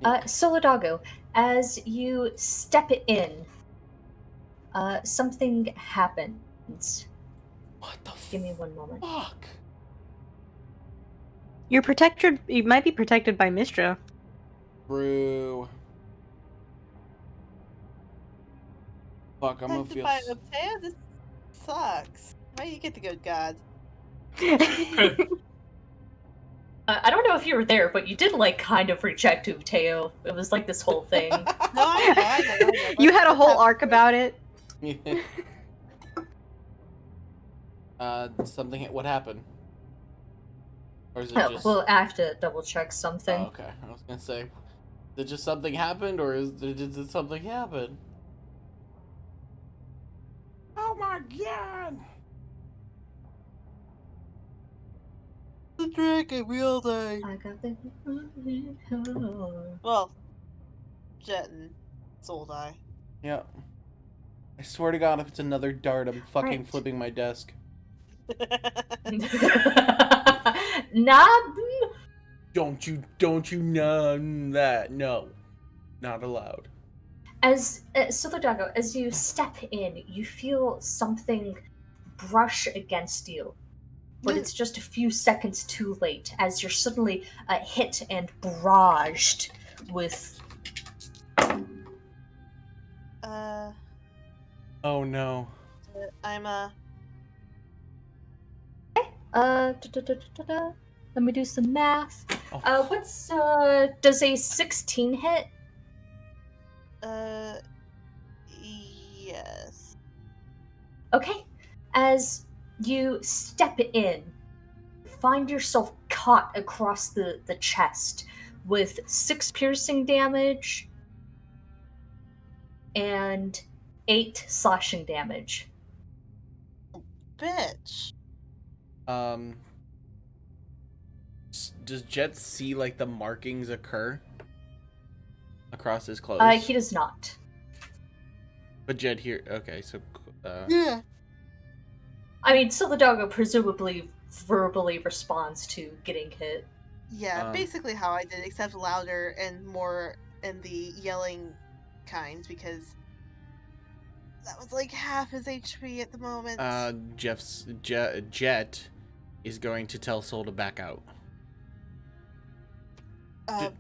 Solidago, as you step it in, something happens. What the Give me one moment. fuck? You're protected. You might be protected by Mistra. Bro. Fuck, I'm gonna Protected feel. by Optea? This sucks. How do you get the good god? I don't know if you were there, but you did kind of reject Ubteo. It was like this whole thing. No, I know. You had a whole arc about it. Yeah. Something. What happened? Or is it Oh, just? well, I have to double check something. Oh, okay. I was gonna say, did just something happened, or did something happen? Oh my god! The dragon wheel die. I got the. Well, Jet and Soul die. Yeah. I swear to God, if it's another dart, I'm fucking Right. flipping my desk. Nah. Don't you none that? No, not allowed. As Solidago, as you step in, you feel something brush against you, but it's just a few seconds too late as you're suddenly hit and barraged with. Oh no. I'm Let me do some math. Oh. What's does a 16 hit? Yes. Okay. As you step in, find yourself caught across the chest with 6 piercing damage and 8 slashing damage. Bitch. Does Jet see like the markings occur across his clothes? He does not. But Jet here. Okay, so. Yeah. I mean, Solidago presumably verbally responds to getting hit. Yeah, basically how I did, except louder and more in the yelling kind, because that was like half his HP at the moment. Jet is going to tell Soul to back out. I'm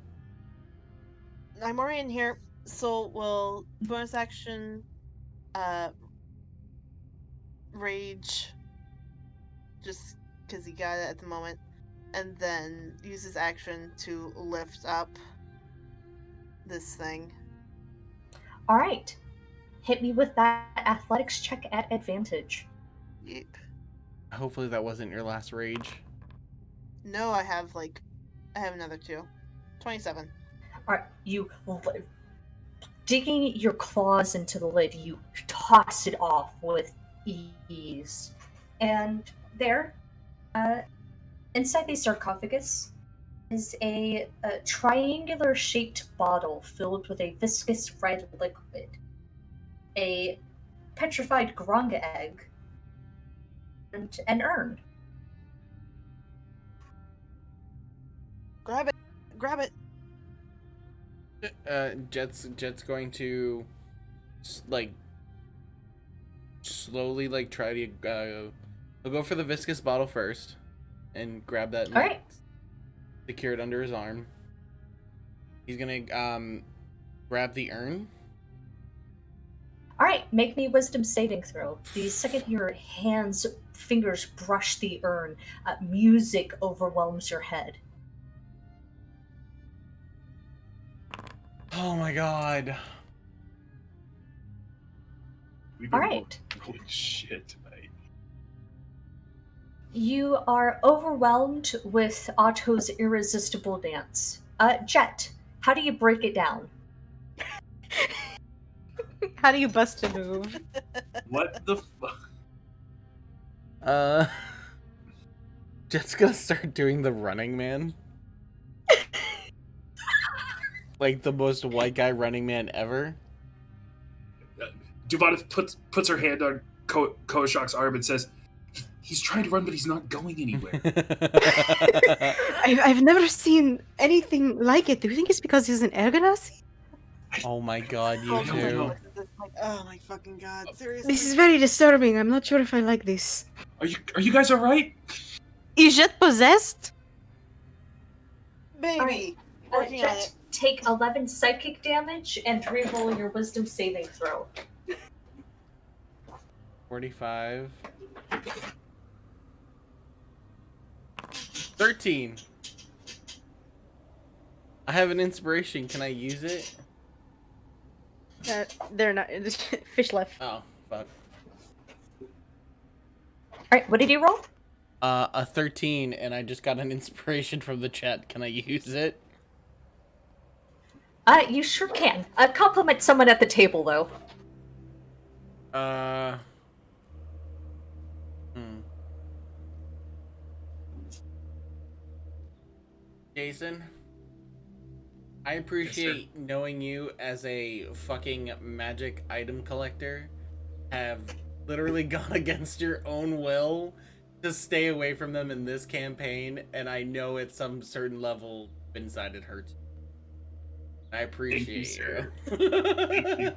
already in here. Soul will bonus action, rage, just because he got it at the moment, and then use his action to lift up this thing. All right. Hit me with that athletics check at advantage. Yep. Hopefully that wasn't your last rage. No, I have another 2. 27. All right, you digging your claws into the lid, you toss it off with ease, and there, inside the sarcophagus, is a triangular-shaped bottle filled with a viscous red liquid, a petrified grung egg, and an urn. Grab it! Grab it! Jet's going to like slowly like try to he'll go for the viscous bottle first and grab that and All like right. secure it under his arm. He's gonna grab the urn. All right, make me wisdom saving throw. The second your fingers brush the urn, music overwhelms your head. Oh my god. We've All been right. holy shit tonight. You are overwhelmed with Otto's irresistible dance. Jet, how do you break it down? How do you bust a move? What the fuck? Uh, Jet's gonna start doing the Running Man. Like the most white guy Running Man ever. Duvada puts her hand on Koshok's arm and says, "He's trying to run, but he's not going anywhere." I've never seen anything like it. Do you think it's because he's an Ergonasi? Oh my god, you Oh, don't two. know. Like, oh my fucking god, seriously. This is very disturbing. I'm not sure if I like this. Are you guys all right? Is Jet possessed? Maybe. All right. Working on Jet, it. take 11 psychic damage and reroll your wisdom saving throw. 45. 13. I have an inspiration. Can I use it? They're not. Fish left. Oh, fuck. All right, what did you roll? A 13, and I just got an inspiration from the chat. Can I use it? You sure can. Compliment someone at the table, though. Jason, I appreciate knowing you as a fucking magic item collector have literally gone against your own will to stay away from them in this campaign, and I know at some certain level inside it hurts. I appreciate you, you.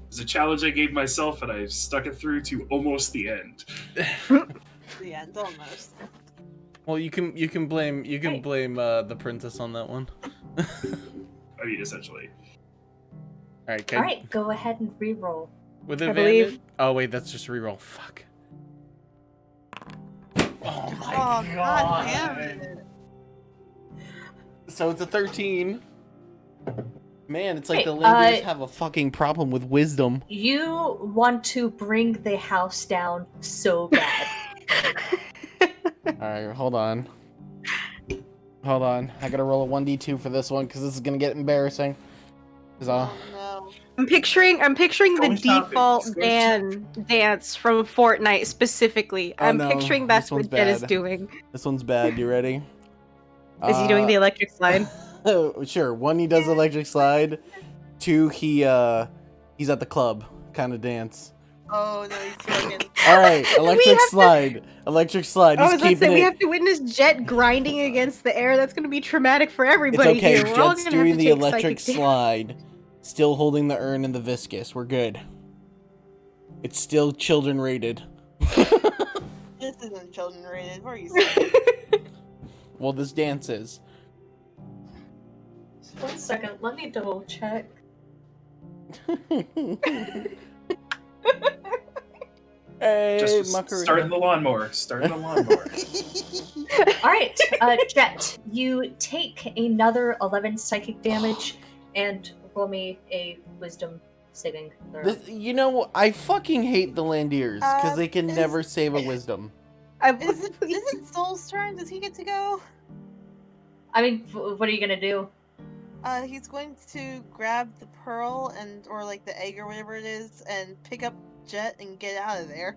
It's a challenge I gave myself, and I stuck it through to almost the end. The end, almost. Well, you can blame the princess on that one. I mean, essentially. All right, All right, go ahead and reroll. with I advantage. believe- Oh wait, that's just reroll. Fuck. Oh my Oh, god damn it. So it's a 13. Man, it's like the Hey, ladies have a fucking problem with wisdom. You want to bring the house down so bad. Alright, hold on. Hold on. I gotta roll a 1d2 for this one because this is gonna get embarrassing. 'Cause, Oh no. I'm picturing the Going shopping. default Let's go dance from Fortnite specifically. Oh, I'm no, picturing this that's one's what Jet is bad. doing. This one's bad. You ready? Is he doing the electric slide? Sure. 1, he does electric slide. 2, he's at the club kind of dance. Oh no, he's fucking. All right, electric have to- slide. Electric slide. I He's was about to say keeping we it. have to witness Jet grinding against the air. That's going to be traumatic for It's everybody okay. here. We're all Jet's gonna have doing to the take electric psychic slide. Still holding the urn and the viscous. We're good. It's still children rated. This isn't children rated. What are you saying? Well, this dance is. Just 1 second, let me double check. Hey, Just Macarena. starting the lawnmower. Starting the lawnmower. All right, Jet, you take another 11 psychic damage and roll me a wisdom saving throw. You know, I fucking hate the Landiers because they can is- never save a wisdom. Isn't Soul's turn? Does he get to go? I mean, what are you gonna do? He's going to grab the pearl or like the egg or whatever it is and pick up Jet and get out of there.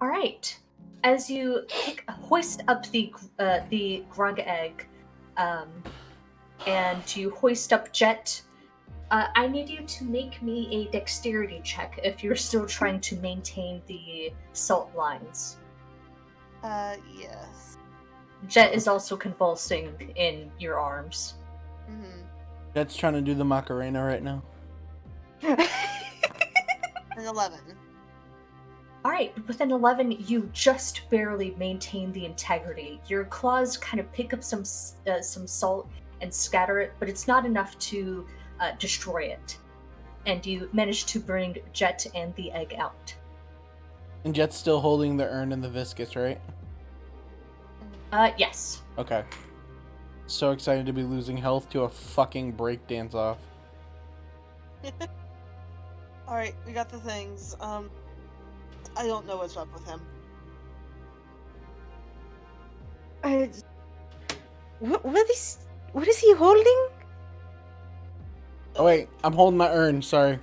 All right. As you hoist up the grug egg, and you hoist up Jet, I need you to make me a dexterity check if you're still trying to maintain the salt lines. Yes. Jet is also convulsing in your arms. Mm-hmm. Jet's trying to do the Macarena right now. An 11. Alright, with an 11, you just barely maintain the integrity. Your claws kind of pick up some salt and scatter it, but it's not enough to destroy it. And you manage to bring Jet and the egg out. And Jet's still holding the urn and the viscous, right? Yes. Okay. So excited to be losing health to a fucking breakdance off. Alright, we got the things. I don't know what's up with him. What is he holding? Oh wait, I'm holding my urn, sorry.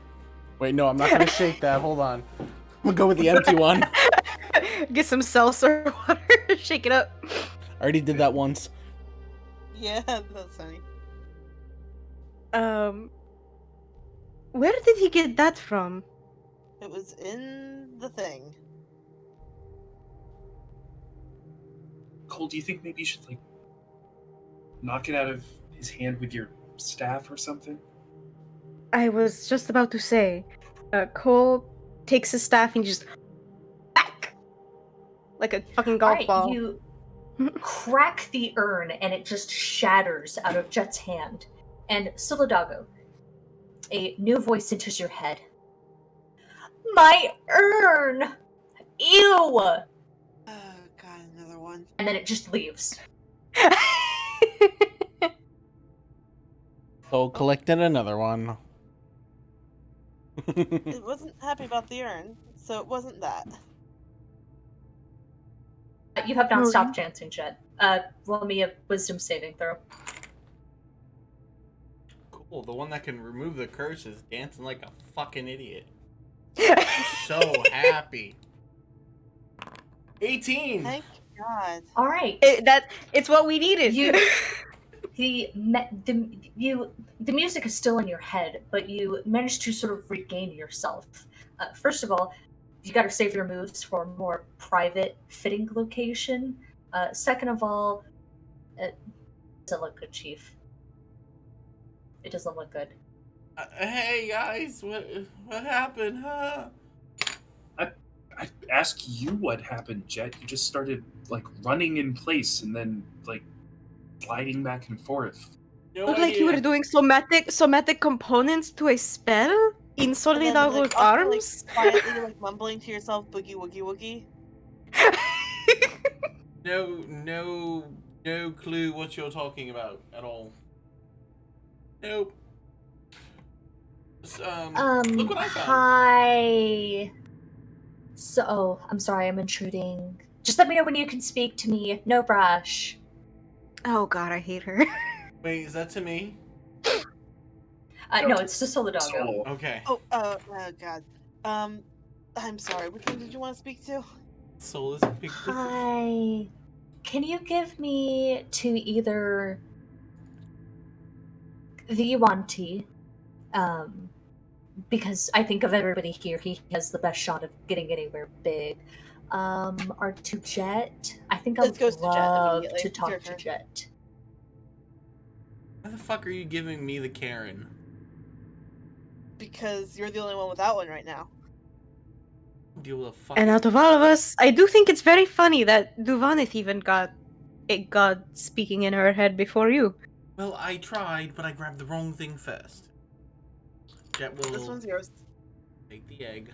Wait, no, I'm not gonna shake that, hold on. I'm gonna go with the empty one. Get some seltzer water, shake it up. I already did that once. Yeah, that's funny. Where did he get that from? It was in the thing. Cole, do you think maybe you should like knock it out of his hand with your staff or something? I was just about to say, Cole takes his staff and just back like a fucking golf Alright, ball. you crack the urn and it just shatters out of Jet's hand. And Solidago, a new voice enters your head. My urn! Ew! Oh, God, another one. And then it just leaves. So collected another one. It wasn't happy about the urn, so it wasn't that. You have not Oh, stopped dancing, Jet. Roll me a wisdom saving throw. Cool. The one that can remove the curse is dancing like a fucking idiot. So happy. 18. Thank God. Alright. It's what we needed. The music is still in your head, but you manage to sort of regain yourself. First of all, you got to save your moves for a more private fitting location. Second of all, it doesn't look good, Chief. It doesn't look good. Hey guys, what happened, huh? I asked you what happened, Jet. You just started like running in place and then like sliding back and forth. No Looked like you idea. were doing somatic components to a spell in And then, Solidago's also, arms. quietly, mumbling to yourself, boogie woogie woogie. No clue what you're talking about at all. Nope. Look what I found. Hi. So, I'm sorry, I'm intruding. Just let me know when you can speak to me. No brush. Oh God, I hate her. Wait, is that to me? No, it's just Solidago. So, Okay. Oh, God. I'm sorry. Which one did you want to speak to? Soulless pig. Hi. Can you give me to either the Yuan-Ti, because I think of everybody here, he has the best shot of getting anywhere big. Or to Jet. I think I Let's go would to Jet love immediately. to It's your talk to turn. Jet. Why the fuck are you giving me the Karen? Because you're the only one without one right now. Deal with a fucking. And out of all of us, I do think it's very funny that Duvanith even got it God speaking in her head before you. Well, I tried, but I grabbed the wrong thing first. Jet will This one's yours. take the egg.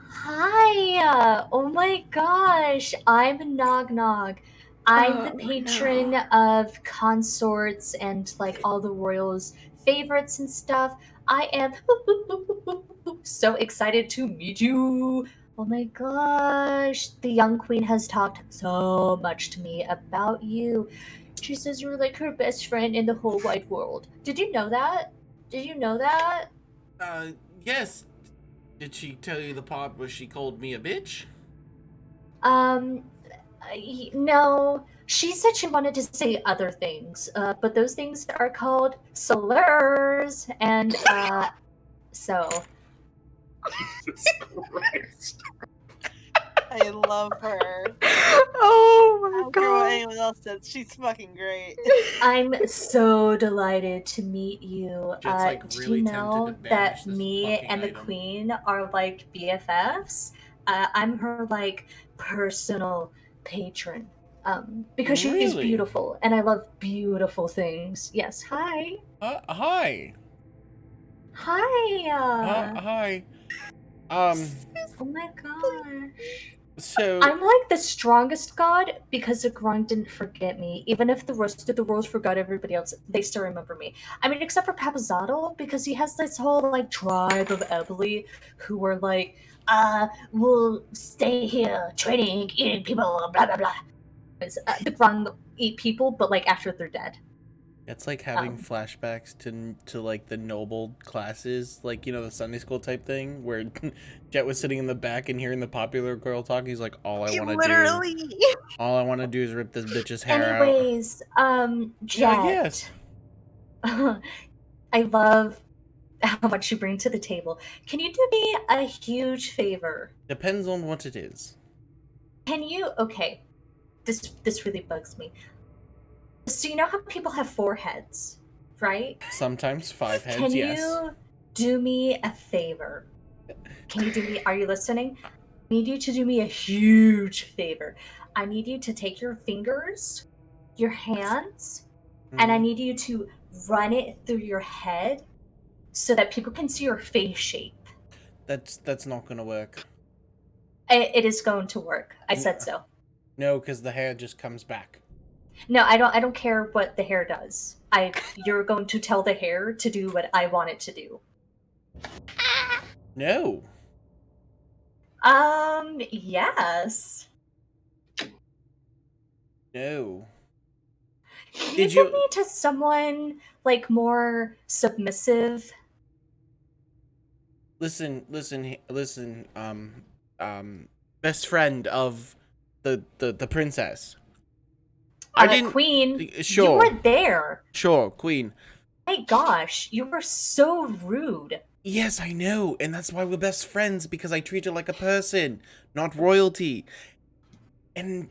Hi! Oh my gosh, I'm Nog Nog. I'm the Oh, patron no. of consorts and like all the royals' favorites and stuff. I am so excited to meet you. Oh my gosh, the young queen has talked so much to me about you. She says you're like her best friend in the whole wide world. Did you know that? Did you know that? Yes. Did she tell you the part where she called me a bitch? No. She said she wanted to say other things, but those things are called slurs, and so. Jesus Christ. I love her. Oh I my don't care what god. anyone else says. She's fucking great. I'm so delighted to meet you. Jet's like Did you really tempted to know banish that this me fucking and the item. queen are like BFFs? I'm her like personal patron. Because she's Really? beautiful and I love beautiful things. Yes, hi. Hi. Hi. Hi. Um. Oh my gosh. So I'm like the strongest god because the Grung didn't forget me. Even if the rest of the world forgot everybody else, they still remember me. I mean, except for Papazotto, because he has this whole like tribe of Eboli who were like, we'll stay here, trading, eating people, blah blah blah. The Grung eat people, but like after they're dead. It's like having Um, flashbacks to like the noble classes, like the Sunday school type thing, where Jet was sitting in the back and hearing the popular girl talk. He's like, Literally. all I want to do is rip this bitch's hair out. anyways, yes. Jet. I love how much you bring to the table. Can you do me a huge favor? Depends on what it is. Can you? Okay, this really bugs me. So you know how people have four heads, right? Sometimes 5 heads, Can yes. you do me a favor? Can you do me? Are you listening? I need you to do me a huge favor. I need you to take your fingers, your hands, and I Mhm. need you to run it through your head so that people can see your face shape. That's not gonna work. It is going to work. I N- said so. No, because the hair just comes back. No, I don't. I don't care what the hair does. You're going to tell the hair to do what I want it to do. No. Yes. No. Can you Did give you me to someone like more submissive? listen, best friend of the princess. I didn't Queen, you sure. were there. Sure, queen. My gosh, you were so rude. Yes, I know, and that's why we're best friends, because I treat her like a person, not royalty. And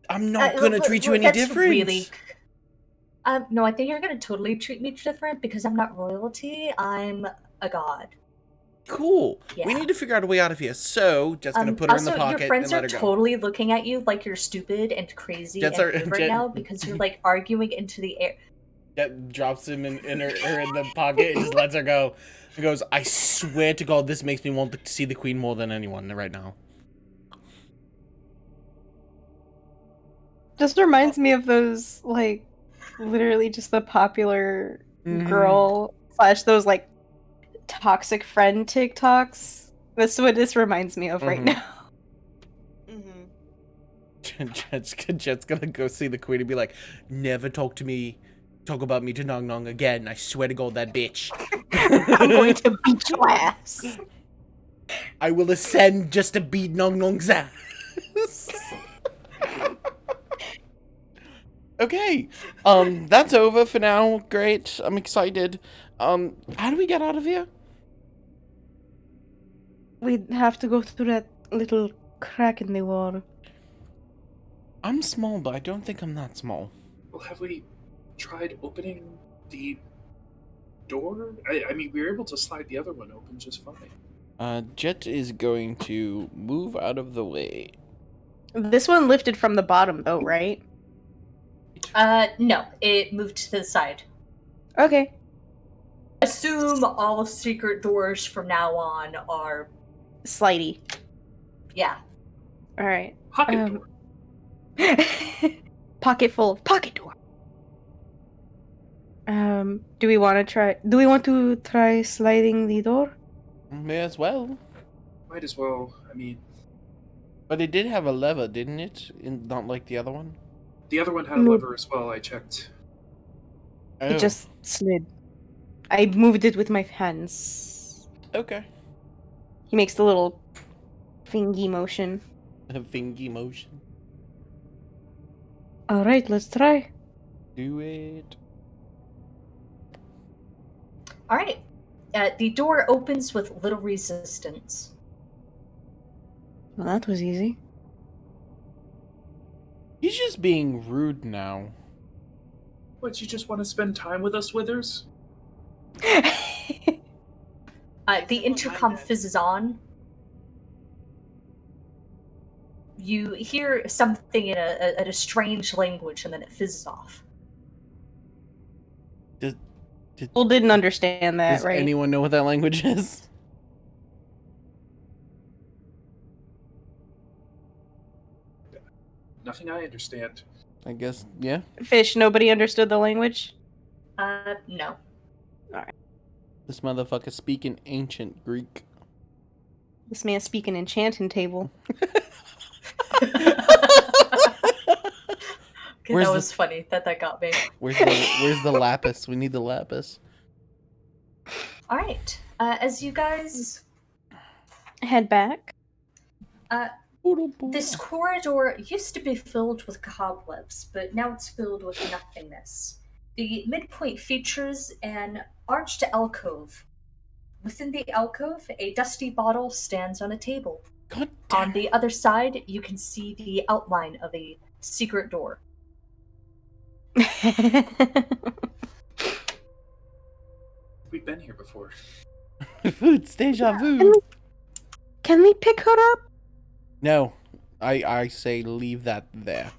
I'm not gonna treat you any That's really. different. No, I think you're gonna totally treat me different because I'm not royalty. I'm a god. Cool. We Yeah. need to figure out a way out of here. So, just gonna put her in the Also, your pocket and friends let are her go. totally looking at you like you're stupid and crazy Jet's and our weird right now because you're like arguing into the air. Jet drops him in her in the pocket and just lets her go. He goes, I swear to God, this makes me want to see the queen more than anyone right now. Just reminds me of those, like, literally just the popular girl slash those, like, toxic friend TikToks. That's what this reminds me of right Mhm. now. Jet's gonna go see the queen and be like, never talk about me to Nong Nong again. I swear to God, that bitch. I'm going to beat your ass. I will ascend just to beat Nong Nong's ass. Okay. That's over for now. Great. I'm excited. How do we get out of here? We'd have to go through that little crack in the wall. I'm small, but I don't think I'm that small. Well, have we tried opening the door? I mean, we were able to slide the other one open just fine. Jet is going to move out of the way. This one lifted from the bottom, though, right? No, it moved to the side. Okay. Assume all secret doors from now on are, Slidey. yeah. Alright. Pocket door. Pocket full of pocket door. Do we want to try sliding the door? May as well. Might as well. I mean, But it did have a lever, didn't it? Not like the other one. the other one had a No. lever as well. I checked. Oh, It just slid. I moved it with my hands. okay. He makes the little thingy motion. A fingy motion. Alright, let's try. Do it. All right. The door opens with little resistance. Well, that was easy. He's just being rude now. What, you just want to spend time with us, Withers? The I wouldn't intercom mind it. fizzes on. You hear something in a strange language, and then it fizzes off. People didn't understand that, Does right? anyone know what that language is? Nothing I understand. I guess, yeah. Fish, nobody understood the language? No. This motherfucker speaking ancient Greek. This man speaking enchanting table. Okay, Where's that the- was funny. That got me. Where's the lapis? We need the lapis. All right. As you guys, Head back. this corridor used to be filled with cobwebs, but now it's filled with nothingness. The midpoint features an arched alcove. Within the alcove, a dusty bottle stands on a table. God On damn. the other side, you can see the outline of a secret door. We've been here before. It's deja vu. Can we pick her up? No. I say leave that there.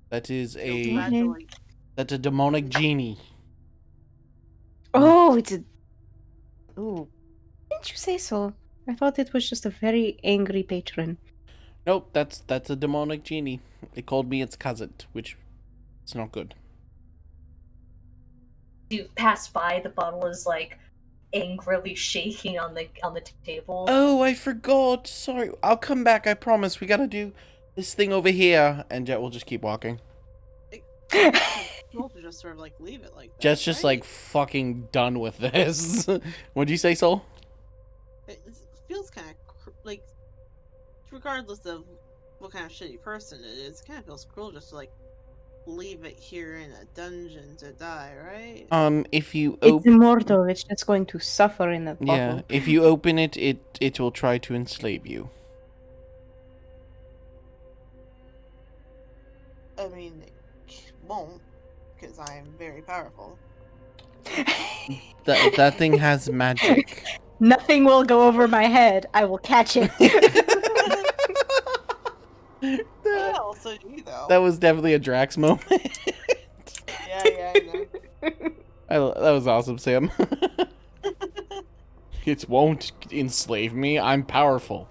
That is a Congratulations. that's a demonic genie. Oh, it's a... Ooh. Didn't you say so? I thought it was just a very angry patron. Nope, that's a demonic genie. They called me its cousin, which it's not good. You pass by, the bottle is like angrily shaking on the table. Oh, I forgot. Sorry. I'll come back, I promise. We gotta do this thing over here. And Jet will just keep walking. We'll just sort of like leave it like that. Jet's just right? like fucking done with this. What'd you say, Soul? It feels kind of like, regardless of what kind of shitty person it is, it kind of feels cruel just to like leave it here in a dungeon to die, right? If you It's open immortal. It's just going to suffer in that bottle. yeah, if you open it, it will try to enslave you. I mean, it won't, because I am very powerful. That thing has magic. Nothing will go over my head. I will catch it. Well, also you though. That was definitely a Drax moment. Yeah, I know. That was awesome, Sam. It won't enslave me. I'm powerful.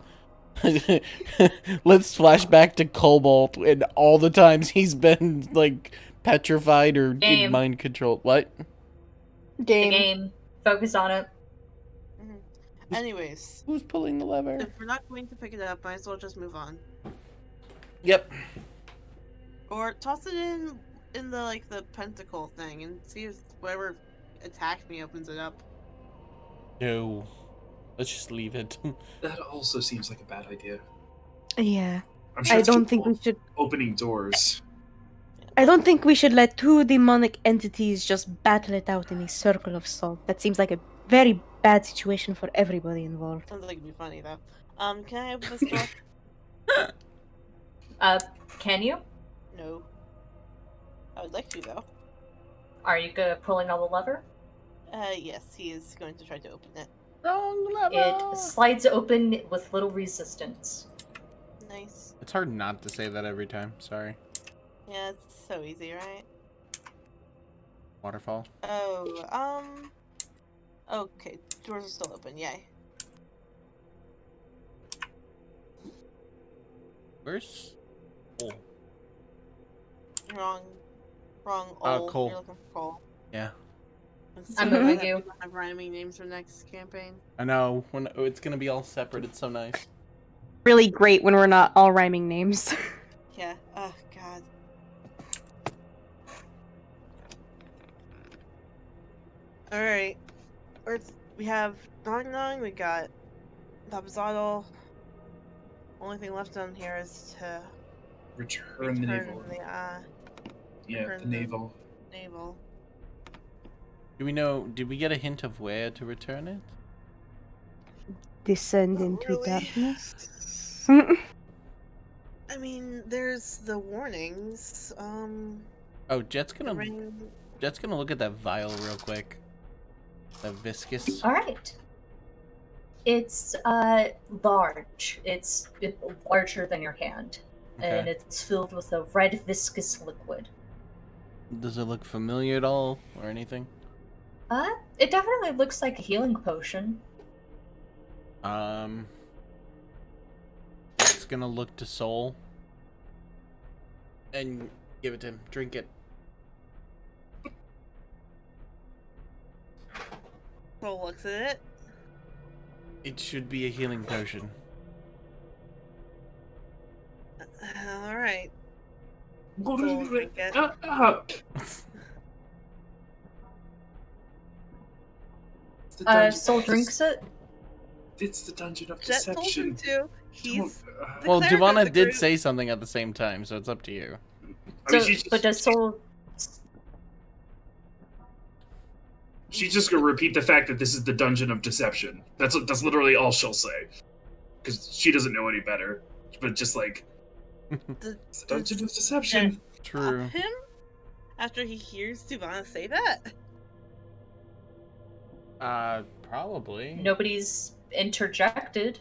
Let's flash back to Cobalt and all the times he's been like petrified or in Game. mind controlled. What? The Game. game. Focus on it. Anyways, Who's pulling the lever? if we're not going to pick it up, might as well just move on. Yep. Or toss it in the like the pentacle thing and see if whoever attacked me opens it up. No. Let's just leave it. That also seems like a bad idea. Yeah. I'm sure I it's don't think capable we of should. opening doors. I don't think we should let two demonic entities just battle it out in a circle of salt. That seems like a very bad situation for everybody involved. Sounds like it'd be funny though. Can I open this door? Can you? No. I would like to though. Are you pulling on the lever? Yes, he is going to try to open it. Wrong lever. It slides open with little resistance. Nice. It's hard not to say that every time. Sorry. Yeah, it's so easy, right? Waterfall. Oh, okay, doors are still open, yay. Where's Cole? Wrong. Cole. You're looking for Cole. Yeah. I'm glad moving that you. we don't have rhyming names for next campaign. I know. When it's gonna be all separate, it's so nice. Really great when we're not all rhyming names. Yeah. Oh God. All right. We have Nong. We got Labzadal. Only thing left on here is to Return the naval. Yeah, return the naval. naval. Do we know? Did we get a hint of where to return it? descend Not into really. darkness? I mean, there's the warnings. Oh, Jet's The gonna rain. look at that vial real quick. The viscous. All right. It's large. It's larger than your hand, and Okay. it's filled with a red viscous liquid. Does it look familiar at all or anything? It definitely looks like a healing potion. It's gonna look to Soul and give it to him. Drink it. Soul looks at it. It should be a healing potion. All right. What Soul is drink it. It's the dungeon. Soul drinks it. It's the dungeon of Jet told deception. him to. He's the Well, cleric of Duvana the did group. say something at the same time, so it's up to you. I mean, So, but does Soul? she's just gonna repeat the fact that this is the dungeon of deception. That's literally all she'll say, because she doesn't know any better. But just like it's the dungeon of deception. True. Stop him after he hears Duvana say that. Probably. Nobody's interjected.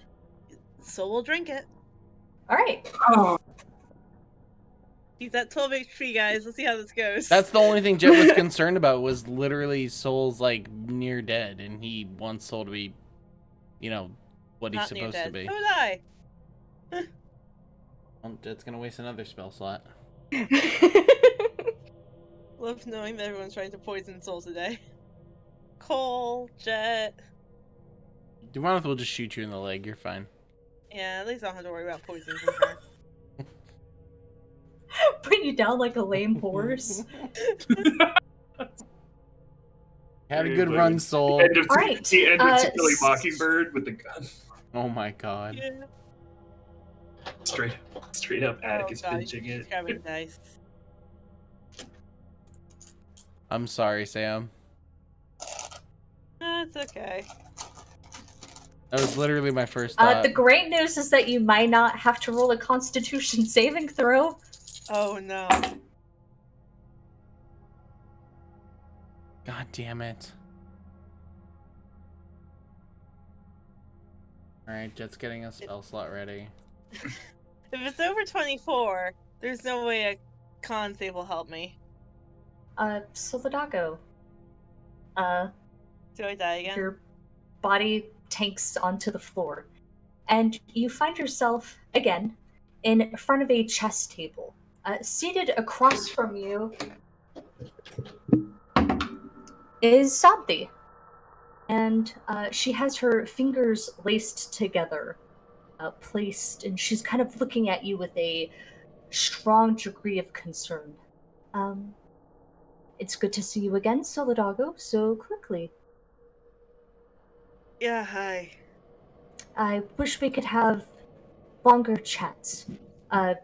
Soul will drink it. All right. Oh, He's at 12 HP, guys. Let's see how this goes. That's the only thing Jet was concerned about, was literally Soul's like near dead, and he wants Soul to be, you know, what he's Not near supposed dead. to be. So would I. Well, Jet's gonna waste another spell slot. Love knowing that everyone's trying to poison Soul today. Cole, Jet. Duvaneth will just shoot you in the leg. You're fine. Yeah, at least I don't have to worry about poison from her. Put you down like a lame horse. Had a good run, Soul. end of Alright, the end of To Kill a s- Mockingbird with the gun. Oh my god. Yeah. Straight up Atticus God, finishing she's it. grabbing dice. I'm sorry, Sam. That's okay. That was literally my first thought. The great news is that you might not have to roll a Constitution saving throw. Oh no. God damn it. Alright, Jet's getting a spell slot ready. If it's over 24, there's no way a con save will help me. Solidago. Do I die again? Your body tanks onto the floor, and you find yourself again in front of a chess table. Seated across from you is Sabdi, and she has her fingers laced together, placed, and she's kind of looking at you with a strong degree of concern. It's good to see you again, Solidago, so quickly. Yeah, hi. I wish we could have longer chats. And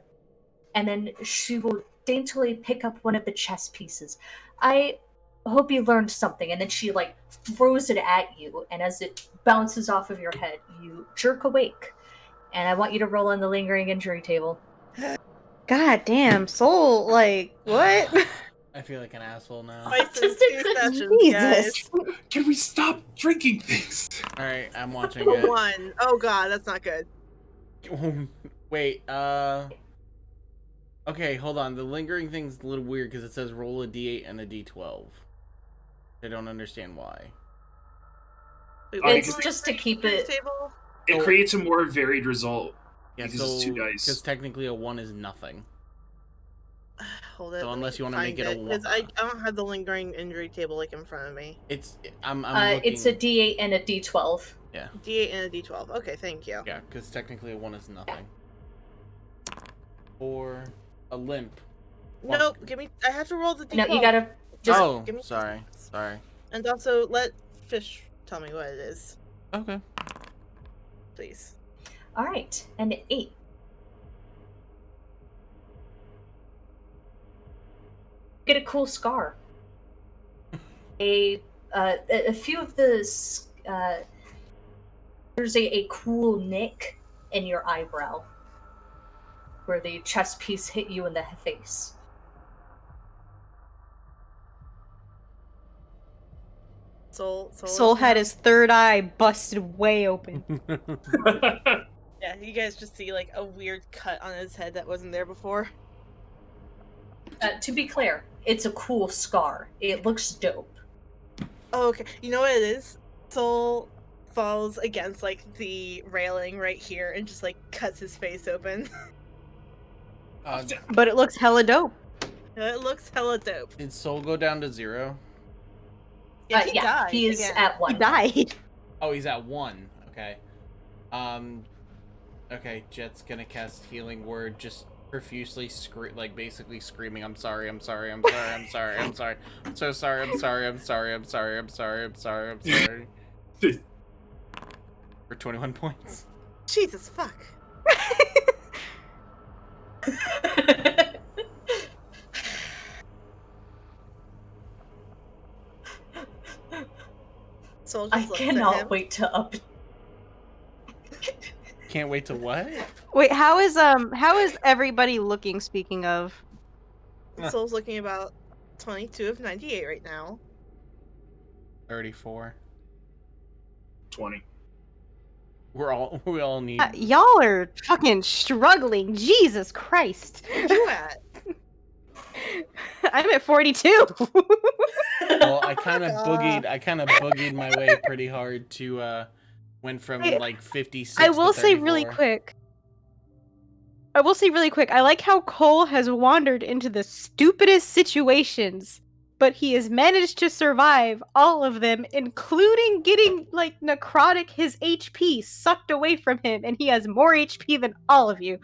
then she will daintily pick up one of the chess pieces. I hope you learned something. And then she, like, throws it at you. And as it bounces off of your head, you jerk awake. And I want you to roll on the lingering injury table. God damn, Soul, like, what? I feel like an asshole now. Twice in Just 2 sessions, guys. Jesus. Can we stop drinking things? Alright, I'm watching For it. 1. Oh god, that's not good. Wait, okay, hold on. The lingering thing's a little weird because it says roll a d8 and a d12. I don't understand why. Wait, Oh, It's because just to keep Injury it. table? It creates a more varied result. Yeah, Because so it's 2 dice. because technically a 1 is nothing. Hold it. So let unless me you wanna make find it a because one- I don't have the lingering injury table like in front of me. It's I'm looking. It's a d8 and a d12. D8 and a D12. Okay, thank you. Yeah, because technically a 1 is nothing. Or a limp. Nope, give me. I have to roll the D12. No, you gotta just. Oh, give me- sorry. And also let Fish tell me what it is, Okay. please. Alright, and 8. Get a cool scar. A few of the there's a cool nick in your eyebrow where the chest piece hit you in the face. Soul Soul looks had around. his third eye busted way open. Yeah, you guys just see like a weird cut on his head that wasn't there before. To be clear, it's a cool scar. It looks dope. Oh, okay. You know what it is? Soul falls against like the railing right here and just like cuts his face open. But it looks hella dope. It looks hella dope. Did Soul go down to 0? Yeah, he died he's again. at 1. He died. Oh, he's at 1. Okay. Okay, Jet's gonna cast Healing Word, just profusely basically screaming, I'm sorry, I'm sorry, I'm sorry, I'm sorry, I'm sorry, I'm so sorry, I'm sorry, I'm sorry, I'm sorry, I'm sorry, I'm sorry, I'm sorry. For 21 points. Jesus fuck. Soul I just looks at him. cannot wait to up. Can't wait to what? Wait, how is everybody looking, speaking of? Soul's looking about 22 of 98 right now. 34. 20. We all need. Y'all are fucking struggling. Jesus Christ. Where you at? I'm at 42. Well, I kind of God. boogied my way pretty hard to went from like 56 I will to say 34. really quick. I like how Cole has wandered into the stupidest situations, but he has managed to survive all of them, including getting like necrotic his HP sucked away from him, and he has more HP than all of you.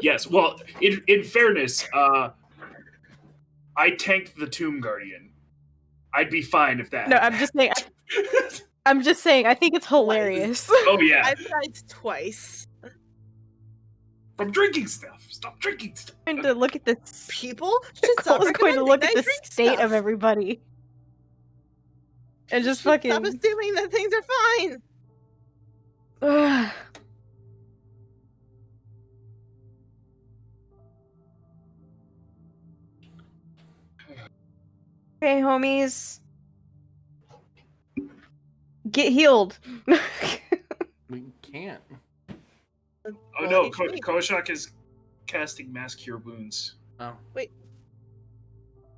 Yes, well, in fairness, I tanked the Tomb Guardian. I'd be fine if that No, happened. I'm just saying, I think it's hilarious. Oh, yeah. I've died twice. From drinking stuff. Stop drinking stuff. I'm going to look at this. People should stop Cole's going to look at recommending the I drink state stuff. of everybody. And just Should fucking. stop assuming that things are fine. Ugh. Okay, homies. Get healed. We can't. Oh, Well, no, HP. Koshak is casting Mass Cure Wounds. Oh. Wait.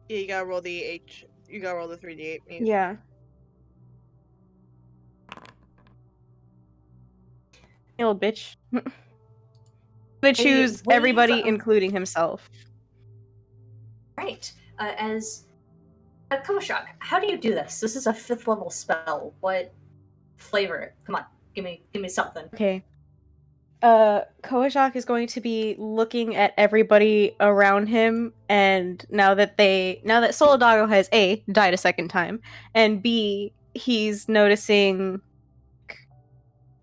Yeah, you gotta roll the H. You gotta roll the 3d8. Yeah. Healed, bitch. I'm gonna choose wave everybody, of- including himself. Right. As Koshak, how do you do this? This is a 5th level spell. What flavor? Come on, give me something. Okay. Koashak is going to be looking at everybody around him, and now that Solidago has A, died a second time, and B, he's noticing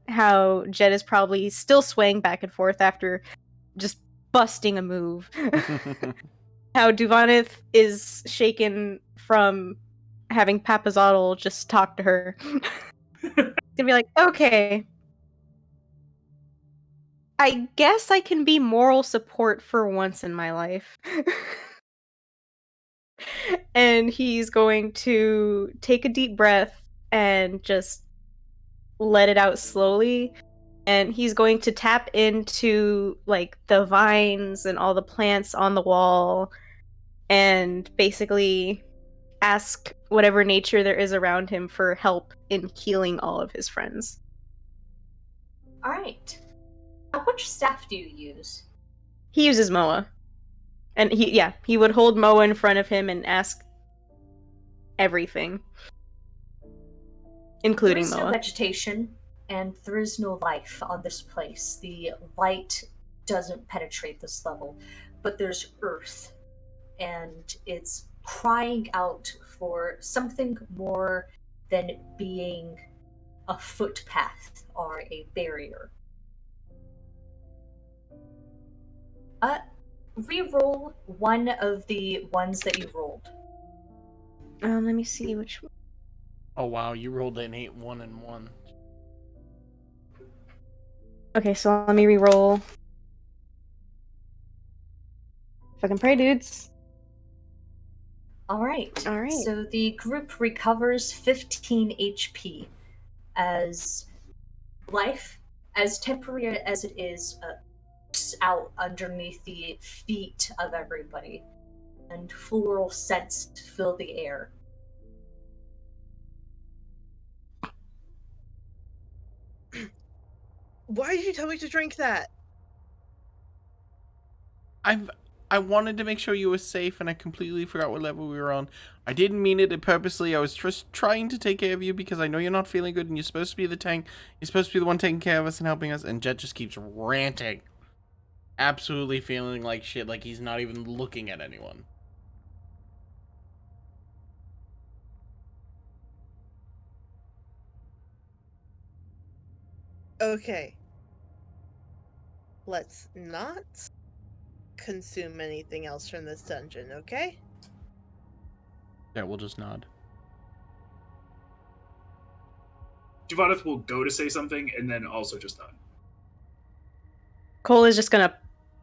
how Jet is probably still swaying back and forth after just busting a move. How Duvanith is shaken from having Papazotl just talk to her. Gonna be like, okay, I guess I can be moral support for once in my life. And he's going to take a deep breath and just let it out slowly. And he's going to tap into like the vines and all the plants on the wall and basically ask whatever nature there is around him for help in healing all of his friends. All right. Which staff do you use? He uses Moa. And he would hold Moa in front of him and ask everything. Including There is Moa. no vegetation, and there is no life on this place. The light doesn't penetrate this level, but there's earth, and it's crying out for something more than being a footpath or a barrier. Reroll one of the ones that you rolled. Let me see which one. Oh wow, you rolled an 8, 1, and 1. Okay, so let me re-roll. Fucking pray, dudes. All right. All right. So the group recovers 15 HP as life, as temporary as it is, out underneath the feet of everybody, and floral scents fill the air. Why did you tell me to drink that? I wanted to make sure you were safe, and I completely forgot what level we were on. I didn't mean it purposely. I was just trying to take care of you because I know you're not feeling good, and you're supposed to be the tank. You're supposed to be the one taking care of us and helping us. And Jet just keeps ranting, absolutely feeling like shit, like he's not even looking at anyone. Okay. Let's not consume anything else from this dungeon, okay? Yeah, we'll just nod. Duvaneth will go to say something and then also just nod. Cole is just gonna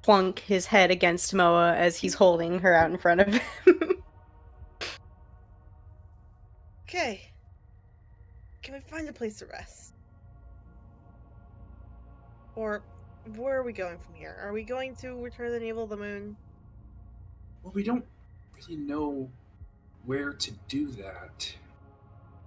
plunk his head against Moa as he's holding her out in front of him. Okay. Can we find a place to rest? Or where are we going from here? Are we going to return the navel of the moon? Well, we don't really know where to do that.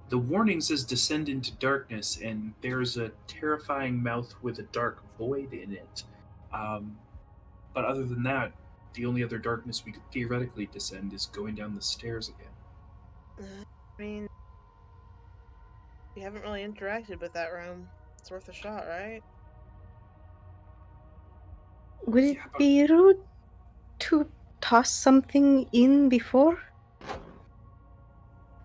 The warning says descend into darkness, and there's a terrifying mouth with a dark void in it. But other than that, the only other darkness we could theoretically descend is going down the stairs again. I mean, we haven't really interacted with that room. It's worth a shot, right? Would it Yeah, but be rude to toss something in before?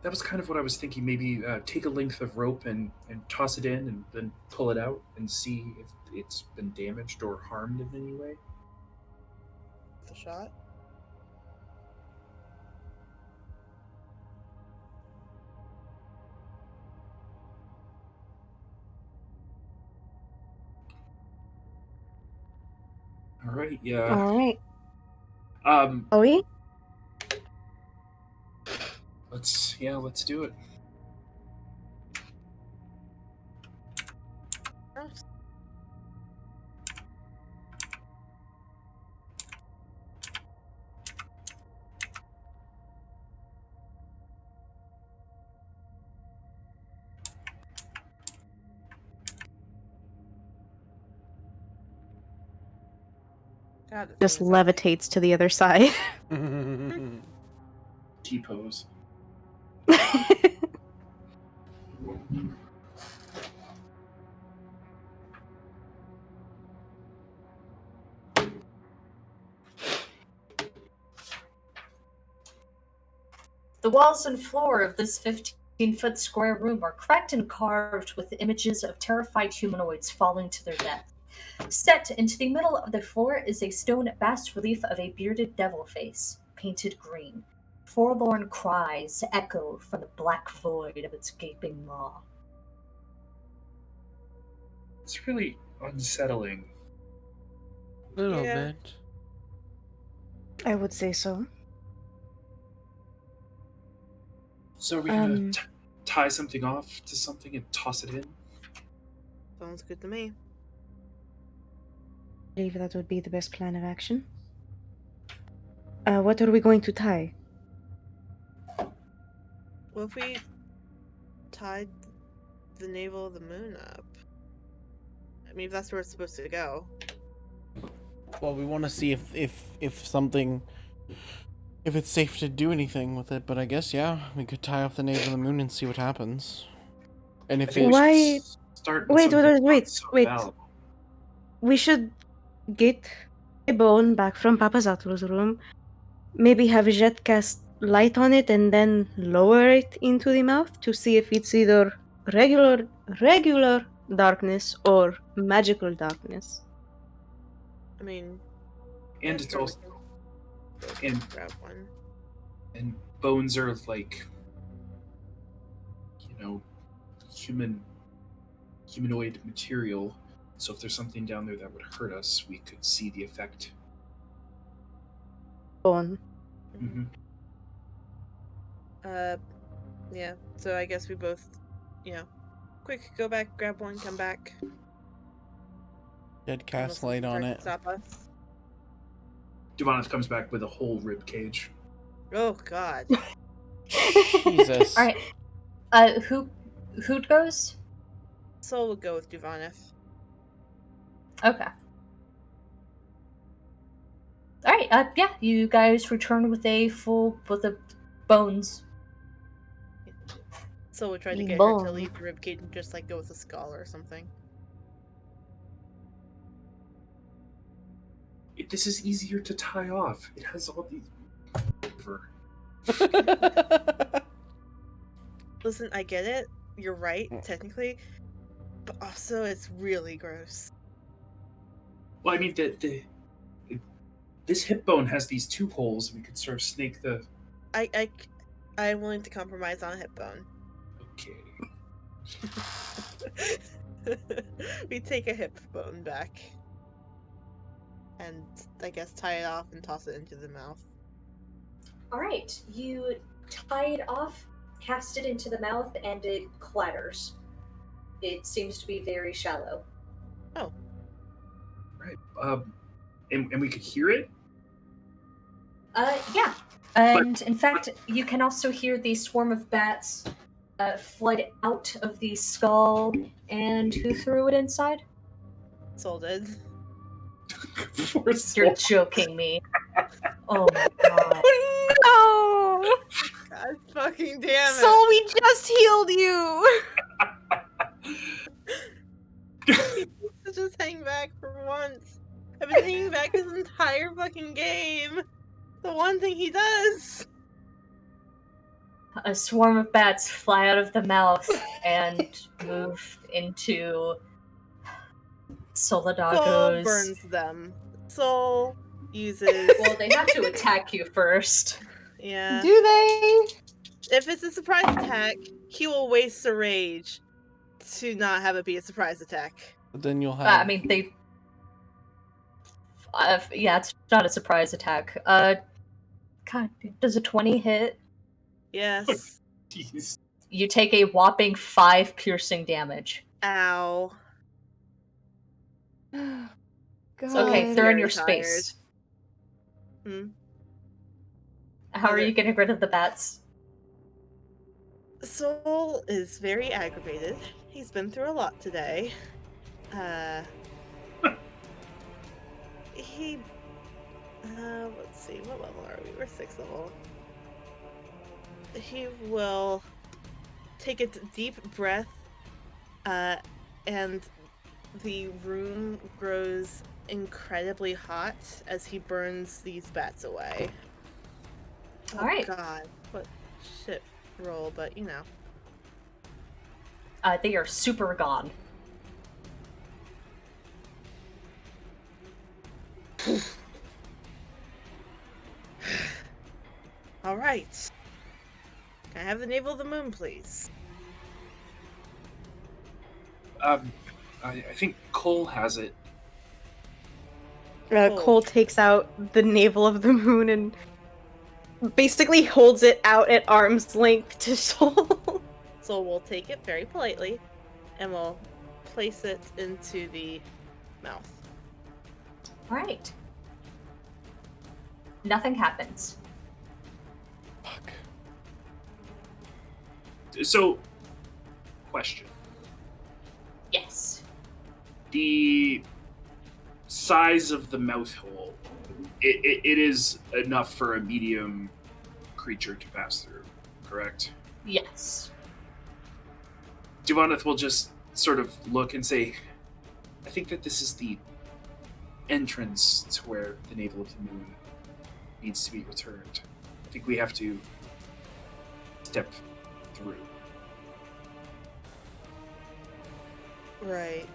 that was kind of what I was thinking. Maybe take a length of rope and toss it in and then pull it out and see if it's been damaged or harmed in any way. Worth a shot? All right, yeah. All right. Um, Are we? let's do it. Gross. God, the Just thing is heavy. levitates to the other side. T pose. The walls and floor of this 15-foot square room are cracked and carved with images of terrified humanoids falling to their death. Set into the middle of the floor is a stone bas relief of a bearded devil face, painted green. Forlorn cries echo from the black void of its gaping maw. It's really unsettling. A little Yeah. bit. I would say so. So are we gonna Um, tie something off to something and toss it in? Sounds good to me. I believe that would be the best plan of action. What are we going to tie? What if we tied the navel of the moon up? I mean, if that's where it's supposed to go. Well, we want to see if something, if it's safe to do anything with it. But I guess yeah, we could tie off the navel of the moon and see what happens. And I if think it, we should Why- start with Wait, something not wait, so wait. valuable. We should get a bone back from Papa Zato's room. Maybe have Jet cast light on it and then lower it into the mouth to see if it's either regular darkness or magical darkness. I mean, yeah, And it's sure, we also can go and grab one. and bones are like, human humanoid material. So if there's something down there that would hurt us, we could see the effect. On. Mm-hmm. Yeah. So I guess we both, quick, go back, grab one, come back. Dead Unless cast light something on tries it. to stop us. Devoneth comes back with a whole rib cage. Oh God. Jesus. All right. Who goes? Soul will go with Duvanif. Okay. All right. Yeah. You guys return with the bones. Soul would try to The get her to bone. leave the ribcage and just like go with a skull or something. This is easier to tie off. It has all these. Listen, I get it. You're right, technically, but also it's really gross. Well, I mean, this hip bone has these two holes. We could sort of snake the. I'm willing to compromise on a hip bone. Okay. We take a hip bone back. And I guess tie it off and toss it into the mouth. All right. You tie it off, cast it into the mouth, and it clatters. It seems to be very shallow. Oh. Right. And we could hear it? Yeah. And in fact, you can also hear the swarm of bats flood out of the skull. And who threw it inside? Soul did. Poor You're soul. joking me. Oh my god. No! God fucking damn it. Soul, we just healed you! He needs to just hang back for once. I've been hanging back this entire fucking game. The one thing he does. A swarm of bats fly out of the mouth and move into Soul Soladago's. burns them. Soul uses. Well, they have to attack you first. Yeah. Do they? If it's a surprise attack, he will waste a rage to not have it be a surprise attack. But then you'll have. I mean, they. Yeah, it's not a surprise attack. God, does a 20 hit? Yes. Jeez. You take a whopping 5 piercing damage. Ow. God. Okay, they're in very your tired. space. Hmm. How are Okay. you getting rid of the bats? Soul is very aggravated. He's been through a lot today. Let's see, what level are we? We're 6th level. He will take a deep breath, and the room grows incredibly hot as he burns these bats away. Oh Alright. God, what shit roll, but you know. They are super gone. Alright. Can I have the navel of the moon, please? I think Cole has it. Cole takes out the navel of the moon and basically holds it out at arm's length to Soul. So we'll take it very politely, and we'll place it into the mouth. Alright. Nothing happens. Fuck. So, question. Yes. The size of the mouth hole, it is enough for a medium creature to pass through, correct? Yes. Duvaneth will just sort of look and say, I think that this is the entrance to where the navel of the moon needs to be returned. I think we have to step through. Right.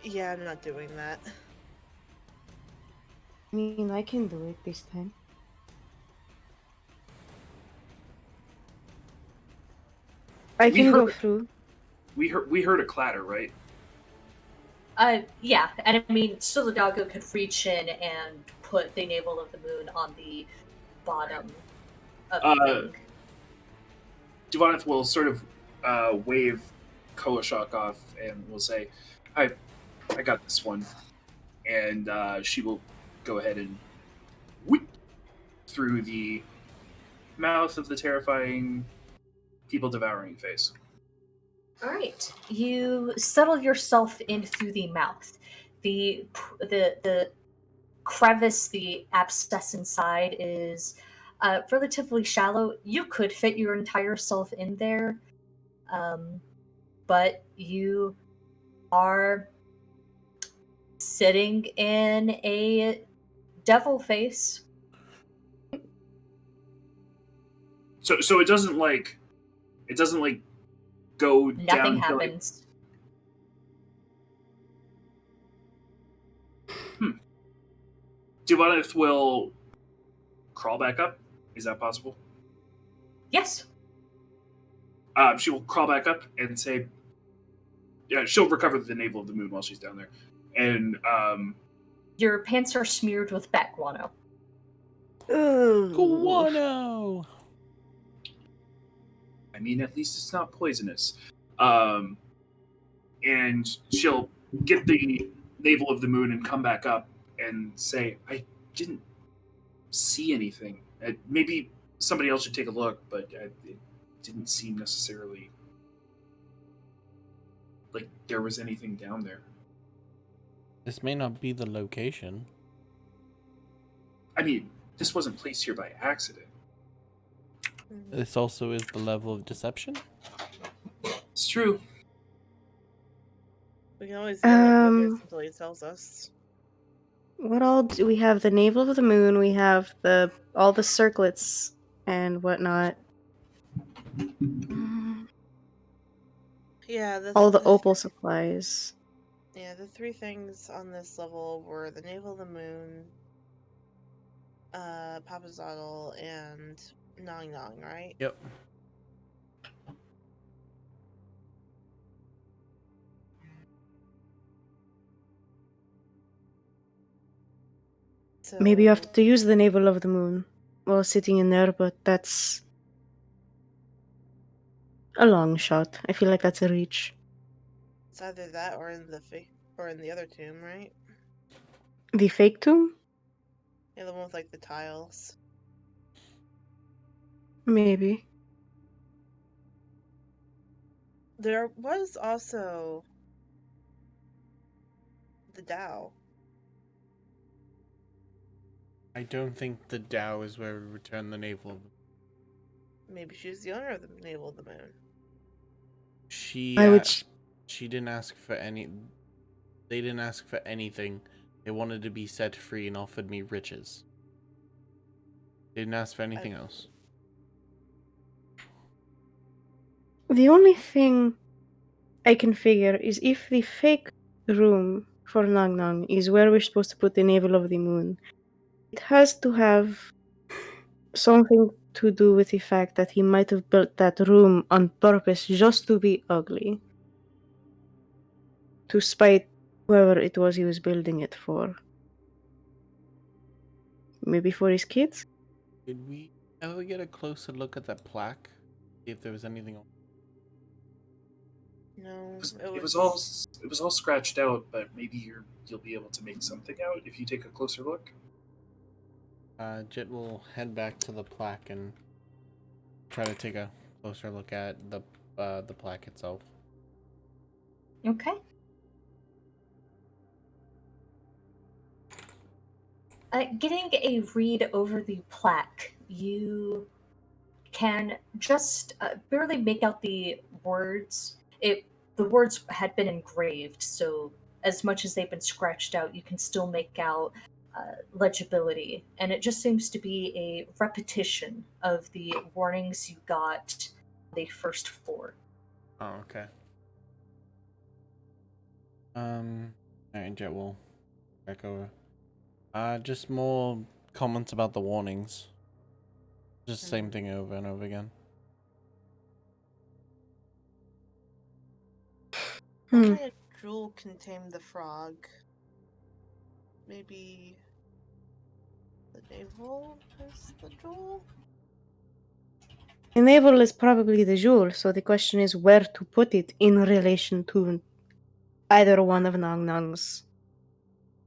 Yeah, I'm not doing that. I mean, I can do it this time. I We can go heard through. we heard a clatter, right? Yeah, and I mean, Solidago could reach in and put the navel of the moon on the bottom of the Uh, thing. Duvaneth will sort of wave Koashok off and will say, I got this one," and she will go ahead and whip through the mouth of the terrifying people devouring face. All right, you settle yourself in through the mouth. The crevice, the abscess inside is relatively shallow. You could fit your entire self in there, but you are sitting in a devil face. So it doesn't like go Nothing down to like happens. Duvaneth will crawl back up. Is that possible? Yes. She will crawl back up and say, "Yeah, she'll recover the navel of the moon while she's down there." And Your pants are smeared with bat guano. Guano! I mean, at least it's not poisonous. Um, and she'll get the navel of the moon and come back up and say, "I didn't see anything. Maybe somebody else should take a look, but it didn't seem necessarily like there was anything down there." This may not be the location. I mean, this wasn't placed here by accident. This also is the level of deception. It's true. We can always yell at Withers Um, until he tells us. what all do we have? The navel of the moon. We have all the circlets and whatnot. Mm, Yeah, all the opal supplies. the three things on this level were the navel of the moon, Papazotl, and Nong Nong, right? Yep. So Maybe you have to use the navel of the moon while sitting in there, but that's a long shot. I feel like that's a reach. it's either that or in the other tomb, right? The fake tomb? Yeah, the one with like the tiles. Maybe. There was also the Tao. I don't think the Tao is where we return the navel of the Maybe she's the owner of the navel of the moon. She I would. she didn't ask for any. They didn't ask for anything. They wanted to be set free and offered me riches. They didn't ask for anything else. The only thing I can figure is if the fake room for Nang Nang is where we're supposed to put the navel of the moon, it has to have something to do with the fact that he might have built that room on purpose just to be ugly. To spite whoever it was he was building it for. Maybe for his kids? Did we ever get a closer look at that plaque? See if there was anything on. No, It was all scratched out, but maybe you'll be able to make something out if you take a closer look. Jet will head back to the plaque and try to take a closer look at the plaque itself. Okay. Getting a read over the plaque, you can just barely make out the words. The words had been engraved, so as much as they've been scratched out, you can still make out legibility, and it just seems to be a repetition of the warnings you got on the first floor. Oh, okay. Alright, Jet will back over. Just more comments about the warnings. Just the same thing over and over again. What Hmm. kind of jewel can tame the frog? Maybe the navel is the jewel? The navel is probably the jewel, so the question is where to put it in relation to either one of Nong Nong's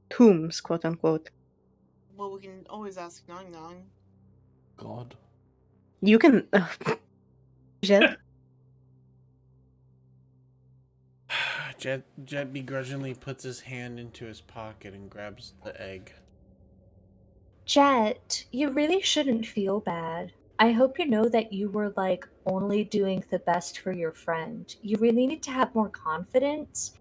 tombs, quote unquote. Well, we can always ask Nong Nong. God. You can. Jed? Jet begrudgingly puts his hand into his pocket and grabs the egg. Jet, you really shouldn't feel bad. I hope you know that you were like only doing the best for your friend. You really need to have more confidence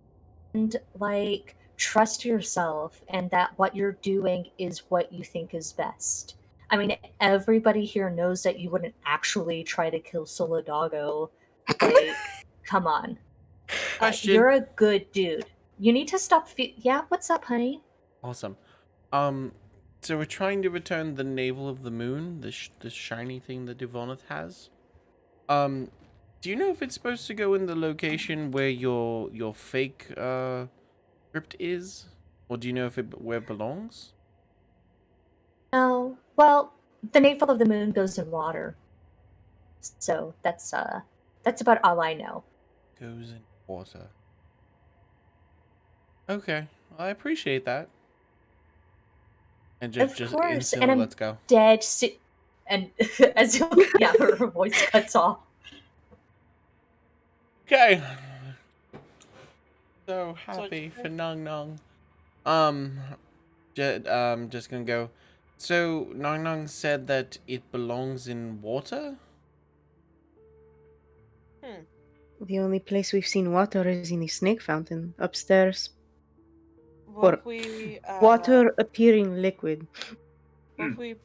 and like trust yourself and that what you're doing is what you think is best. I mean, everybody here knows that you wouldn't actually try to kill Solidago. Like, come on. Question. You're a good dude. You need to stop. Yeah, what's up, honey? Awesome. So we're trying to return the navel of the moon, the shiny thing that Ivonith has. Do you know if it's supposed to go in the location where your fake crypt is, or do you know if where it belongs? No. Well, the navel of the moon goes in water. So that's about all I know. Goes in water. Okay, I appreciate that. And Of just course, and instantly I'm let's go. dead and as yeah, her voice cuts off. Okay. So So it's happy for Nong Nong. Um, just gonna go. So Nong Nong said that it belongs in water. The only place we've seen water is in the snake fountain upstairs. What Or if we water appearing liquid. what if we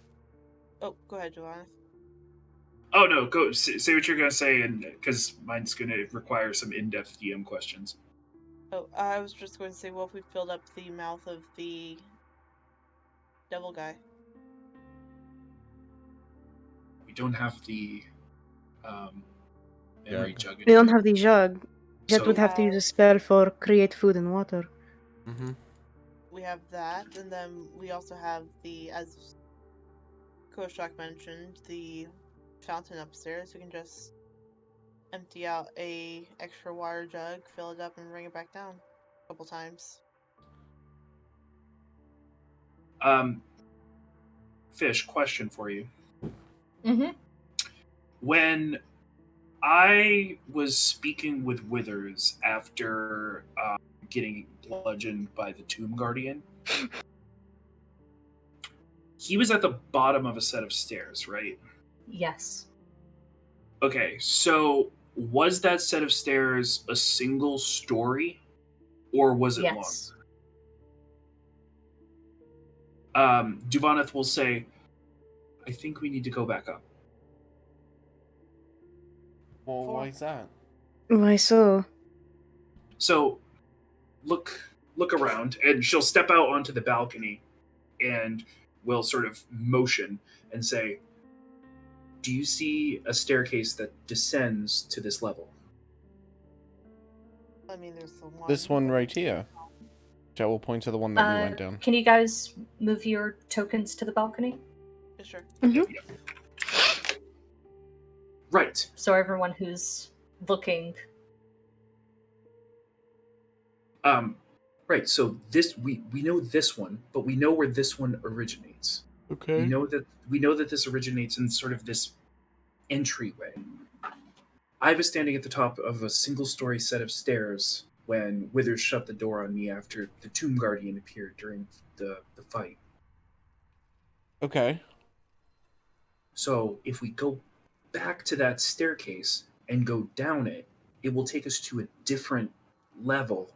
oh, go ahead, Joanna. Oh no, go say what you're gonna say, and because mine's gonna require some in-depth DM questions. Oh, I was just going to say, what if we filled up the mouth of the devil guy? We don't have the memory Jug. jug We don't anymore. have the jug. Jet would So have to use a spell for create food and water. Mm-hmm. We have that, and then we also have the, as Koshak mentioned, the fountain upstairs. We can just empty out a extra water jug, fill it up, and bring it back down a couple times. um, Fish, question for you. Mm-hmm. When I was speaking with Withers after getting bludgeoned by the Tomb Guardian, he was at the bottom of a set of stairs, right? Yes. Okay, so was that set of stairs a single story, or was it long? Yes. Duvaneth will say, I think we need to go back up. Well, For why is that? Why so? So look around, and she'll step out onto the balcony and will sort of motion and say, do you see a staircase that descends to this level? I mean, there's the one. This one but- right here. Jet will point to the one that we went down. Can you guys move your tokens to the balcony? Yeah, sure. Yep. Right. So everyone who's looking. Right. So this we know this one, but we know where this one originates. Okay. We know that this originates in sort of this entryway. I was standing at the top of a single-story set of stairs when Withers shut the door on me after the Tomb Guardian appeared during the fight. Okay. So if we go back to that staircase and go down it, it will take us to a different level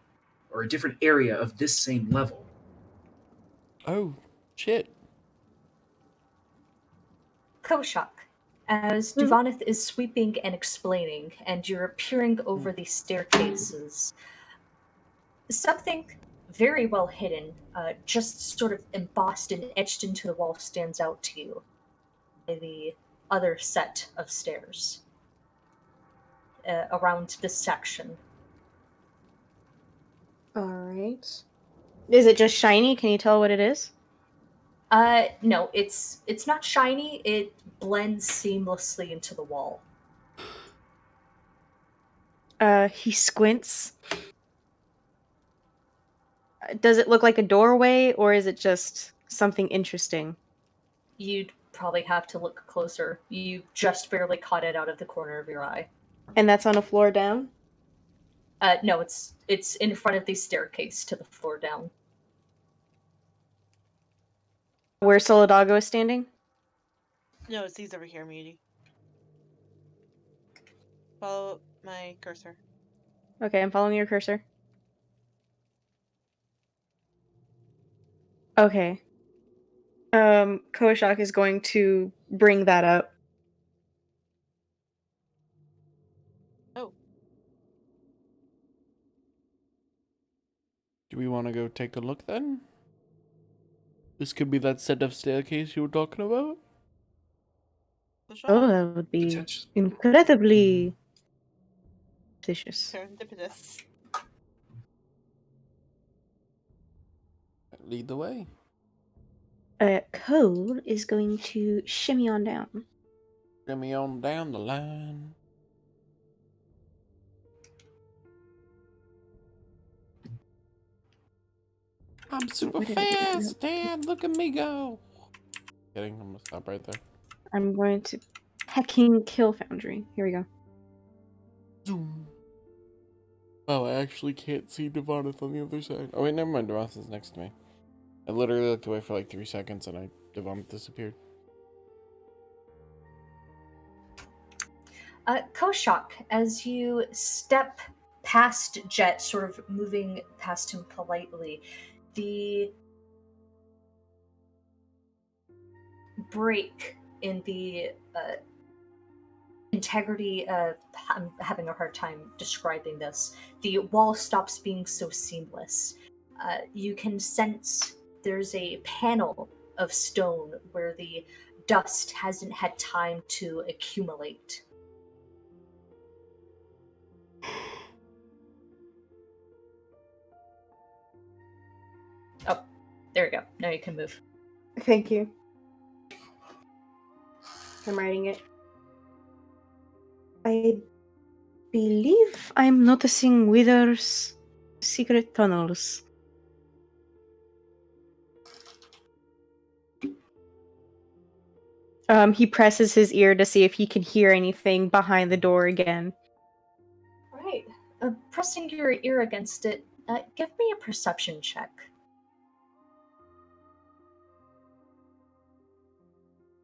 or a different area of this same level. Oh, shit. Koshak, as Duvaneth is sweeping and explaining, and you're peering over these staircases, something very well hidden, just sort of embossed and etched into the wall, stands out to you. The other set of stairs around this section. Alright. Is it just shiny? Can you tell what it is? No, it's not shiny. It blends seamlessly into the wall. He squints. Does it look like a doorway, or is it just something interesting? You'd probably have to look closer. You just barely caught it out of the corner of your eye. And that's on a floor down? No, it's in front of the staircase to the floor down. Where Solidago is standing? No, it's these over here, Muty. Follow my cursor. Okay, I'm following your cursor. Okay. Koshak is going to bring that up. Oh, Do we want to go take a look then? This could be that set of staircase you were talking about? the Oh, shot. that would be Potential. incredibly suspicious. Serendipitous. Lead the way. Cole is going to shimmy on down. Get me on down the line. I'm super Where did I put my fast, note? Dad. Look at me go. Kidding. I'm gonna stop right there. I'm going to hacking kill Foundry. Here we go. Zoom. Oh, I actually can't see Devoneth on the other side. Oh wait, never mind. Devoneth is next to me. I literally looked away for like 3 seconds and Devoneth disappeared. Koshak, as you step past Jet, sort of moving past him politely, the break in the integrity of, I'm having a hard time describing this, the wall stops being so seamless. You can sense there's a panel of stone where the dust hasn't had time to accumulate. Oh, there we go. Now you can move. Thank you. I'm writing it. I believe I'm noticing Wither's secret tunnels. He presses his ear to see if he can hear anything behind the door again. Right. Pressing your ear against it, give me a perception check.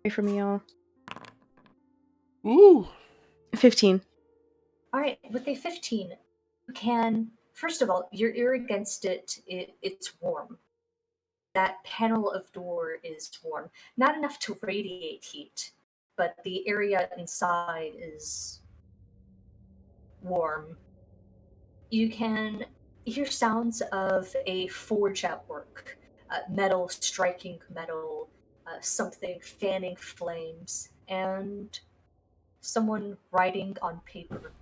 Wait for me, y'all. Ooh. 15. All right, with a 15, you can, first of all, your ear against it's warm. That panel of door is warm. Not enough to radiate heat, but the area inside is warm. You can hear sounds of a forge at work, metal striking metal, something fanning flames, and someone writing on paper.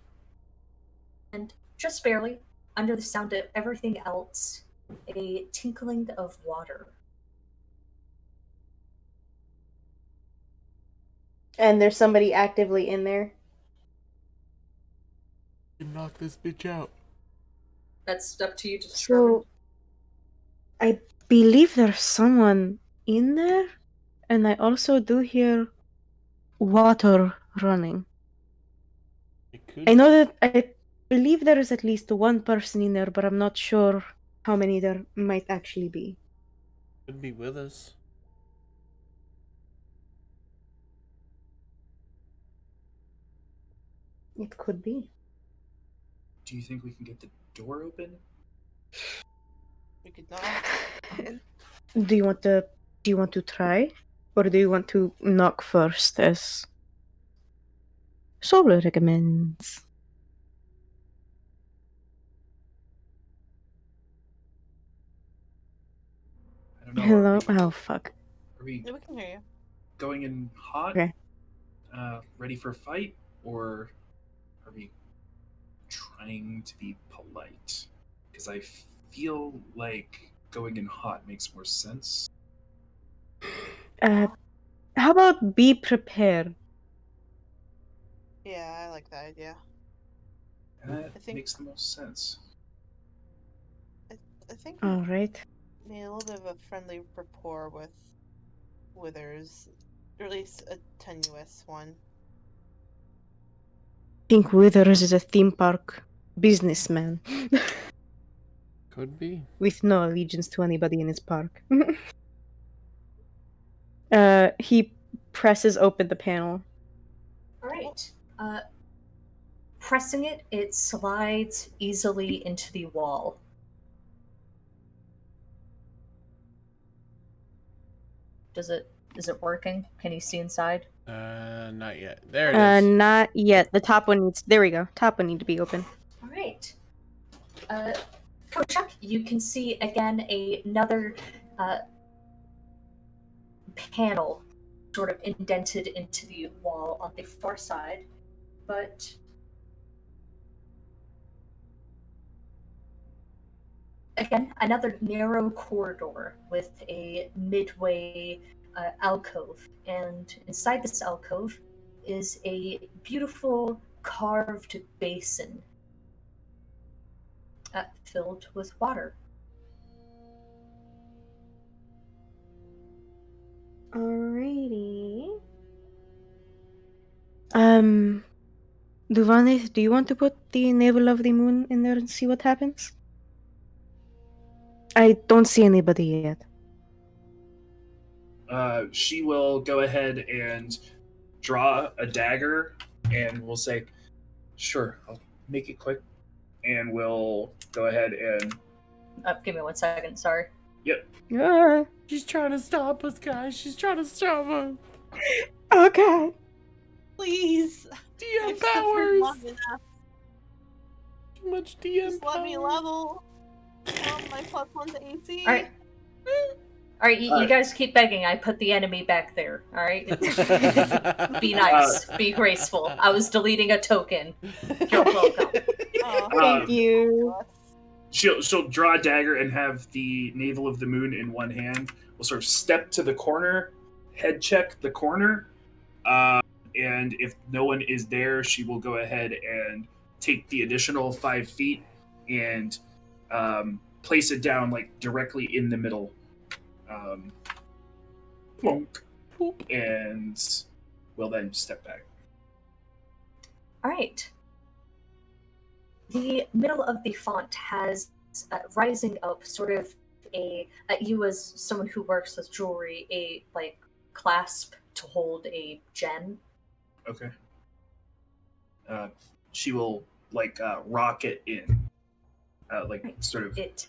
And just barely, under the sound of everything else, a tinkling of water. And there's somebody actively in there. Knock this bitch out. That's up to you to determine. So, I believe there's someone in there, and I also do hear water running. It could. I know that I believe there is at least one person in there, but I'm not sure how many there might actually be. Could be with us. It could be. Do you think we can get the door open? We could knock. Do you want to try? Or do you want to knock first as Solar recommends? I don't know. Hello? Are Oh fuck. we Yeah, we can hear you. going in hot, Okay. ready for a fight, or are we trying to be polite? Because I feel like going in hot makes more sense. How about be prepared? Yeah, I like that idea. That I think makes the most sense. I think we All right. made a little bit of a friendly rapport with Withers, or at least a tenuous one. Think Withers is a theme park businessman Could be. with no allegiance to anybody in his park. He presses open the panel. All right. Pressing it, it slides easily into the wall. Is it working? Can you see inside? Not yet. There it is. Not yet. The top one needs. There we go. Top one need to be open. All right. Kochuk, you can see again another panel sort of indented into the wall on the far side, but again, another narrow corridor with a midway alcove, and inside this alcove is a beautiful carved basin filled with water. Alrighty. Duvane, do you want to put the navel of the moon in there and see what happens? I don't see anybody yet. She will go ahead and draw a dagger, and we'll say, "Sure, I'll make it quick." And we'll go ahead and Give me 1 second, sorry. yep. Ah, She's trying to stop us, guys. She's trying to stop us. oh god. Please! DM I've suffered long powers. enough. Too much DM Just let me powers. level. My +1 to AC. All right. All right, you guys keep begging. I put the enemy back there. All right. Be nice. Be graceful. I was deleting a token. You're welcome. Oh, Thank you. She'll draw a dagger and have the navel of the moon in one hand. We'll sort of step to the corner, head check the corner, and if no one is there, she will go ahead and take the additional 5 feet and place it down like directly in the middle. Plonk. And we'll then step back. All right. The middle of the font has rising up sort of you as someone who works with jewelry, a like clasp to hold a gem. Okay. She will rock it in, sort of. It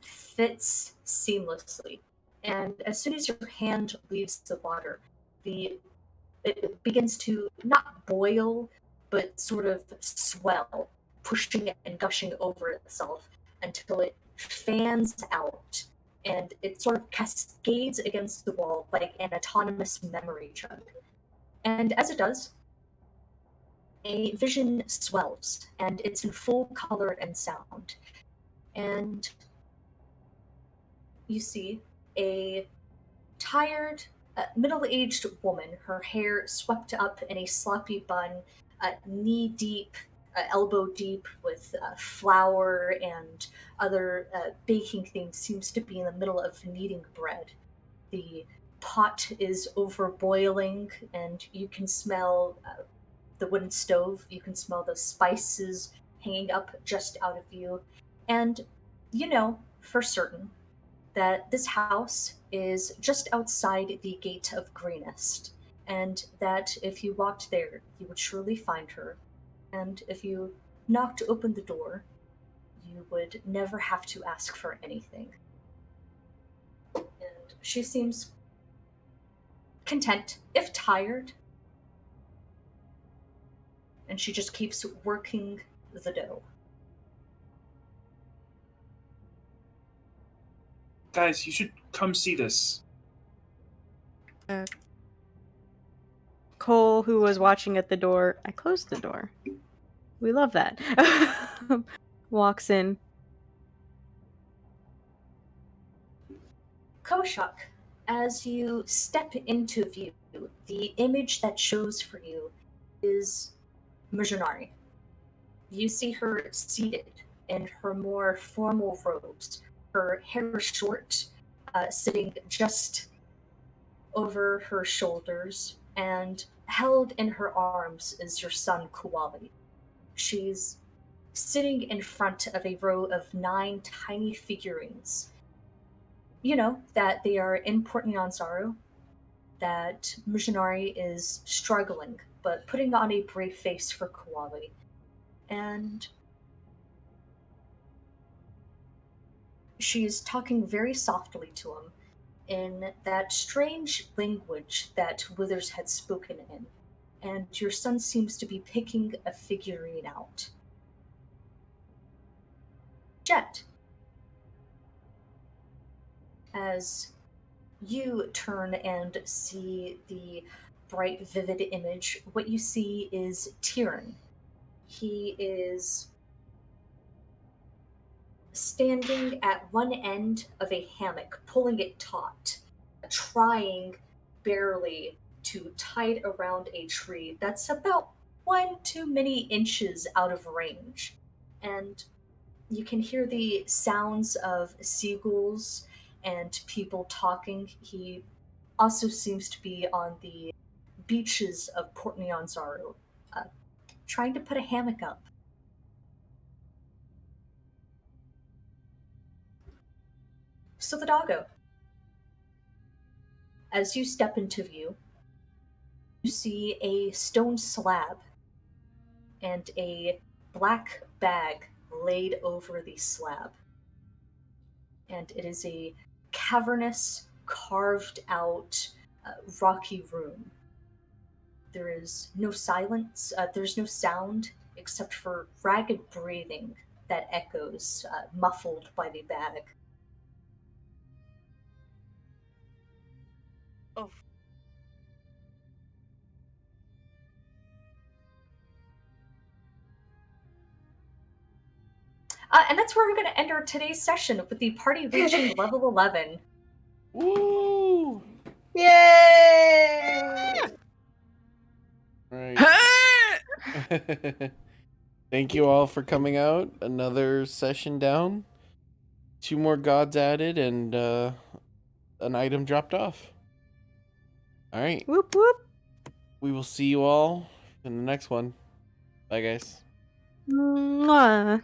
fits seamlessly, and as soon as your hand leaves the water, it begins to not boil, but sort of swell, pushing and gushing over itself until it fans out, and it sort of cascades against the wall like an autonomous memory jug. And as it does, a vision swells, and it's in full color and sound. And you see a tired, middle-aged woman, her hair swept up in a sloppy bun, knee-deep, elbow-deep, with flour and other baking things, seems to be in the middle of kneading bread. The pot is over boiling, and you can smell the wooden stove. You can smell the spices hanging up just out of view. And you know for certain that this house is just outside the gate of Greenest, and that if you walked there, you would surely find her, and if you knocked open the door, you would never have to ask for anything. And she seems content, if tired, and she just keeps working the dough. Guys, you should come see this. Cole, who was watching at the door, I closed the door. We love that. Walks in. Koshak, as you step into view, the image that shows for you is Mujinari. You see her seated in her more formal robes, her hair short, sitting just over her shoulders, and held in her arms is your son Kuwali. She's sitting in front of a row of 9 tiny figurines. You know that they are in Port Nyansaru, that Mujinari is struggling, but putting on a brave face for Kuwali. And she's talking very softly to him in that strange language that Withers had spoken in. And your son seems to be picking a figurine out. Jet, as you turn and see the bright, vivid image, what you see is Tyrion. He is standing at one end of a hammock, pulling it taut, trying barely to tie it around a tree that's about one too many inches out of range. And you can hear the sounds of seagulls and people talking. He also seems to be on the beaches of Port Nyanzaru, uh, trying to put a hammock up. So the doggo, as you step into view, you see a stone slab and a black bag laid over the slab. And it is a cavernous, carved out, rocky room. There is no silence, there's no sound except for ragged breathing that echoes, muffled by the bag. Oh, And that's where we're going to end our today's session with the party reaching level 11. Woo! Yay! Right. Thank you all for coming out. Another session down. 2 more gods added and an item dropped off. All right. Whoop whoop. We will see you all in the next one. Bye, guys. Mwah.